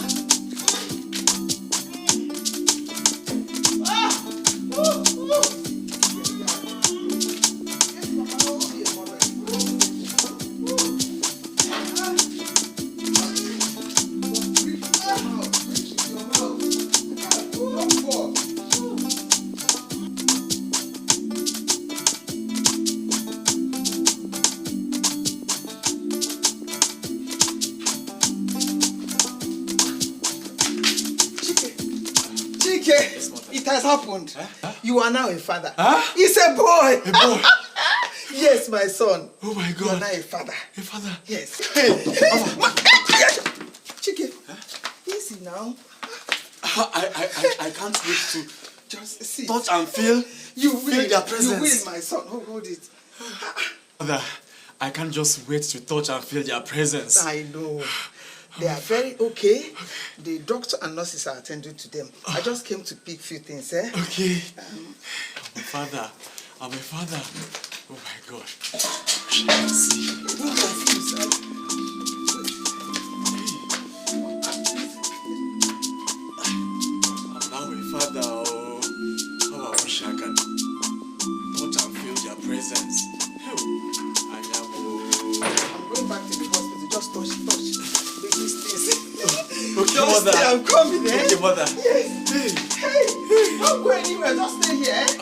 It has happened. Huh? You are now a father. Huh? It's a boy. A boy? Yes, my son. Oh my God. You are now a father. A father? Yes. Hey. Chike, easy now. I can't wait to just see. touch and feel. You will. Feel their presence. You will, my son. Hold it. Father, I can't just wait to touch and feel their presence. I know. They are very okay. The doctor and nurses are attending to them. I just came to pick a few things, eh? Okay. I'm a father. I'm a father. Oh my God. Let's see. I'm now a father. Oh, how I wish I can touch and feel their presence. I am. I'm going back to the hospital. Just touch. Okay, just mother. stay, I'm coming, eh? Okay, mother. Yes. Hey, don't go anywhere. Just stay here. Oh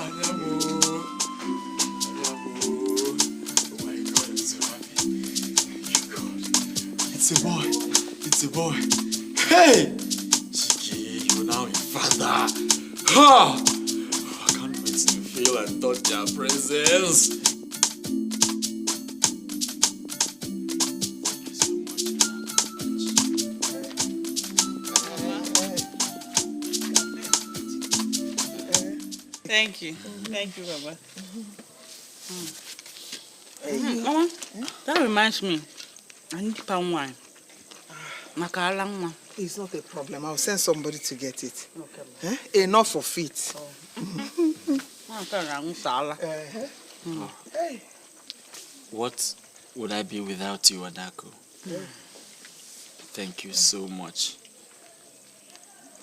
my God, I'm so happy. Thank you, God. It's a boy. Hey! Chiki, you're now a father. Ha! I can't wait to feel and touch their presence. Thank you. Thank you, Baba. Mama, that reminds me. I need palm wine. It's not a problem. I'll send somebody to get it. Okay. Eh? Enough of it. Hey. What would I be without you, Adako? Thank you so much.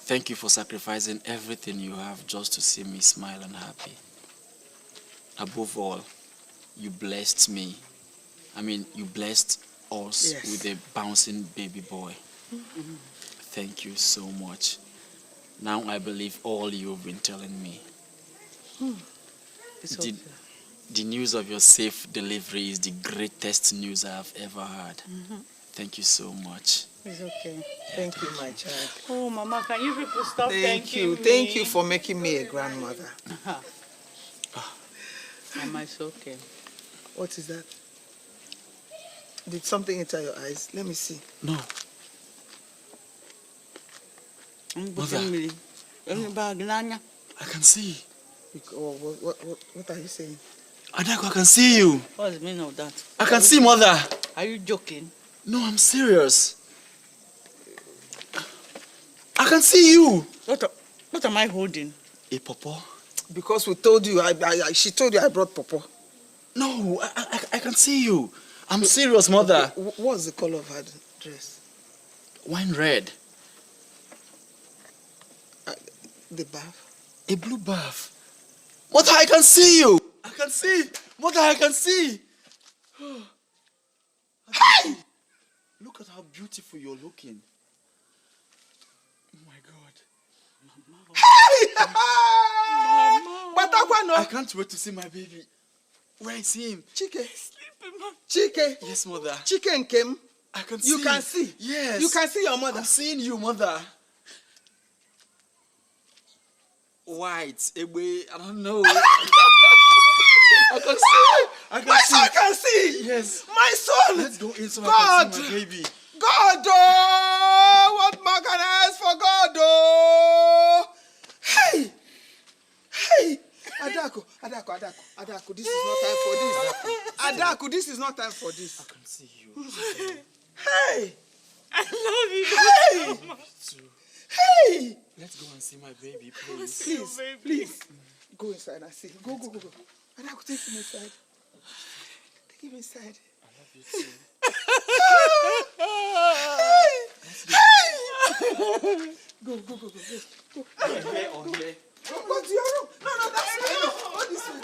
Thank you for sacrificing everything you have just to see me smile and happy. Above all, you blessed me. You blessed us with a bouncing baby boy. Thank you so much. Now I believe all you've been telling me. The news of your safe delivery is the greatest news I have ever heard. Thank you so much. It's okay. Thank you, my child. Oh, Mama, can you people stop thanking me? Thank you for making me a grandmother. Mama, it's okay. What is that? Did something enter your eyes? Let me see. No. Mother. I can see. What are you saying? Adako, I can see you. What's the meaning of that? I can see, Mother. Are you joking? No, I'm serious. I can see you. What am I holding? A pawpaw? Because we told you, she told you I brought pawpaw. No, I can see you. I'm serious, mother. Okay, what's the color of her dress? Wine red. The bath? A blue bath. Mother, I can see you. I can see. Mother, I can see. Hey! Look at how beautiful you're looking. Oh my God. Hey! Mama! I can't wait to see my baby. Where is him? Chike. Sleeping, Mama. Chike. Yes, mother. Chike and Kim. I can see. You can see? Yes. You can see your mother? I'm seeing you, mother. White, I don't know. I can see. My son can see. Yes. My son. Let's go in so God. I can see my baby. God, oh, what more can I ask for God, oh? Hey, hey, Adako, this is not time for this. Adako, this is not time for this. I can see you. Hey, I love you. Hey, Mama. hey. Let's go and see my baby, please. Please, go inside and see. Go. Adako, take him inside. Take him inside. I love you too. Hey! Go. Here or here? Go to your room. No, that's my room. Go this way.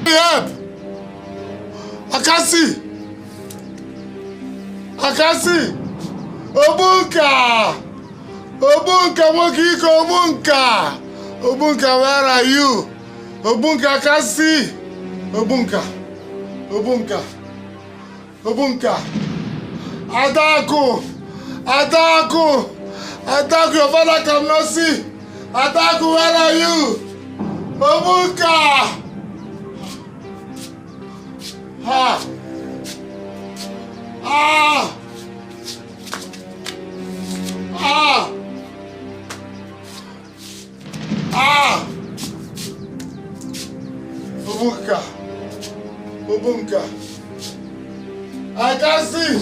Help! I can see. Obunka, Mokiko, Obunka, where are you? Obunka, I can see. Obunka. Adaku, your father cannot see. Adaku, where are you? Obunka. Obunka. I can't see.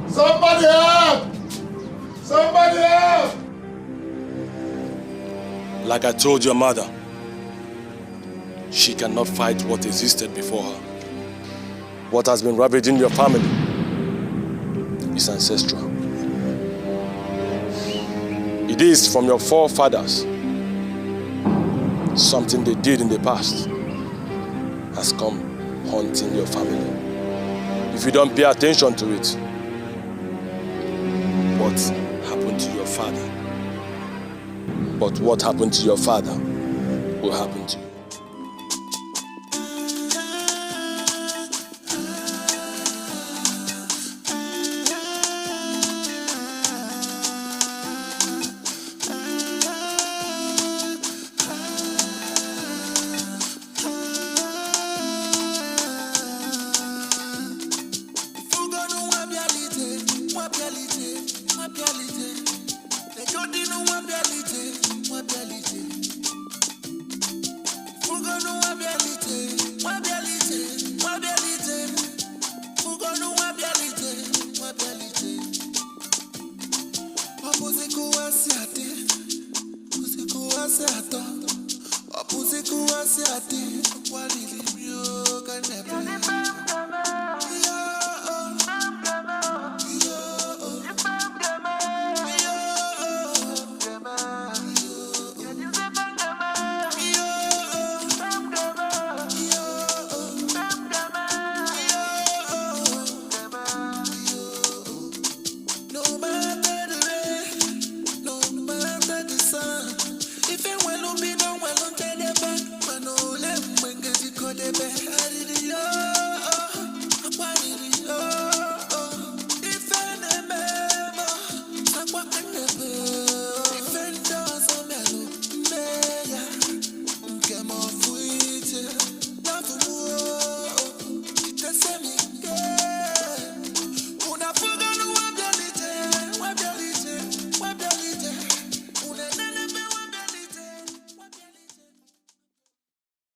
Somebody help! Like I told your mother, she cannot fight what existed before her. What has been ravaging your family is ancestral. It is from your forefathers. Something they did in the past has come haunting your family. If you don't pay attention to it, what happened to your father? But what happened to your father will happen to you. Opusikuwa siati